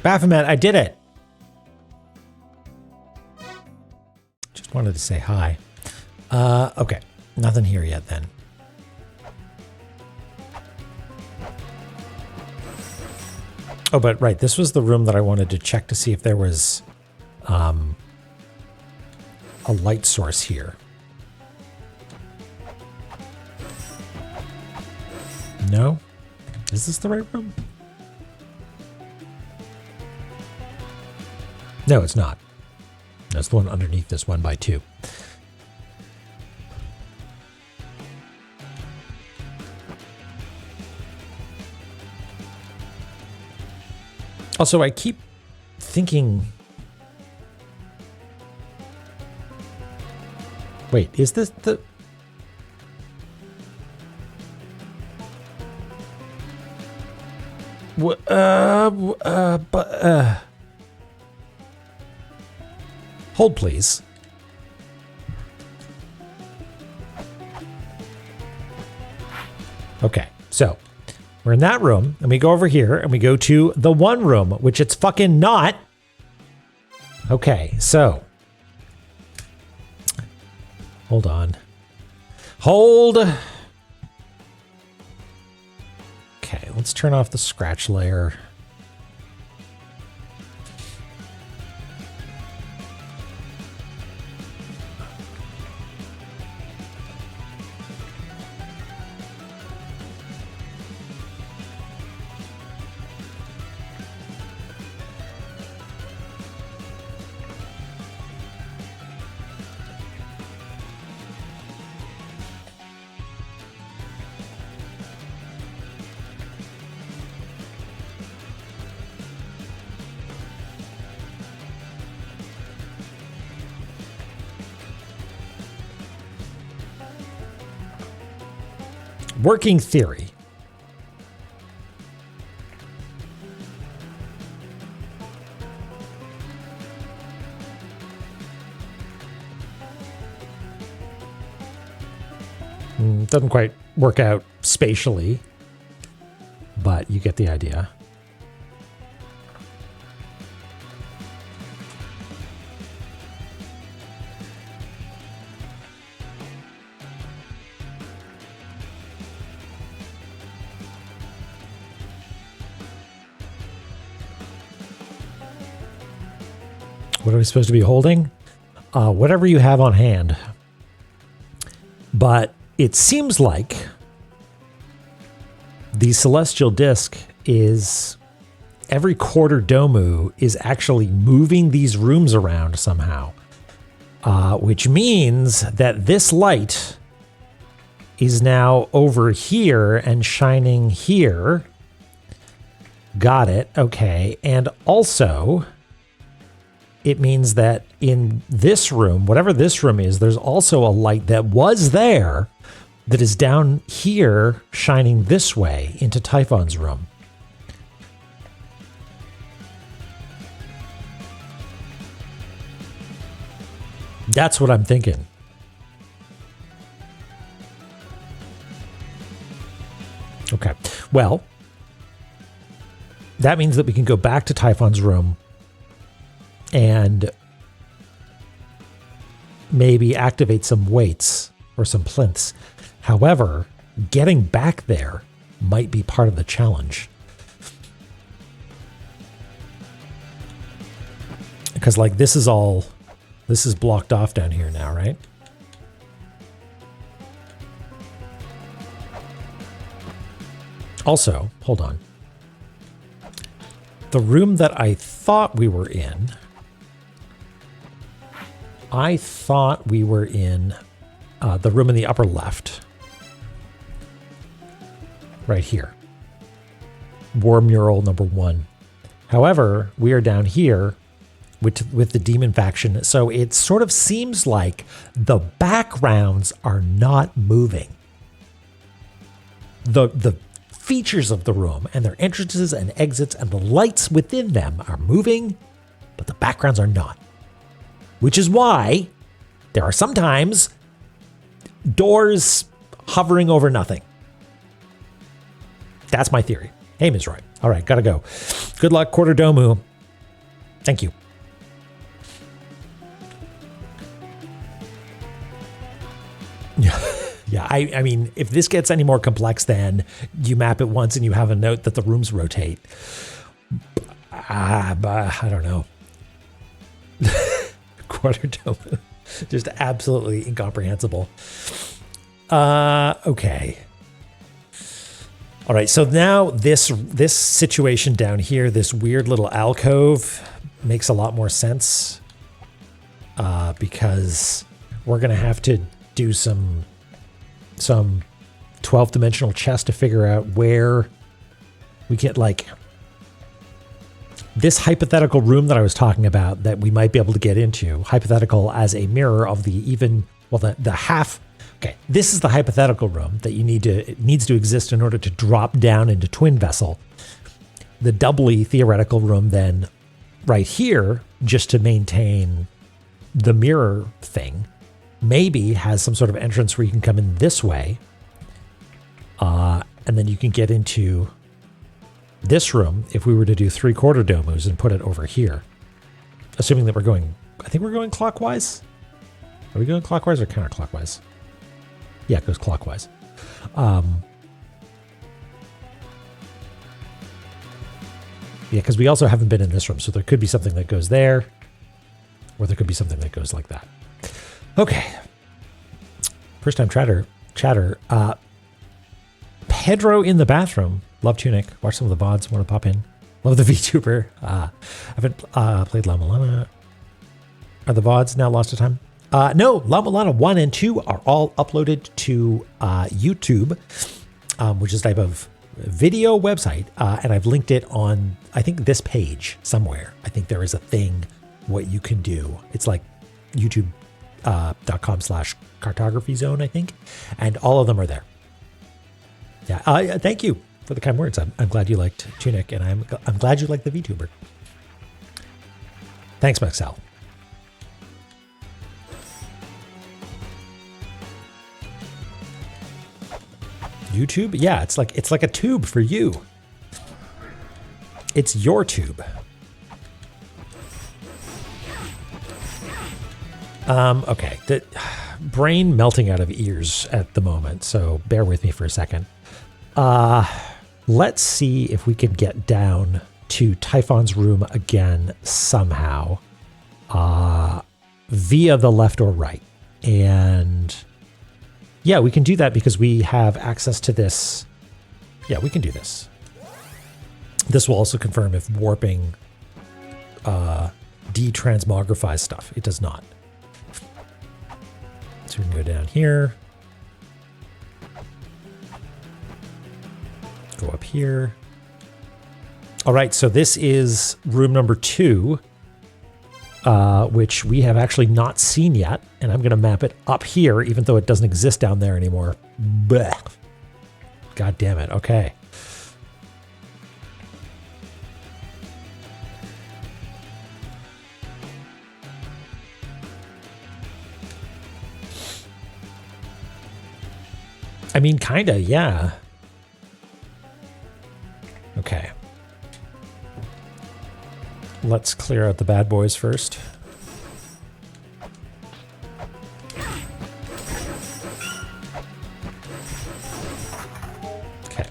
Baphomet, I did it! Just wanted to say hi. Okay. Nothing here yet then. Oh, but right, this was the room that I wanted to check to see if there was a light source here. No? Is this the right room? No, it's not. That's the one underneath this 1x2. Also, I keep thinking... Wait, is this the... Hold, please. Okay, so we're in that room, and we go over here, and we go to the one room, which it's fucking not. Okay, so. Hold on. Hold. Okay, let's turn off the scratch layer. Working theory. Doesn't quite work out spatially, but you get the idea. What are we supposed to be holding? Whatever you have on hand. But it seems like the celestial disk is, every quarter domu is actually moving these rooms around somehow. Which means that this light is now over here and shining here. Got it. Okay. And also, it means that in this room, whatever this room is, there's also a light that was there that is down here shining this way into Typhon's room. That's what I'm thinking. Okay. Well, that means that we can go back to Typhon's room and maybe activate some weights or some plinths. However, getting back there might be part of the challenge. Because like this is blocked off down here now, right? Also, hold on. The room that I thought we were in, the room in the upper left. Right here. War mural number 1. However, we are down here with the demon faction. So it sort of seems like the backgrounds are not moving. The features of the room and their entrances and exits and the lights within them are moving, but the backgrounds are not. Which is why There are sometimes doors hovering over nothing. That's my theory. Hey, Ms. Roy. All right, gotta go. Good luck, Quarter Domu. Thank you. Yeah, I mean, if this gets any more complex than you map it once and you have a note that the rooms rotate, I don't know. Quarter Domu. Just absolutely incomprehensible. Okay. All right, so now this situation down here, this weird little alcove, makes a lot more sense because we're going to have to do some 12-dimensional chess to figure out where we get, like, this hypothetical room that I was talking about that we might be able to get into, hypothetical as a mirror of the half. Okay, this is the hypothetical room that it needs to exist in order to drop down into Twin Vessel. The doubly theoretical room then right here, just to maintain the mirror thing, maybe has some sort of entrance where you can come in this way. And then you can get into this room if we were to do 3/4 domus and put it over here. Assuming that I think we're going clockwise. Are we going clockwise or counterclockwise? Yeah, it goes clockwise. Yeah, because we also haven't been in this room, so there could be something that goes there, or there could be something that goes like that. Okay. First time chatter. Pedro in the bathroom. Love Tunic. Watch some of the VODs. Want to pop in. Love the VTuber. I haven't played La-Mulana. Are the VODs now lost to time? No, La-Mulana 1 and 2 are all uploaded to YouTube, which is a type of video website. And I've linked it on, I think, this page somewhere. I think there is a thing what you can do. It's like youtube.com/cartography zone, I think. And all of them are there. Yeah. Thank you for the kind words. I'm glad you liked Tunic, and I'm glad you liked the VTuber. Thanks, Maxell. YouTube? Yeah, it's like a tube for you. It's your tube. Okay. The brain melting out of ears at the moment, so bear with me for a second. Let's see if we can get down to Typhon's room again somehow, via the left or right. And yeah, we can do that because we have access to this. Yeah, we can do this. This will also confirm if warping detransmogrifies stuff. It does not. So we can go down here. Go up here. All right, so this is room number 2, which we have actually not seen yet. And I'm going to map it up here, even though it doesn't exist down there anymore. Blech. God damn it. Okay. I mean, kinda, yeah. Okay. Let's clear out the bad boys first. Okay.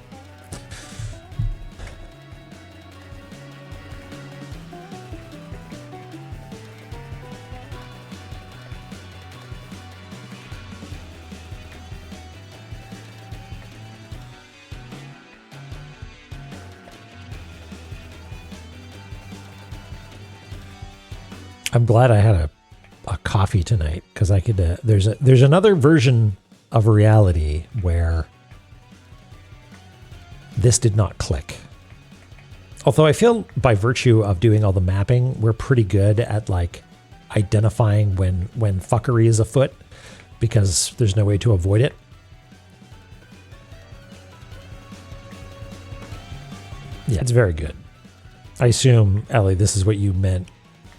I'm glad I had a coffee tonight because I could. There's another version of reality where this did not click. Although I feel by virtue of doing all the mapping, we're pretty good at like identifying when fuckery is afoot because there's no way to avoid it. Yeah, it's very good. I assume, Ellie, this is what you meant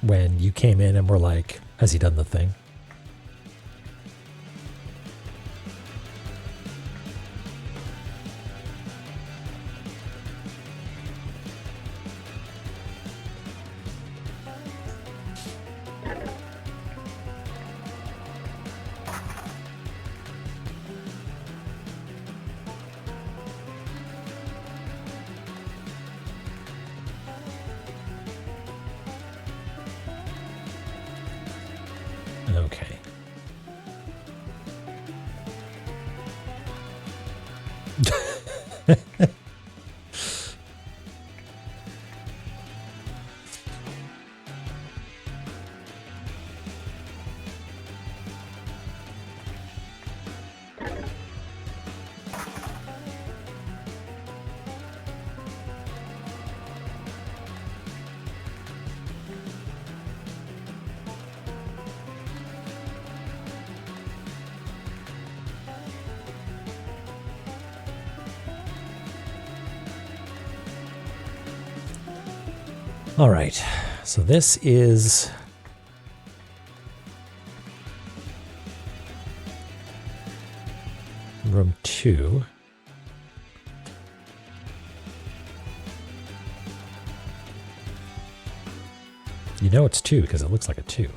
when you came in and were like, has he done the thing? Okay. All right, so this is room 2. You know it's 2 because it looks like a 2.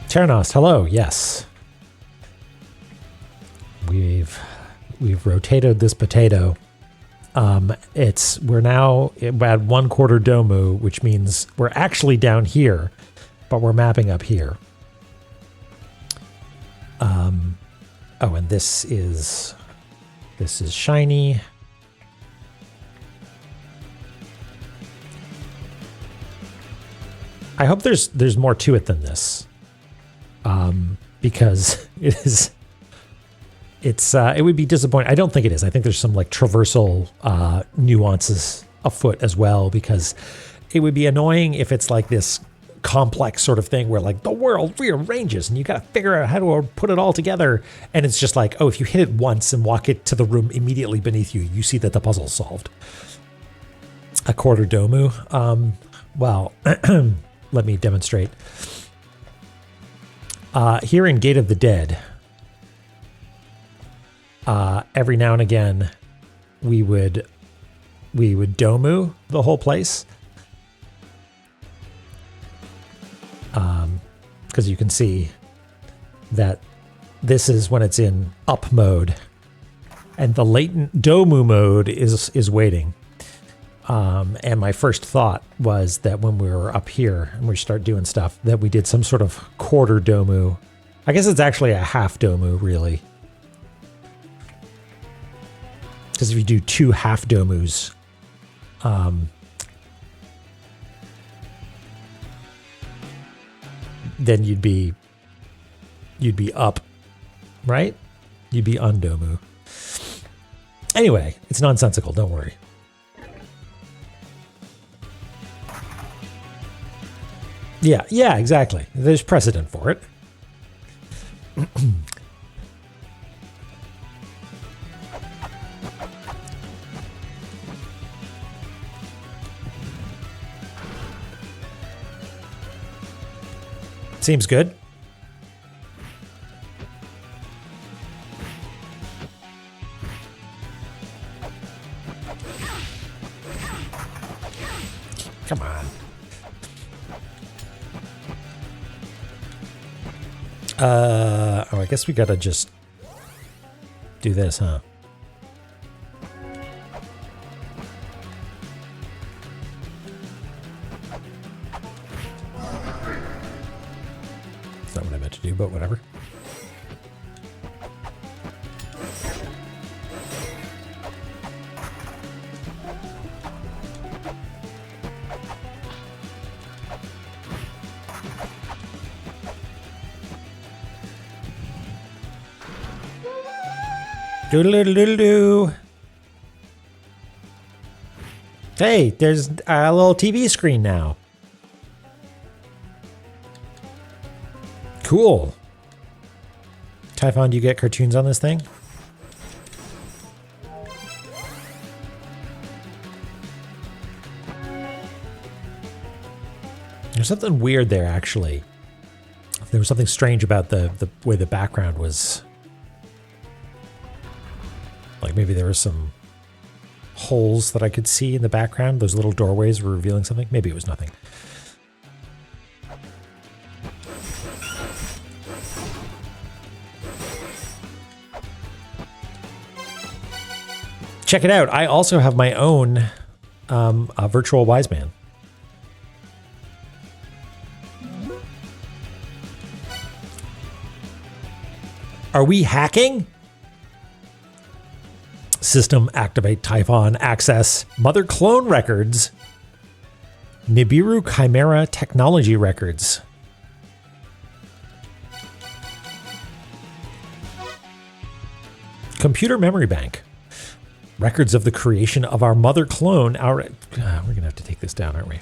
Ternos, hello, yes. We've rotated this potato. We're now at 1/4 Domu, which means we're actually down here, but we're mapping up here. Oh, and this is shiny. I hope there's more to it than this, because it would be disappointing. I don't think it is. I think there's some like traversal nuances afoot as well, because it would be annoying if it's like this complex sort of thing where like the world rearranges and you got to figure out how to put it all together. And it's just like, oh, if you hit it once and walk it to the room immediately beneath you, you see that the puzzle's solved. 1/4 Domu. Well, let me demonstrate. Here in Gate of the Dead, every now and again, we would Domu the whole place. Because you can see that this is when it's in up mode, and the latent Domu mode is waiting. And my first thought was that when we were up here and we start doing stuff, that we did some sort of 1/4 Domu. I guess it's actually a 1/2 Domu, really. Because if you do 2 1/2 Domus, then you'd be up, right? You'd be on Domu. Anyway, it's nonsensical, don't worry. Yeah, exactly. There's precedent for it. Seems good. Come on. Oh, I guess we gotta just do this, huh? That's not what I meant to do, but whatever. Doodle-doodle-doodle-doo. Hey, there's a little TV screen now. Cool. Typhon, do you get cartoons on this thing? There's something weird there, actually. There was something strange about the way the background was. Like maybe there were some holes that I could see in the background. Those little doorways were revealing something. Maybe it was nothing. Check it out. I also have my own A virtual wise man. Are we hacking? System activate Typhon access Mother Clone records. Nibiru Chimera technology records. Computer memory bank. Records of the creation of our mother clone. We're going to have to take this down, aren't we?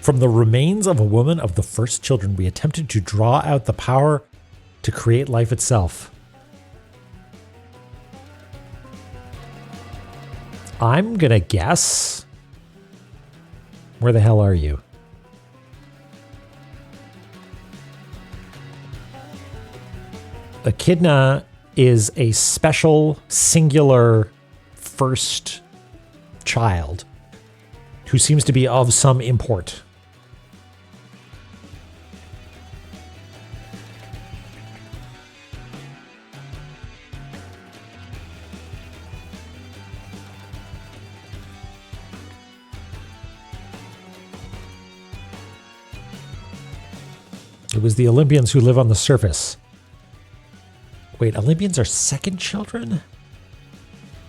From the remains of a woman of the first children, we attempted to draw out the power to create life itself. I'm gonna guess. Where the hell are you? Echidna is a special, singular first child who seems to be of some import. It was the Olympians who live on the surface. Wait, Olympians are second children?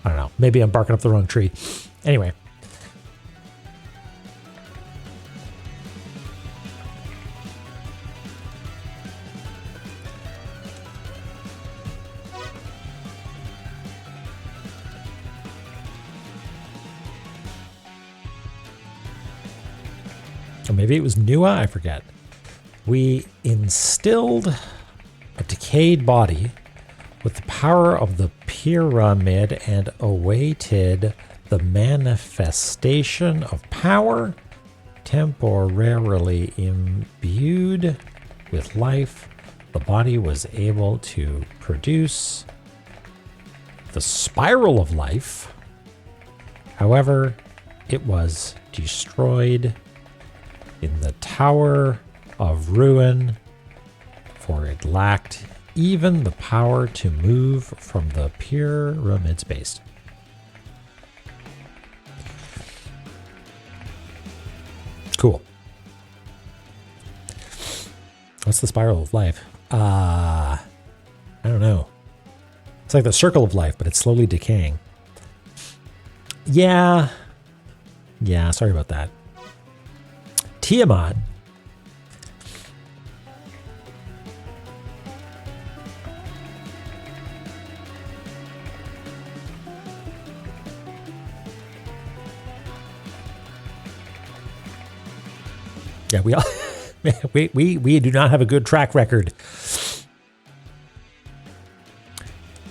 I don't know. Maybe I'm barking up the wrong tree. Anyway. Or maybe it was Nua, I forget. We instilled a decayed body with the power of the pyramid and awaited the manifestation of power. Temporarily imbued with life, the body was able to produce the spiral of life. However, it was destroyed in the Tower of Ruin, for it lacked even the power to move from the pyramid's base. Cool. What's the spiral of life? I don't know. It's like the circle of life, but it's slowly decaying. Yeah, sorry about that. Tiamat. Yeah, we do not have a good track record.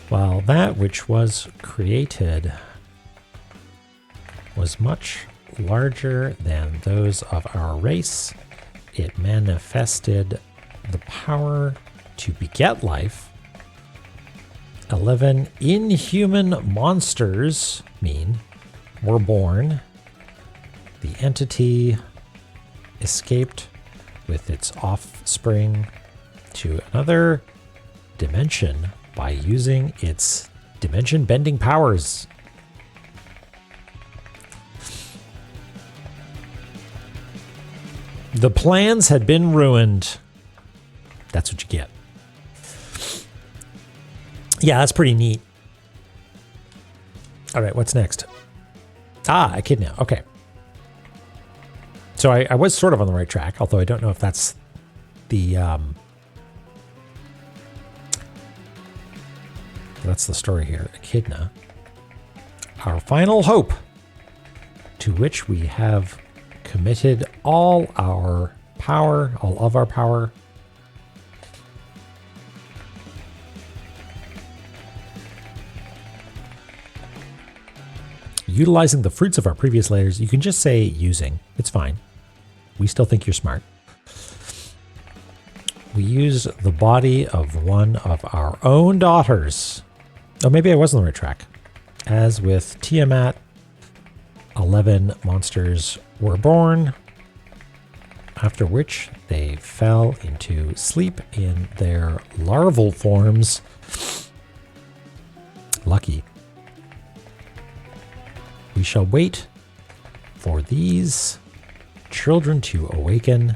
While that which was created was much larger than those of our race, it manifested the power to beget life. 11 inhuman monsters were born. The entity escaped with its offspring to another dimension by using its dimension bending powers. The plans had been ruined. That's what you get. Yeah, that's pretty neat. All right, what's next? Echidna. Okay. So I was sort of on the right track, although I don't know if that's the that's the story here. Echidna, our final hope, to which we have committed all of our power. Utilizing the fruits of our previous layers. You can just say using. It's fine. We still think you're smart. We use the body of one of our own daughters. Oh, maybe I was on the right track. As with Tiamat, 11 monsters were born, after which they fell into sleep in their larval forms. Lucky. We shall wait for these children to awaken.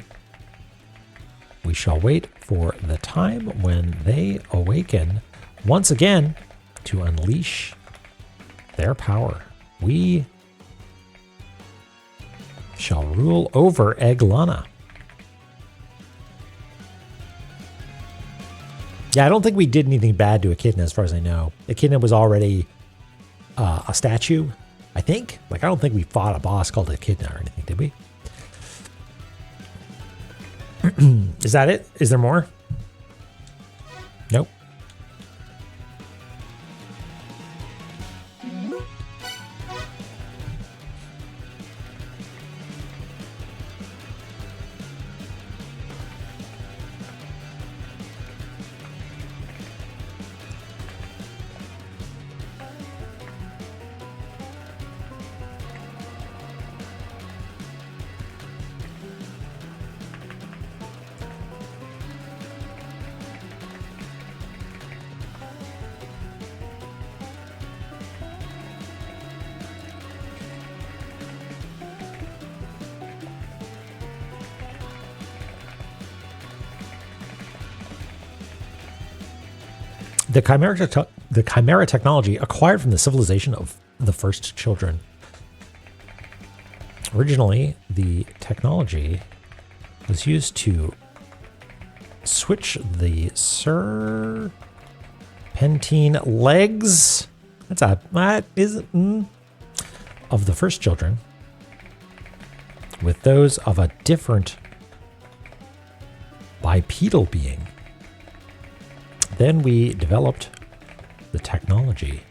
We shall wait for the time when they awaken once again to unleash their power. We shall rule over Eglana. Yeah, I don't think we did anything bad to Echidna as far as I know. Echidna was already a statue, I think. Like, I don't think we fought a boss called Echidna or anything, did we? Is that it? Is there more? Nope. The chimera technology acquired from the civilization of the first children. Originally, the technology was used to switch the serpentine legs. Of the first children with those of a different bipedal being. Then we developed the technology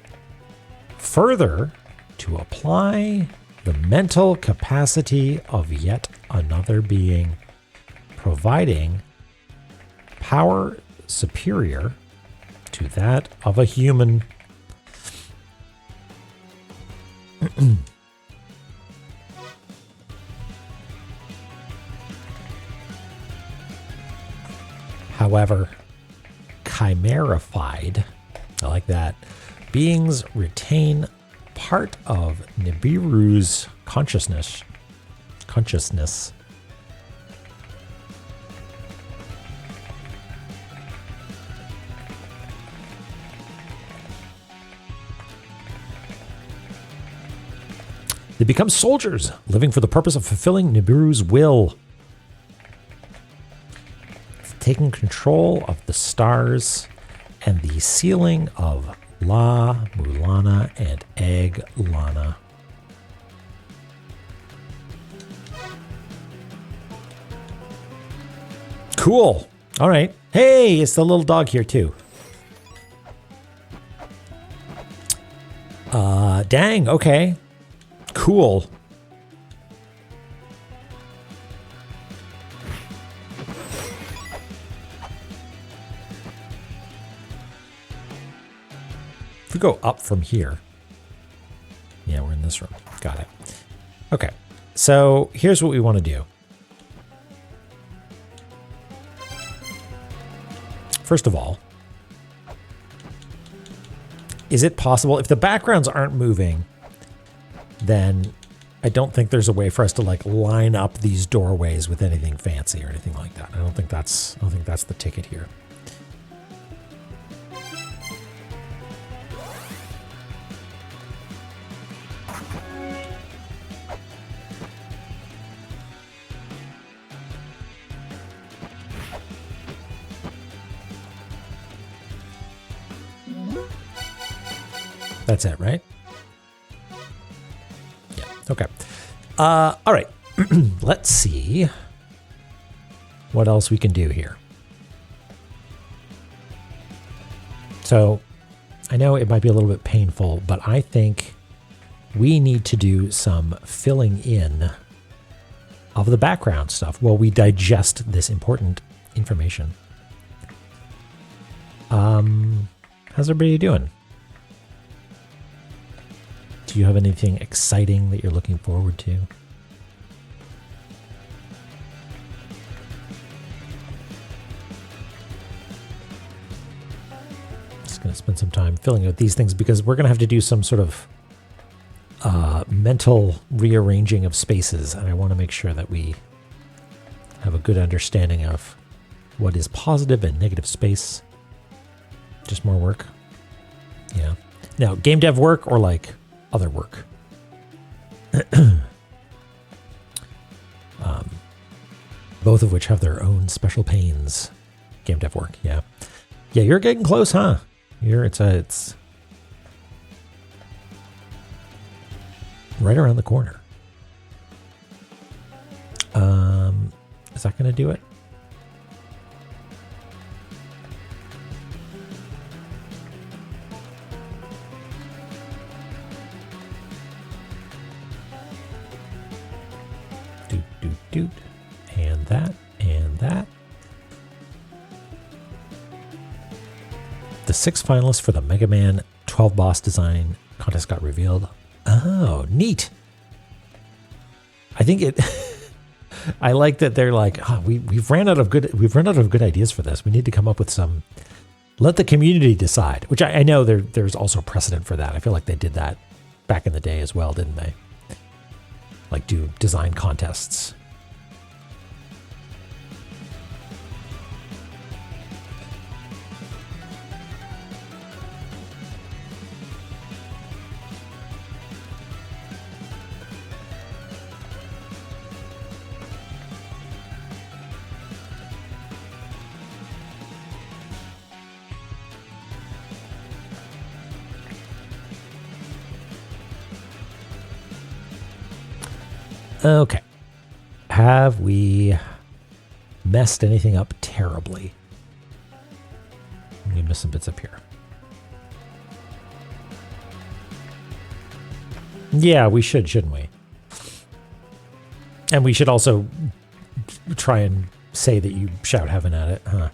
further to apply the mental capacity of yet another being, providing power superior to that of a human. However, chimerified, I like that, beings retain part of Nibiru's consciousness. They become soldiers, living for the purpose of fulfilling Nibiru's will. Taking control of the stars and the sealing of La-Mulana and Eglana. Cool. All right. Hey, it's the little dog here too. Dang. Okay. Cool. If we go up from here. Yeah, we're in this room. Got it. Okay. So here's what we want to do. First of all, is it possible, if the backgrounds aren't moving, then I don't think there's a way for us to like line up these doorways with anything fancy or anything like that. I don't think that's the ticket here. That's it, right? Yeah, okay. All right. Let's see what else we can do here. So I know it might be a little bit painful, but I think we need to do some filling in of the background stuff while we digest this important information. How's everybody doing? Do you have anything exciting that you're looking forward to? Just going to spend some time filling out these things because we're going to have to do some sort of mental rearranging of spaces, and I want to make sure that we have a good understanding of what is positive and negative space. Just more work. Yeah. Now, game dev work or like other work? Both of which have their own special pains. Game dev work, yeah. Yeah, you're getting close, huh? It's right around the corner. Is that going to do it? Doot. And that, and that. The 6 finalists for the Mega Man 12 boss design contest got revealed. Oh, neat. I think it I like that they're like, oh, we've run out of good ideas for this. We need to come up with some. Let the community decide, which I know there's also precedent for that. I feel like they did that back in the day as well, didn't they? Like do design contests. Okay. Have we messed anything up terribly? We missed some bits up here. Yeah, we should, shouldn't we? And we should also try and say that you shout heaven at it, huh?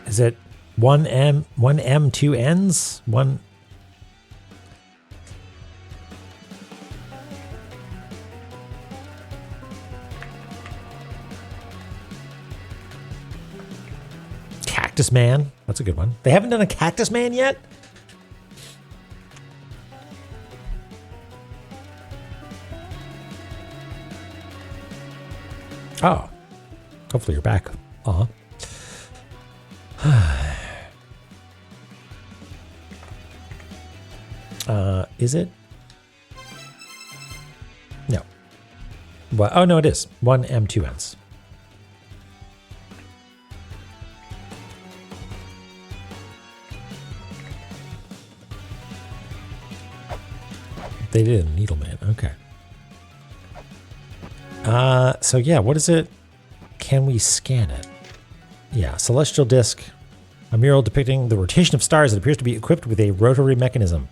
Is it 1M, 2 N's? One. Cactus Man. That's a good one. They haven't done a Cactus Man yet? Oh. Hopefully you're back. Uh-huh. Is it? No. Well, oh, no, it is. 1M, 2 N's. They did a Needleman. Okay. So yeah, what is it? Can we scan it? Yeah, celestial disk. A mural depicting the rotation of stars that appears to be equipped with a rotary mechanism.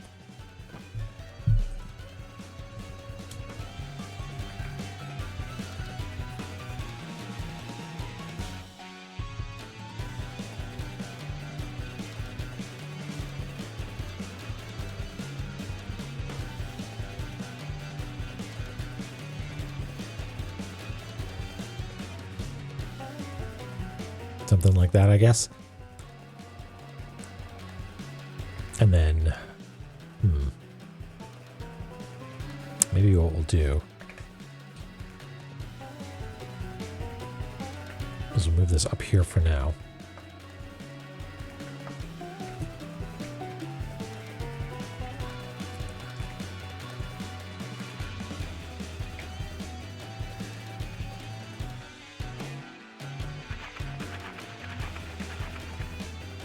Something like that, I guess. And then, maybe what we'll do is we'll move this up here for now.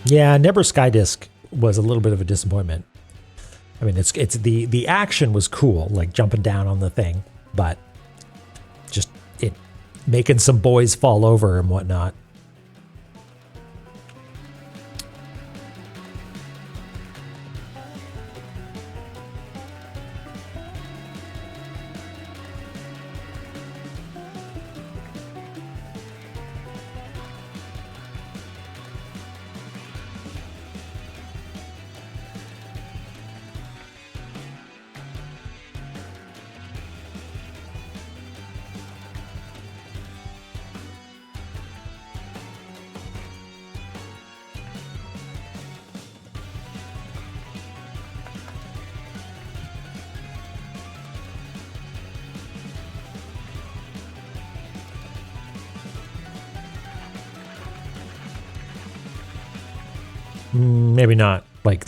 Yeah, Never Sky Disk was a little bit of a disappointment. I mean, it's the action was cool, like jumping down on the thing, but just it making some boys fall over and whatnot. Maybe not like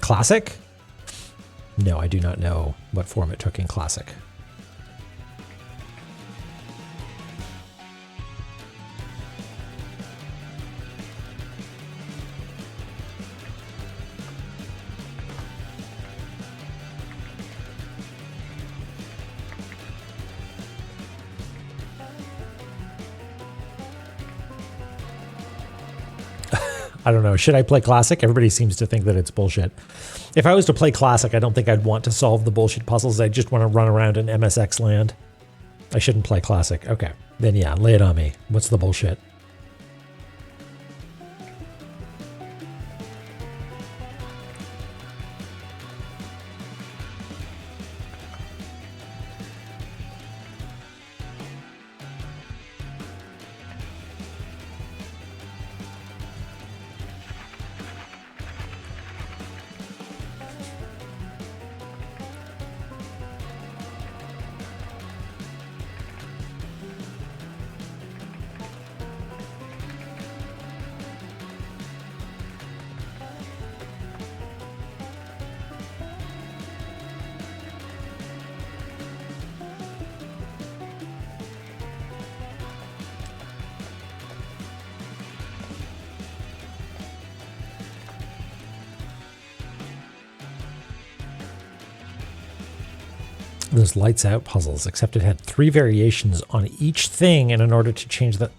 classic. No, I do not know what form it took in classic. I don't know. Should I play classic? Everybody seems to think that it's bullshit. If I was to play classic, I don't think I'd want to solve the bullshit puzzles. I just want to run around in MSX land. I shouldn't play classic. Okay. Then yeah, lay it on me. What's the bullshit? Those lights out puzzles, except it had 3 variations on each thing, and in order to change the,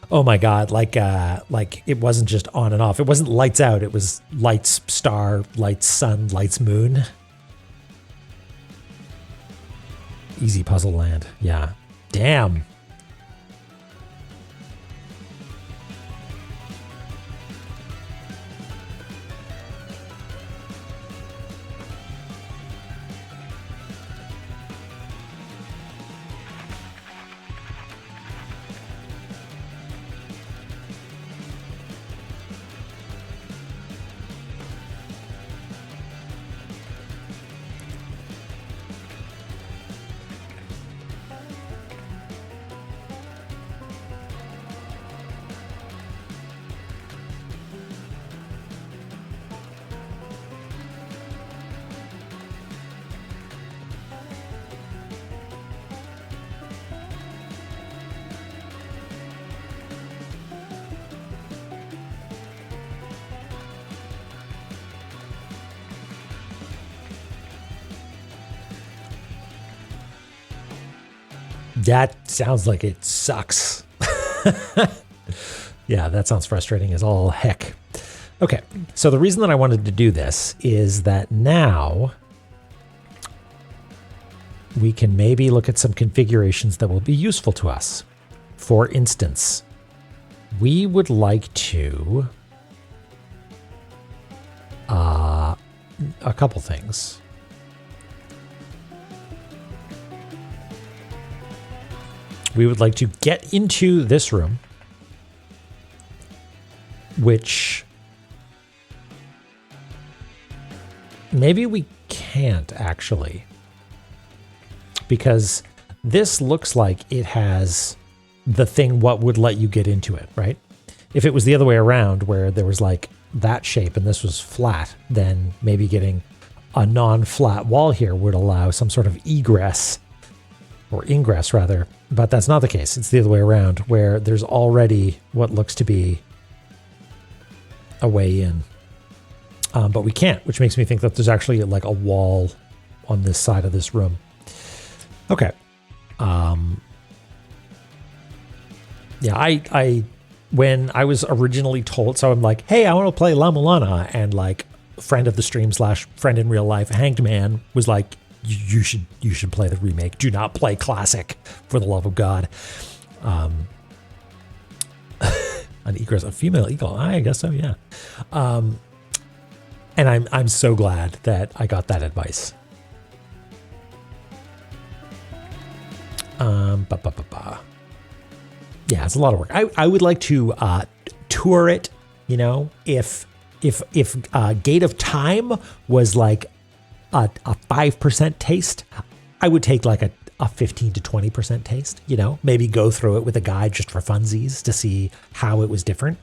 oh my god, like it wasn't just on and off. It wasn't lights out, it was lights star, lights sun, lights moon. Easy puzzle land. Yeah. Damn. That sounds like it sucks. Yeah, that sounds frustrating as all heck. Okay, so the reason that I wanted to do this is that now we can maybe look at some configurations that will be useful to us. For instance, we would like to a couple things. We would like to get into this room, which maybe we can't actually, because this looks like it has the thing what would let you get into it, right? If it was the other way around where there was like that shape and this was flat, then maybe getting a non-flat wall here would allow some sort of egress or ingress rather, but that's not the case. It's the other way around where there's already what looks to be a way in. but we can't, which makes me think that there's actually like a wall on this side of this room. Okay. Yeah, I when I was originally told, so I'm like, hey, I want to play La-Mulana, and like friend of the stream / friend in real life, Hanged Man, was like, you should play the remake. Do not play classic, for the love of God. An egress, a female eagle. I guess so, yeah. And I'm so glad that I got that advice. Yeah, it's a lot of work. I would like to tour it, you know, if Gate of Time was like a 5% taste, I would take like a 15 to 20% taste, you know, maybe go through it with a guide just for funsies to see how it was different.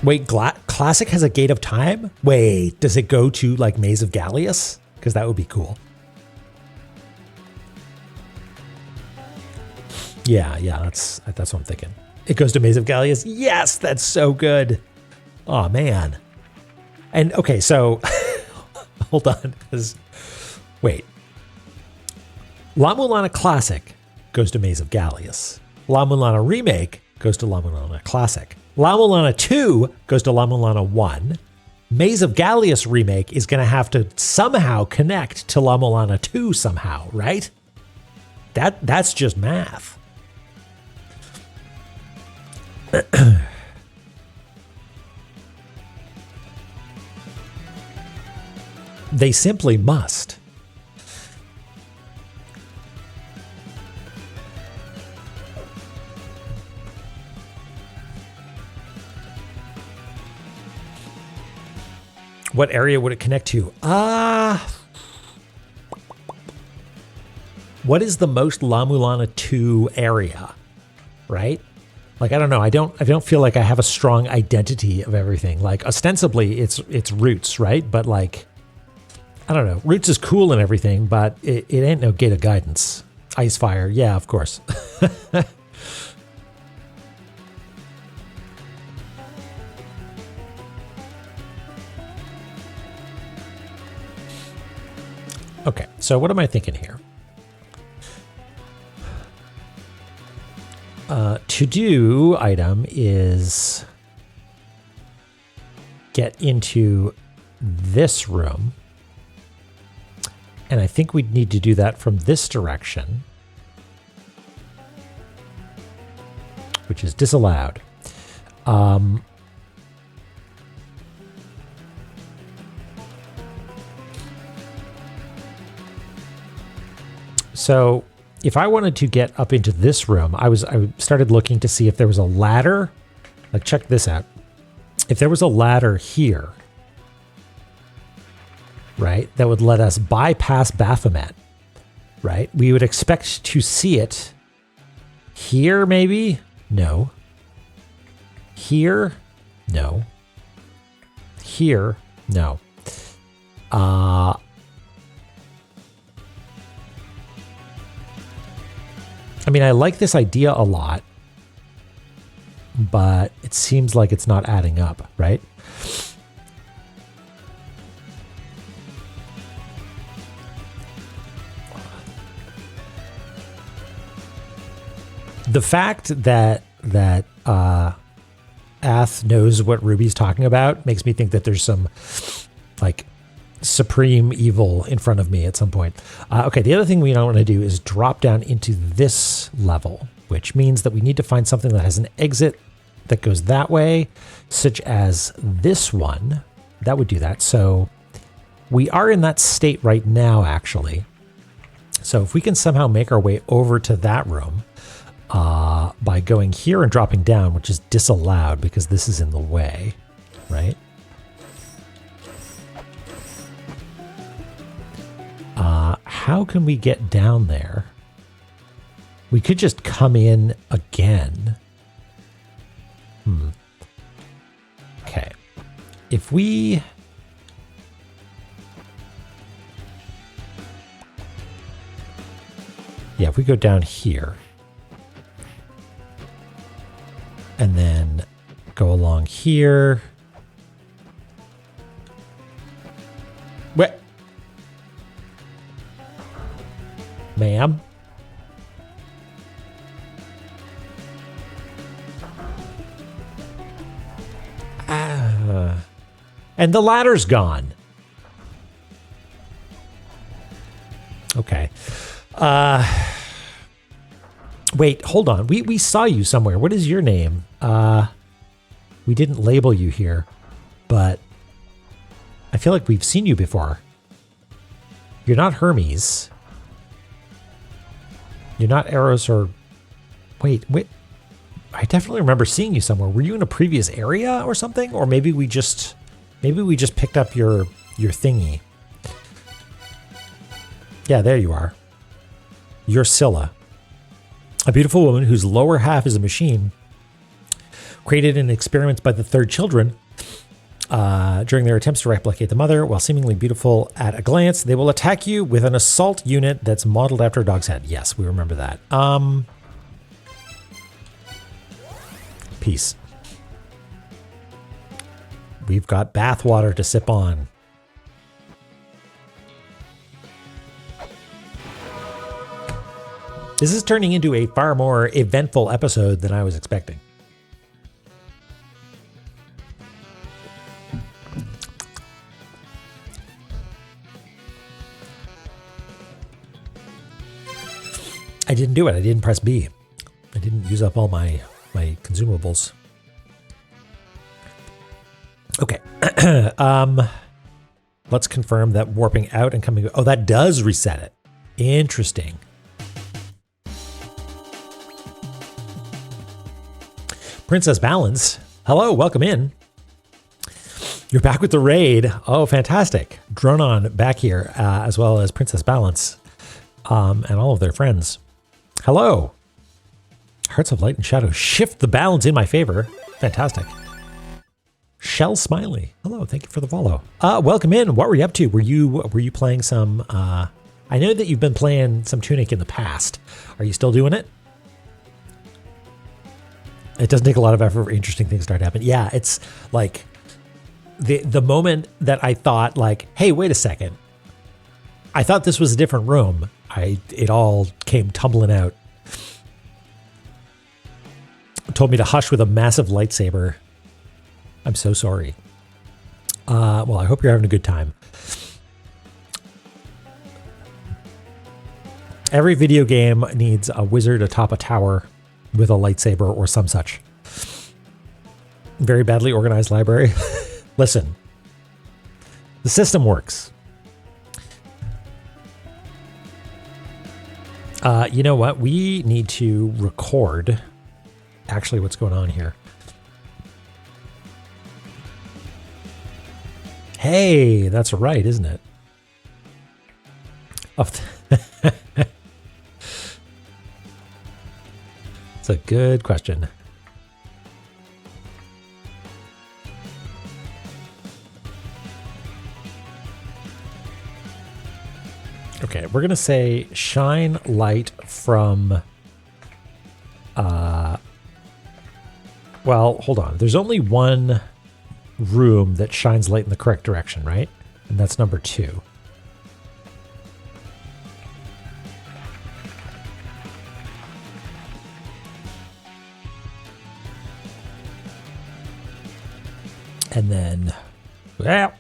Wait, Classic has a Gate of Time? Wait, does it go to like Maze of Gallius? Because that would be cool. Yeah, that's what I'm thinking. It goes to Maze of Gallius? Yes, that's so good. Oh, man. And okay, so hold on, because wait. La-Mulana Classic goes to Maze of Gallius. La-Mulana Remake goes to La-Mulana Classic. La-Mulana 2 goes to La-Mulana 1. Maze of Gallius Remake is going to have to somehow connect to La-Mulana 2 somehow, right? That's just math. They simply must. What area would it connect to? What is the most La-Mulana 2 area? Right? Like, I don't know. I don't feel like I have a strong identity of everything. Like, ostensibly it's Roots, right? But like, I don't know. Roots is cool and everything, but it ain't no Gate of Guidance. Icefire, yeah, of course. Okay, so what am I thinking here? To-do item is get into this room. And I think we'd need to do that from this direction, which is disallowed. So if I wanted to get up into this room, I started looking to see if there was a ladder. Like, check this out. If there was a ladder here, right, that would let us bypass Baphomet, right? We would expect to see it here, maybe? No. Here? No. Here? No. I mean, I like this idea a lot, but it seems like it's not adding up, right? The fact that Ath knows what Ruby's talking about makes me think that there's some like supreme evil in front of me at some point. Okay, the other thing we don't want to do is drop down into this level, which means that we need to find something that has an exit that goes that way, such as this one. That would do that. So we are in that state right now, actually. So if we can somehow make our way over to that room by going here and dropping down, which is disallowed because this is in the way, right? How can we get down there? We could just come in again. Okay. If we... Yeah, if we go down here. And then go along here. What? Ma'am? And the ladder's gone. Okay. Wait, hold on. We saw you somewhere. What is your name? We didn't label you here, but I feel like we've seen you before. You're not Hermes. You're not Eros or... Wait. I definitely remember seeing you somewhere. Were you in a previous area or something? Or maybe we just picked up your thingy. Yeah, there you are. You're Scylla, a beautiful woman whose lower half is a machine created in experiments by the third children during their attempts to replicate the mother. While seemingly beautiful at a glance, they will attack you with an assault unit that's modeled after a dog's head. Yes, we remember that. Peace. We've got bathwater to sip on. This is turning into a far more eventful episode than I was expecting. I didn't do it. I didn't press B. I didn't use up all my consumables. Okay. Let's confirm that warping out and coming... Oh, that does reset it. Interesting. Princess Balance. Hello, welcome in. You're back with the raid. Oh, fantastic. Dronon back here, as well as Princess Balance and all of their friends. Hello. Hearts of Light and Shadow shift the balance in my favor. Fantastic. Shell Smiley. Hello, thank you for the follow. Welcome in. What were you up to? Were you playing some... I know that you've been playing some Tunic in the past. Are you still doing it? It doesn't take a lot of effort for interesting things to start happening. Yeah, it's like the moment that I thought like, hey, wait a second. I thought this was a different room. It all came tumbling out. Told me to hush with a massive lightsaber. I'm so sorry. Well, I hope you're having a good time. Every video game needs a wizard atop a tower with a lightsaber or some such. Very badly organized library. Listen, the system works. You know what? We need to record actually what's going on here. Hey, that's right, isn't it? Oh, it's a good question. Okay, we're going to say shine light from... well, hold on. There's only one room that shines light in the correct direction, right? And that's number 2. And then, well,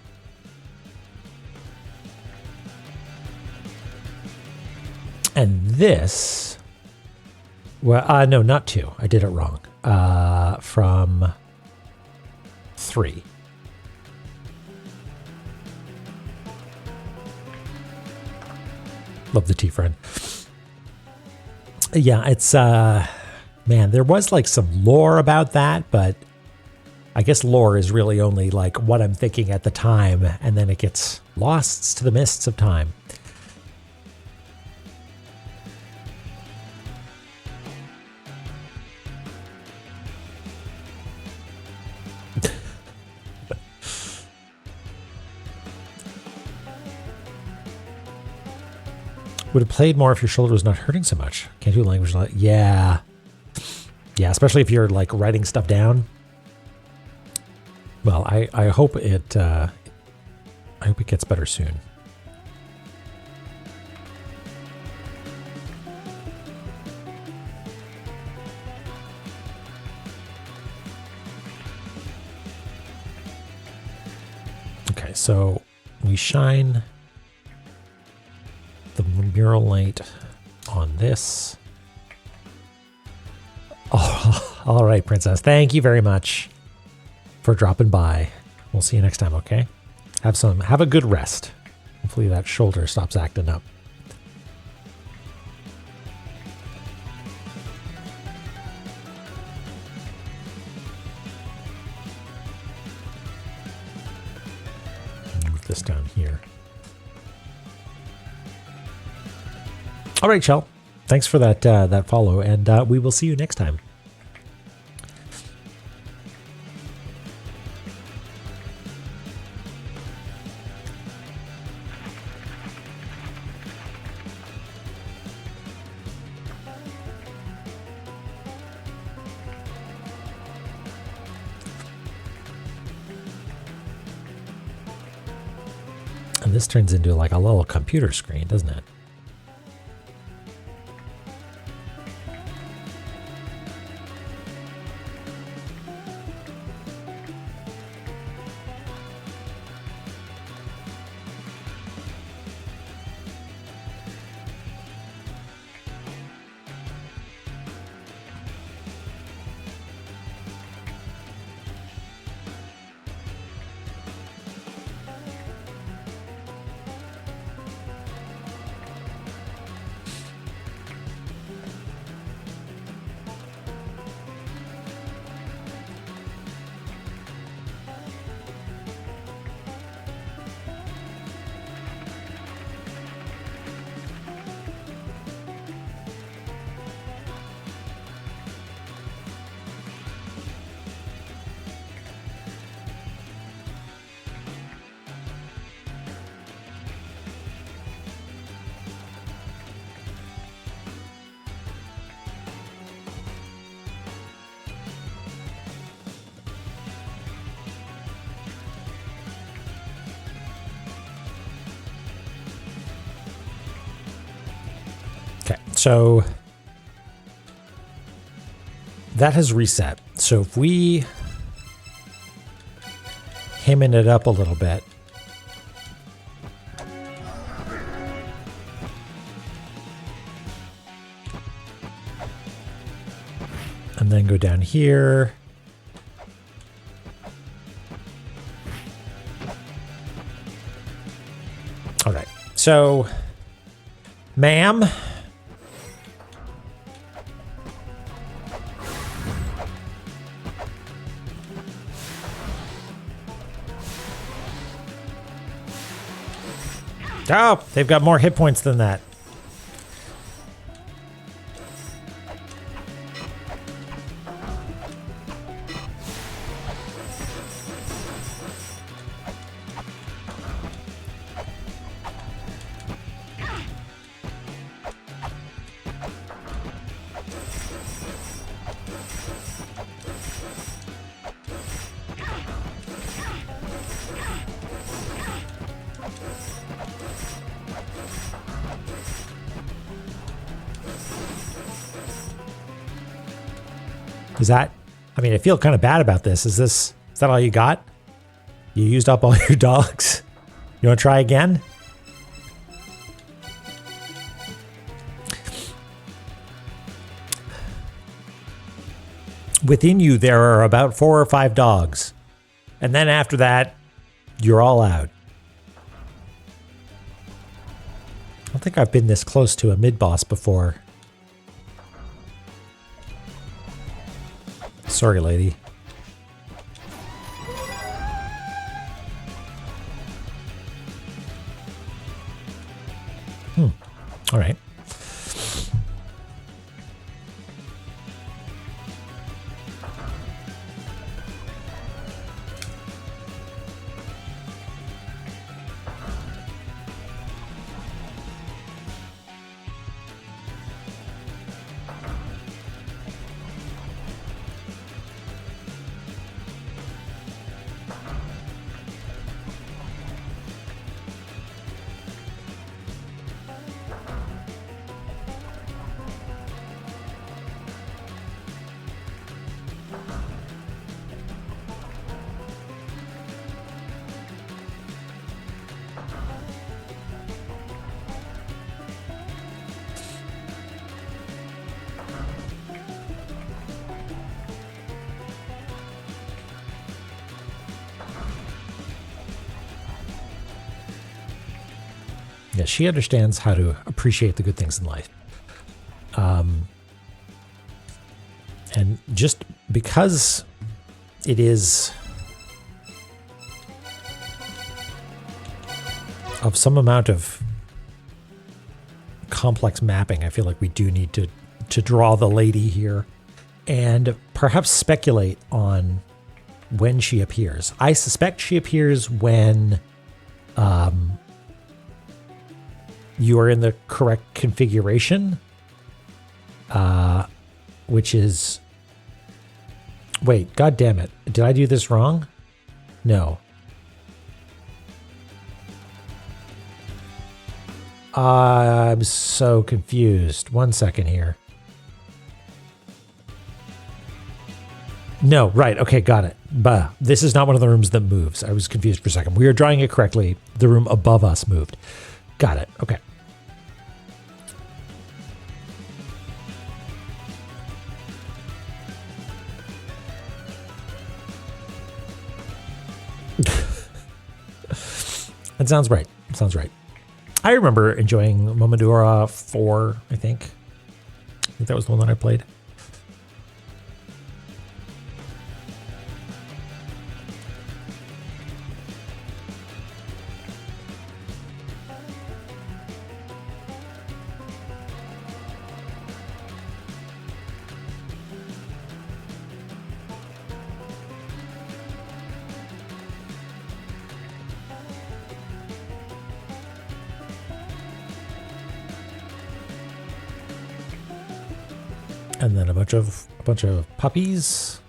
and this, well, no, not 2. I did it wrong. From 3. Love the tea, friend. Yeah, it's, man, there was like some lore about that, but I guess lore is really only like what I'm thinking at the time, and then it gets lost to the mists of time. Would have played more if your shoulder was not hurting so much. Can't do language. Yeah. Yeah, especially if you're like writing stuff down. Well, I hope it gets better soon. Okay, so we shine the mural light on this. Oh, all right, Princess. Thank you very much for dropping by. We'll see you next time, okay? Have a good rest. Hopefully that shoulder stops acting up. Move this down here. All right, Shell. Thanks for that follow, and we will see you next time. And this turns into like a little computer screen, doesn't it? Okay, so that has reset. So if we hemming it up a little bit, and then go down here. All right, so ma'am. Oh, they've got more hit points than that. Is that, I mean, I feel kind of bad about this. Is that all you got? You used up all your dogs? You want to try again? Within you, there are about 4 or 5 dogs. And then after that, you're all out. I don't think I've been this close to a mid-boss before. Sorry, lady. All right. Yeah, she understands how to appreciate the good things in life. And just because it is of some amount of complex mapping, I feel like we do need to draw the lady here and perhaps speculate on when she appears. I suspect she appears when you are in the correct configuration, which is... Wait, God damn it. Did I do this wrong? No. I'm so confused. 1 second here. No, right. Okay, got it. Bah, this is not one of the rooms that moves. I was confused for a second. We are drawing it correctly. The room above us moved. Got it. Okay. That sounds right. Sounds right. I remember enjoying Momodora 4, I think. I think that was the one that I played. And then a bunch of puppies.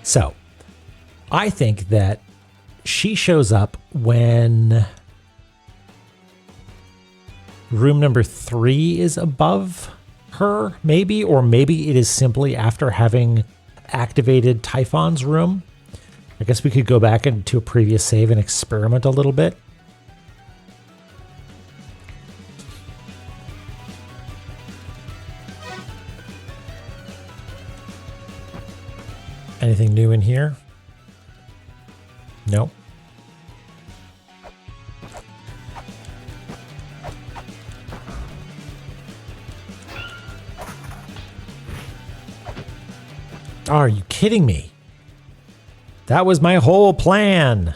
So, I think that she shows up when room number 3 is above her, maybe, or maybe it is simply after having activated Typhon's room. I guess we could go back into a previous save and experiment a little bit. Anything new in here? No. Are you kidding me? That was my whole plan.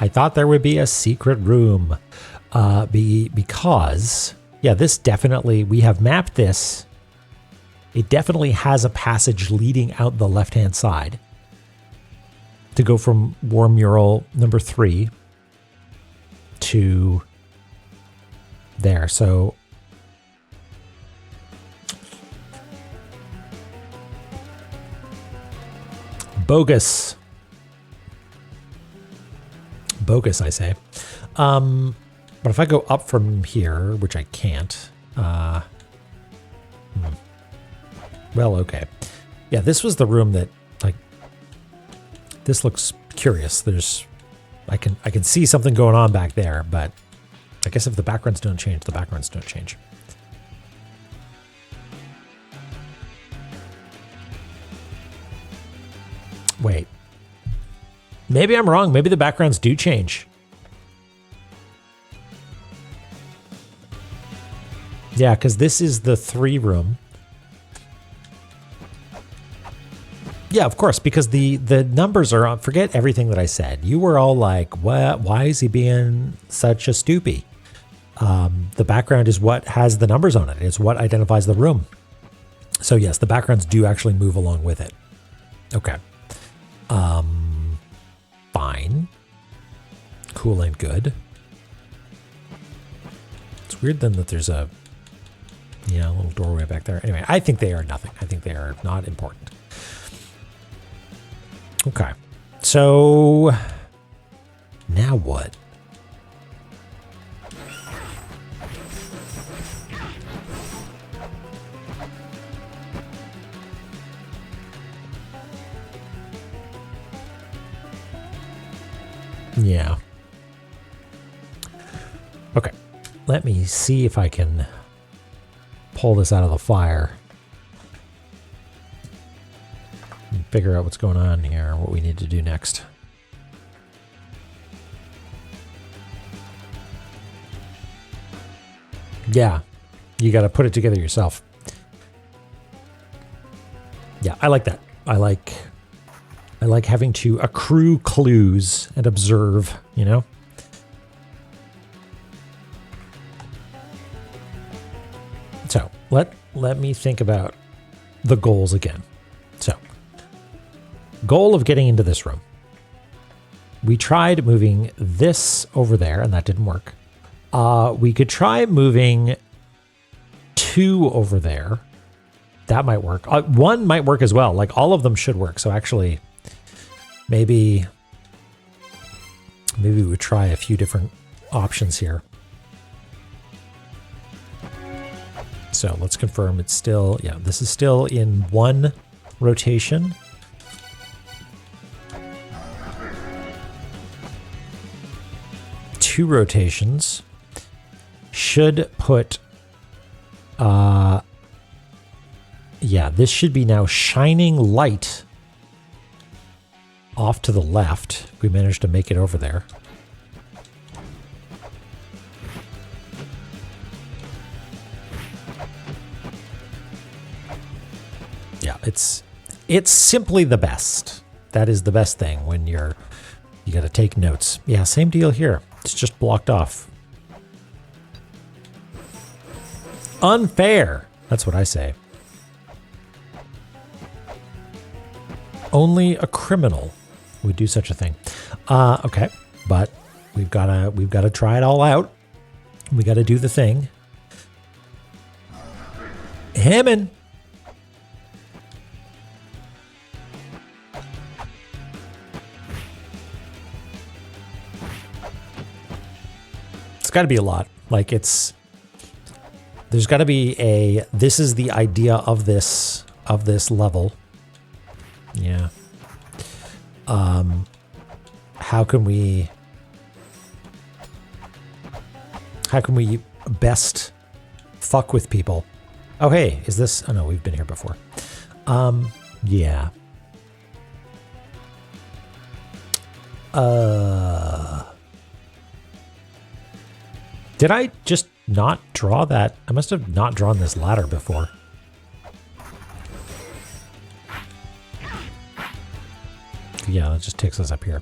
I thought there would be a secret room because, yeah, this definitely, we have mapped this. It definitely has a passage leading out the left-hand side to go from War Mural number 3 to there. So bogus. Bogus, I say. But if I go up from here, which I can't, well, okay. Yeah, this was the room that, like, this looks curious. There's, I can see something going on back there, but I guess if the backgrounds don't change, the backgrounds don't change. Wait. Maybe I'm wrong. Maybe the backgrounds do change. Yeah, because this is the 3 room. Yeah, of course, because the numbers are on. Forget everything that I said. You were all like, "What? Why is he being such a stoopy?" The background is what has the numbers on it. It's what identifies the room. So yes, the backgrounds do actually move along with it. Okay. Fine. Cool and good. It's weird then that there's a little doorway back there. Anyway, I think they are nothing. I think they are not important. Okay. So now what? Yeah. Okay. Let me see if I can pull this out of the fire and figure out what's going on here, what we need to do next. Yeah. You got to put it together yourself. Yeah, I like that. I like having to accrue clues and observe, you know? So let me think about the goals again. So, goal of getting into this room. We tried moving this over there, and that didn't work. We could try moving 2 over there. That might work. 1 might work as well. Like, all of them should work. So actually, maybe we would try a few different options here. So let's confirm it's still, yeah, this is still in 1 rotation. Two rotations should put, yeah, this should be now shining light off to the left. We managed to make it over there. Yeah, it's simply the best. That is the best thing when you got to take notes. Yeah, same deal here. It's just blocked off. Unfair. That's what I say. Only a criminal would do such a thing. Okay, but we've got to try it all out. We got to do the thing. Hammond. It's got to be a lot. Like there's got to be this is the idea of this level. Yeah. How can we best fuck with people? Oh, hey, is this, oh no, we've been here before. Yeah. Did I just not draw that? I must have not drawn this ladder before. Yeah, that just takes us up here.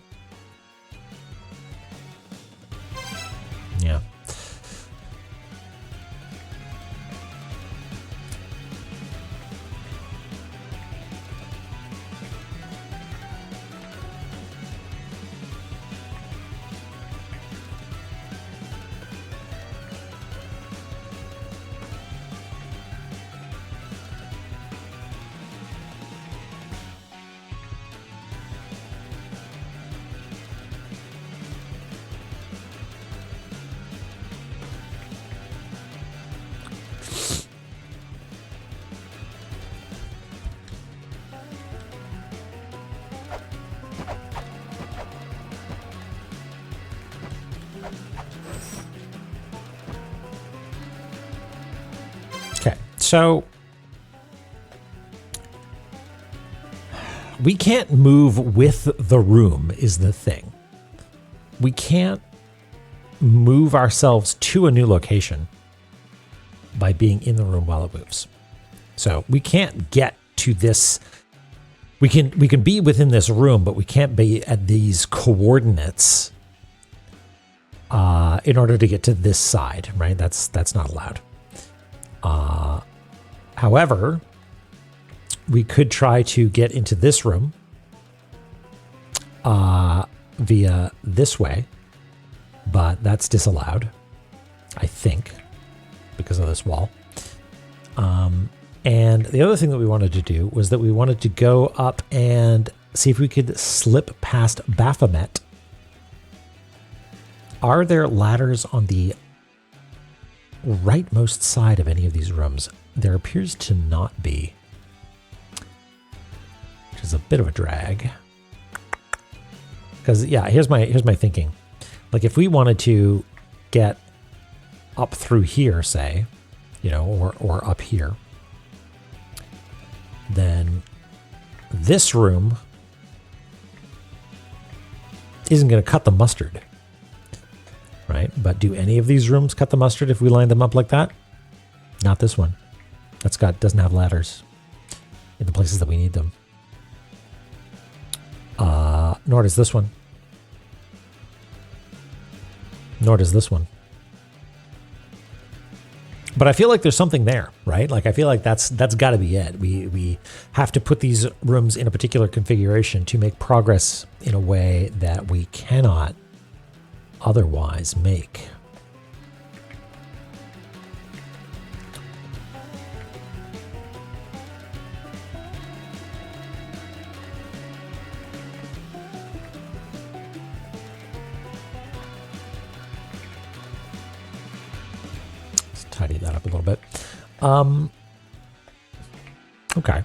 Yeah. So we can't move with the room is the thing. We can't move ourselves to a new location by being in the room while it moves. So we can't get to this We can be within this room, but we can't be at these coordinates in order to get to this side, right? That's not allowed. However, we could try to get into this room via this way, but that's disallowed, I think, because of this wall. And the other thing that we wanted to do was that we wanted to go up and see if we could slip past Baphomet. Are there ladders on the rightmost side of any of these rooms? There appears to not be, which is a bit of a drag. Because yeah, here's my thinking. Like if we wanted to get up through here, say, you know, or up here, then this room isn't going to cut the mustard, right? But do any of these rooms cut the mustard if we line them up like that? Not this one. Doesn't have ladders in the places that we need them. Nor does this one. Nor does this one. But I feel like there's something there, right? Like I feel like that's got to be it. We have to put these rooms in a particular configuration to make progress in a way that we cannot otherwise make. Tidy that up a little bit. Okay.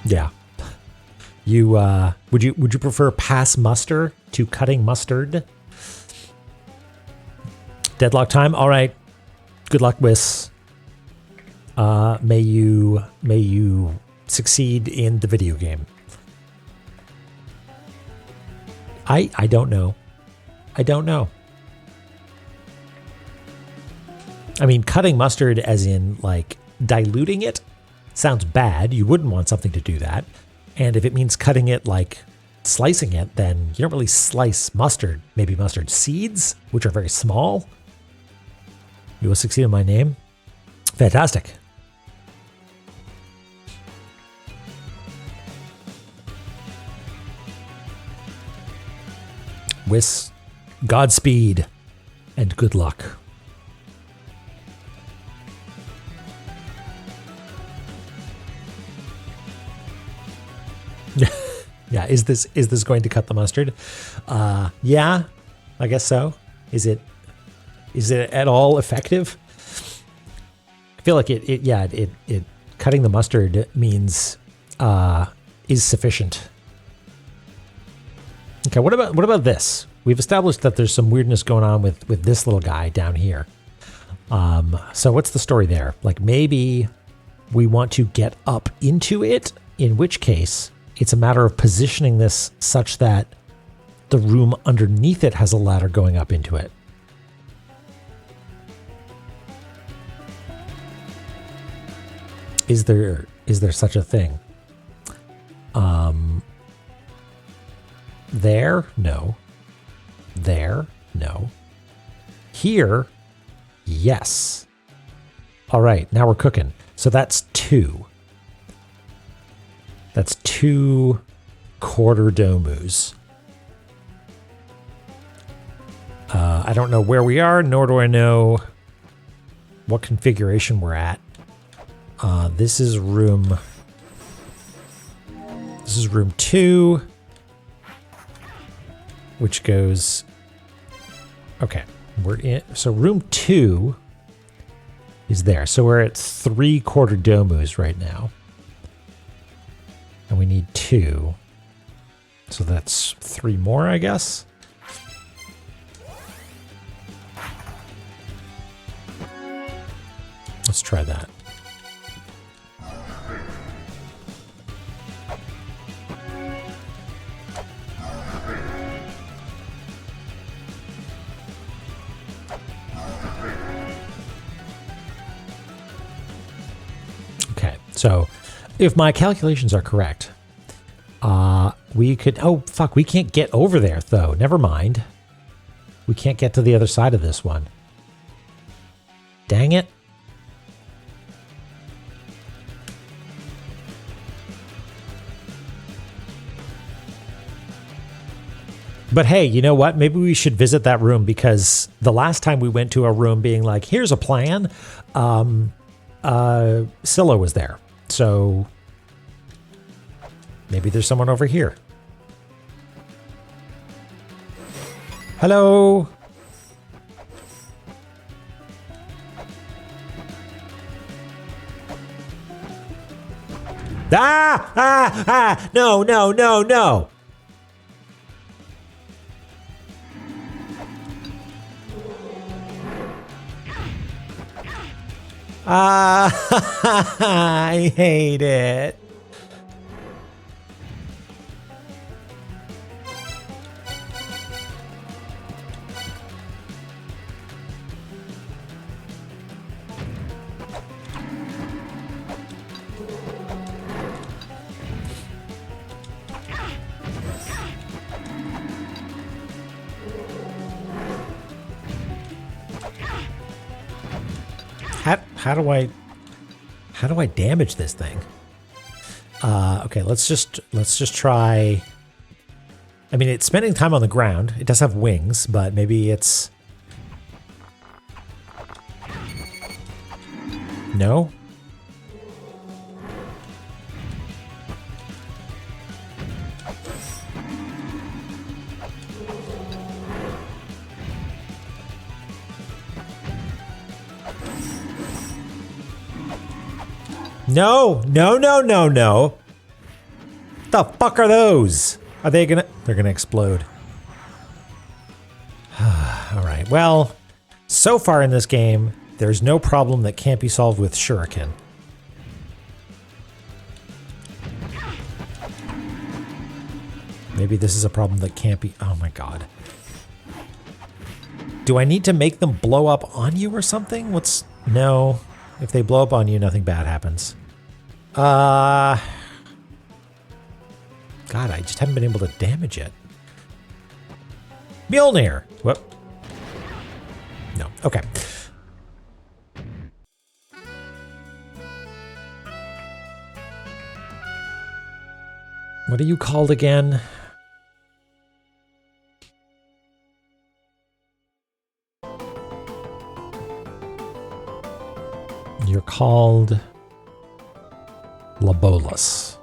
Yeah. You would you prefer pass muster to cutting mustard? Deadlock time. All right. Good luck, Wiss. May you succeed in the video game. I don't know. I don't know. I mean, cutting mustard as in, like, diluting it sounds bad. You wouldn't want something to do that. And if it means cutting it, like, slicing it, then you don't really slice mustard. Maybe mustard seeds, which are very small. You will succeed in my name. Fantastic. Wiss, Godspeed, and good luck. Yeah, is this going to cut the mustard? Yeah, I guess so. Is it at all effective? I feel like it cutting the mustard means is sufficient. Okay, what about this? We've established that there's some weirdness going on with this little guy down here. So what's the story there? Like maybe we want to get up into it, in which case it's a matter of positioning this such that the room underneath it has a ladder going up into it. Is there such a thing? There? No. There? No. Here? Yes. All right, now we're cooking. So that's 2. That's 2 quarter domus. I don't know where we are, nor do I know what configuration we're at. This is room 2, which goes. Okay, we're in. So room 2 is there. So we're at 3 quarter domus right now. And we need 2. So that's 3 more, I guess. Let's try that. Okay, so if my calculations are correct, we could... Oh, fuck. We can't get over there, though. Never mind. We can't get to the other side of this one. Dang it. But hey, you know what? Maybe we should visit that room, because the last time we went to a room being like, here's a plan, Scylla was there. So maybe there's someone over here. Hello? No, no, no, no. I hate it. How do I damage this thing? Okay, let's just try. I mean, it's spending time on the ground. It does have wings, but maybe it's... No? No, no, no, no, no. The fuck are those? Are they gonna... They're gonna explode. All right, well, so far in this game, there's no problem that can't be solved with shuriken. Maybe this is a problem that can't be... Oh my god. Do I need to make them blow up on you or something? What's... No. If they blow up on you, nothing bad happens. God, I just haven't been able to damage it. Mjolnir! Whoop. No. Okay. What are you called again? You're called La-Mulana.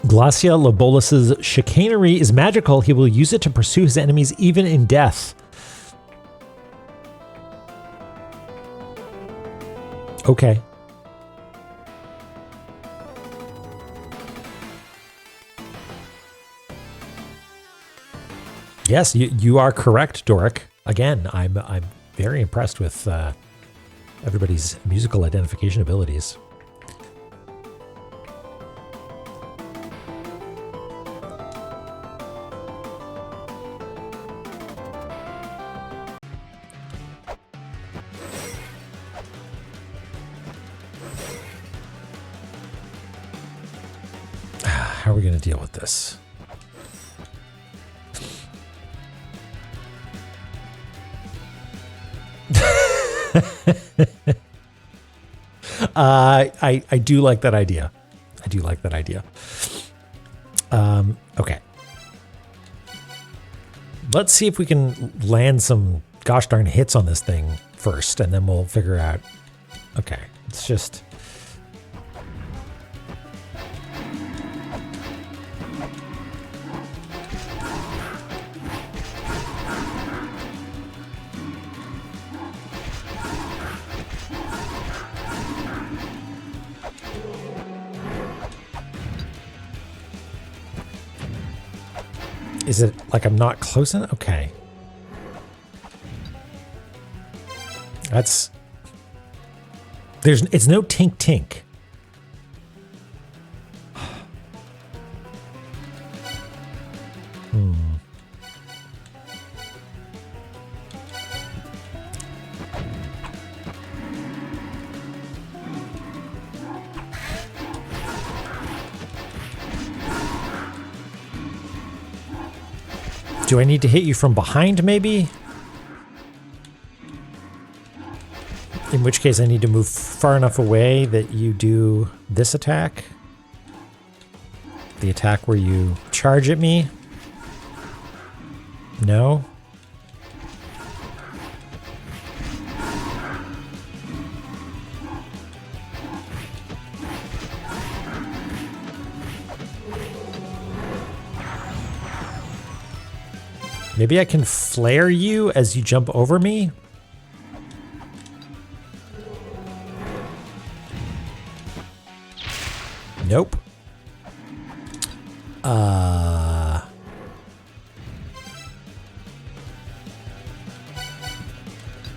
Glacia La-Mula's chicanery is magical. He will use it to pursue his enemies even in death. Okay. Yes, you are correct, Doric. Again, I'm very impressed with everybody's musical identification abilities. How are we going to deal with this? I do like that idea. I do like that idea. Okay. Let's see if we can land some gosh darn hits on this thing first, and then we'll figure out. Okay, it's just... Is it like I'm not close enough? Okay. That's... It's no tink tink. Do I need to hit you from behind, maybe? In which case I need to move far enough away that you do this attack. The attack where you charge at me. No? Maybe I can flare you as you jump over me? Nope.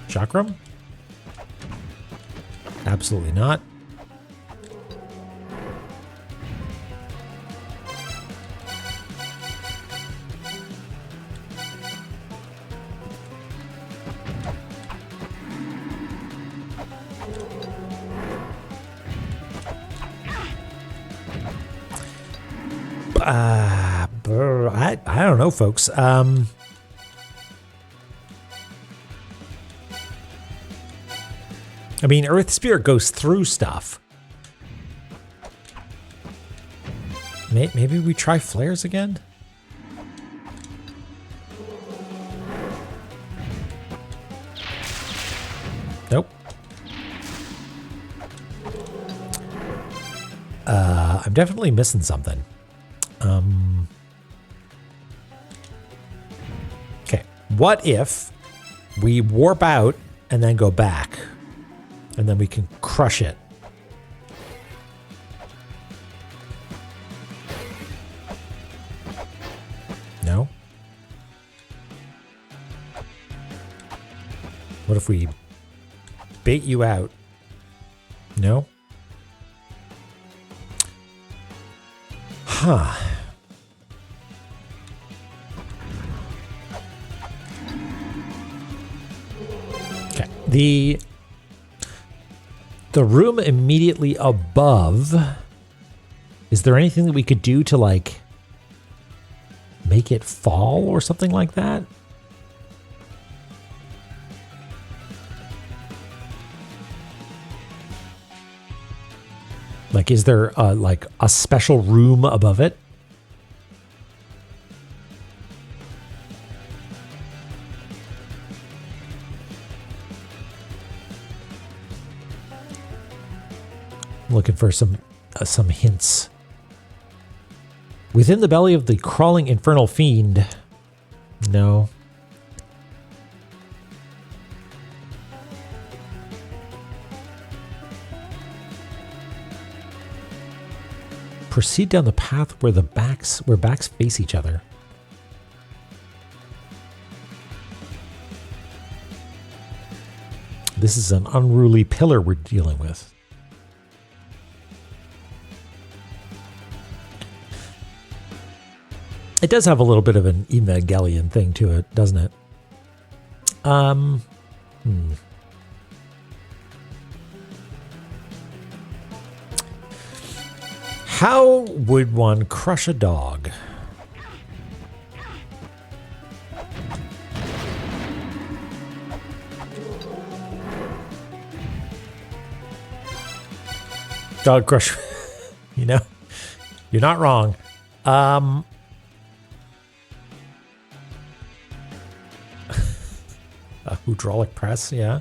Chakram? Absolutely not. I don't know, folks. I mean, Earth Spirit goes through stuff. Maybe we try flares again? Nope. I'm definitely missing something. Okay, what if we warp out and then go back? And then we can crush it. No? What if we bait you out? No? Huh. Okay. The room immediately above, is there anything that we could do to, like, make it fall or something like that? Like, is there, like, a special room above it? Looking for some hints. Within the belly of the crawling infernal fiend. No. Proceed down the path where backs face each other. This is an unruly pillar we're dealing with. It does have a little bit of an Evangelion thing to it, doesn't it? How would one crush a dog? Dog crush. You know, you're not wrong. A hydraulic press, yeah.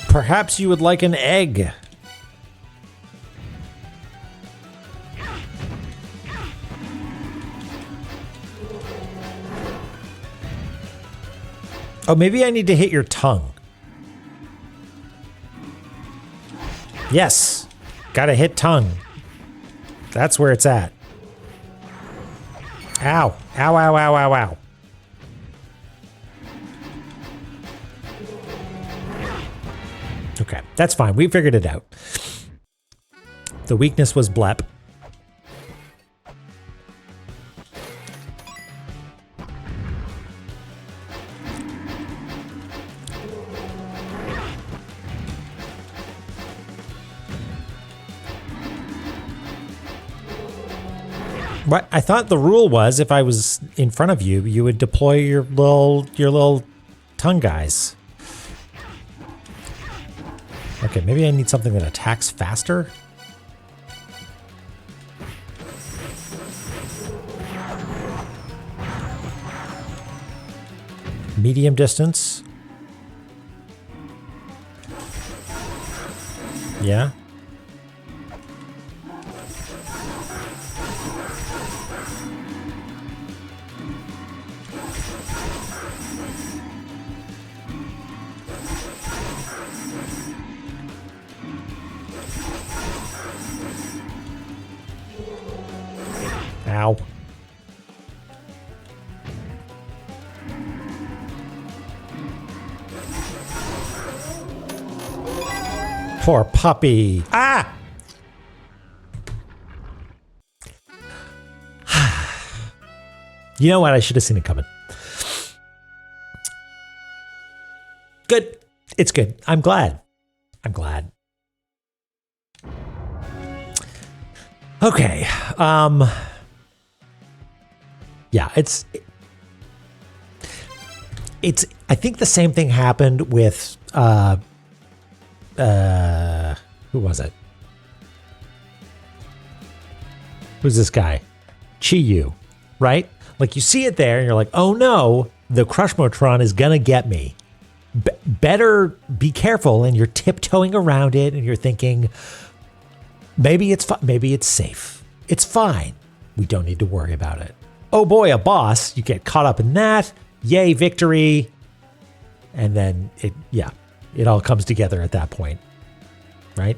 Perhaps you would like an egg. Oh, maybe I need to hit your tongue. Yes. Gotta hit tongue. That's where it's at. Ow. Ow, ow, ow, ow, ow. Okay, that's fine. We figured it out. The weakness was blep. What? I thought the rule was if I was in front of you, you would deploy your little tongue guys. Okay, maybe I need something that attacks faster. Medium distance. Yeah. Ow. Poor puppy. Ah! You know what? I should have seen it coming. Good. It's good. I'm glad. I'm glad. Okay. Yeah, it's I think the same thing happened with who was it? Who's this guy? Chi-Yu, right? Like you see it there and you're like, oh no, the Crushmotron is gonna get me. Better be careful, and you're tiptoeing around it and you're thinking, maybe it's maybe it's safe. It's fine. We don't need to worry about it. Oh boy, a boss. You get caught up in that. Yay, victory. And then it all comes together at that point. Right?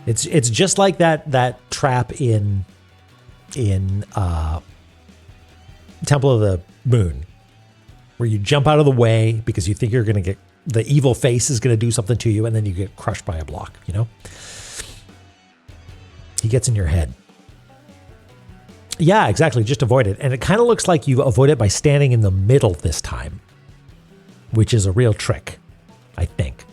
It's just like that trap in Temple of the Moon, where you jump out of the way because you think you're going to get the evil face is going to do something to you, and then you get crushed by a block, you know? He gets in your head. Yeah, exactly. Just avoid it. And it kind of looks like you avoid it by standing in the middle this time, which is a real trick, I think.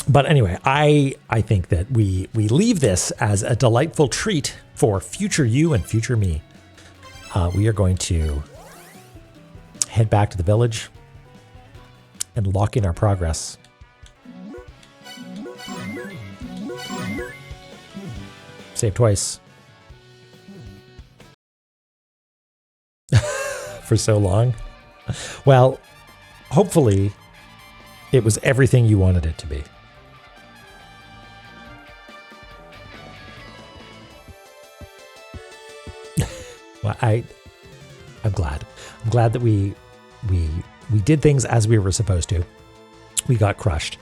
But anyway, I think that we leave this as a delightful treat for future you and future me. We are going to head back to the village and lock in our progress. Save twice. For so long. Well, hopefully it was everything you wanted it to be. Well, I'm glad. I'm glad that we did things as we were supposed to. We got crushed.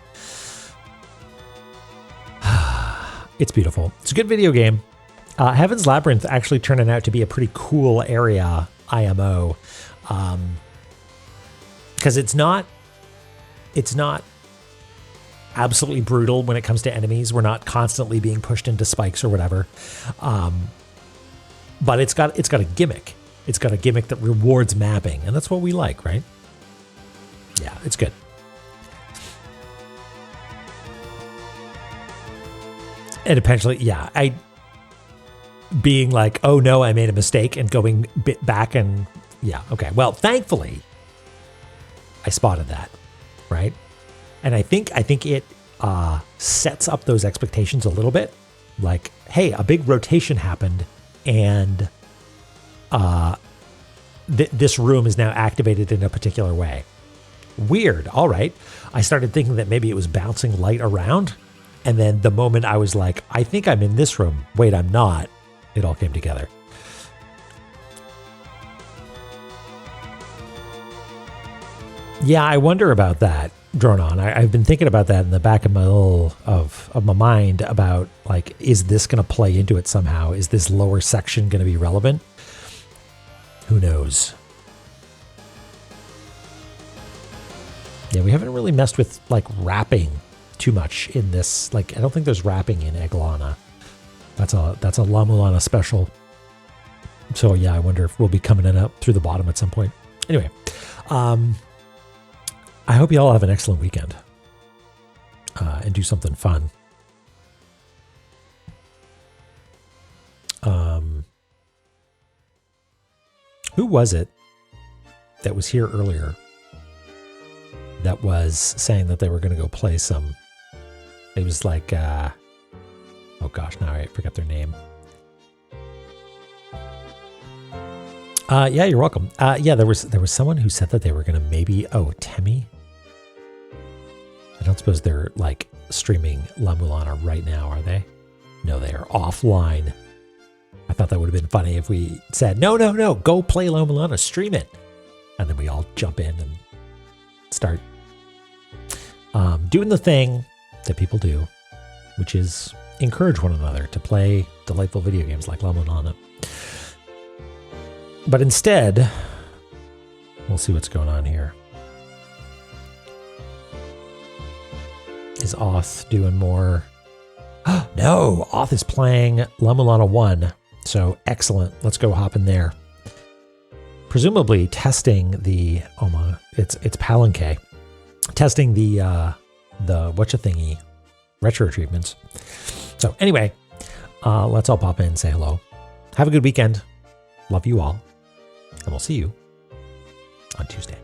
It's beautiful. It's a good video game. Heaven's Labyrinth actually turning out to be a pretty cool area IMO, because it's not absolutely brutal when it comes to enemies. We're not constantly being pushed into spikes or whatever. But it's got a gimmick. It's got a gimmick that rewards mapping, and that's what we like, right? Yeah, it's good. And eventually, yeah, being like, oh no, I made a mistake, and going back and yeah, okay. Well, thankfully, I spotted that, right? And I think it sets up those expectations a little bit. Like, hey, a big rotation happened, and this room is now activated in a particular way. Weird. All right. I started thinking that maybe it was bouncing light around, and then the moment I was like, I think I'm in this room. Wait, I'm not. It all came together. Yeah, I wonder about that, Dronon. I've been thinking about that in the back of my of my mind about, like, is this going to play into it somehow? Is this lower section going to be relevant? Who knows? Yeah, we haven't really messed with, like, wrapping too much in this. Like, I don't think there's wrapping in E31. That's a La-Mulana special. So yeah, I wonder if we'll be coming in up through the bottom at some point. Anyway, I hope you all have an excellent weekend and do something fun. Who was it that was here earlier that was saying that they were going to go play some? It was like, oh gosh, now I forget their name. Yeah, you're welcome. Yeah, there was someone who said that they were going to maybe, Temmie. I don't suppose they're like streaming La-Mulana right now, are they? No, they are offline. I thought that would have been funny if we said, no, go play La-Mulana, stream it. And then we all jump in and start doing the thing that people do, which is encourage one another to play delightful video games like La-Mulana. But instead, we'll see what's going on here. Is Oth doing more? No, Oth is playing La-Mulana 1. So excellent. Let's go hop in there. Presumably testing the it's Palanque. Testing the whatcha-thingy retro treatments. So anyway, let's all pop in and say hello. Have a good weekend. Love you all. And we'll see you on Tuesday.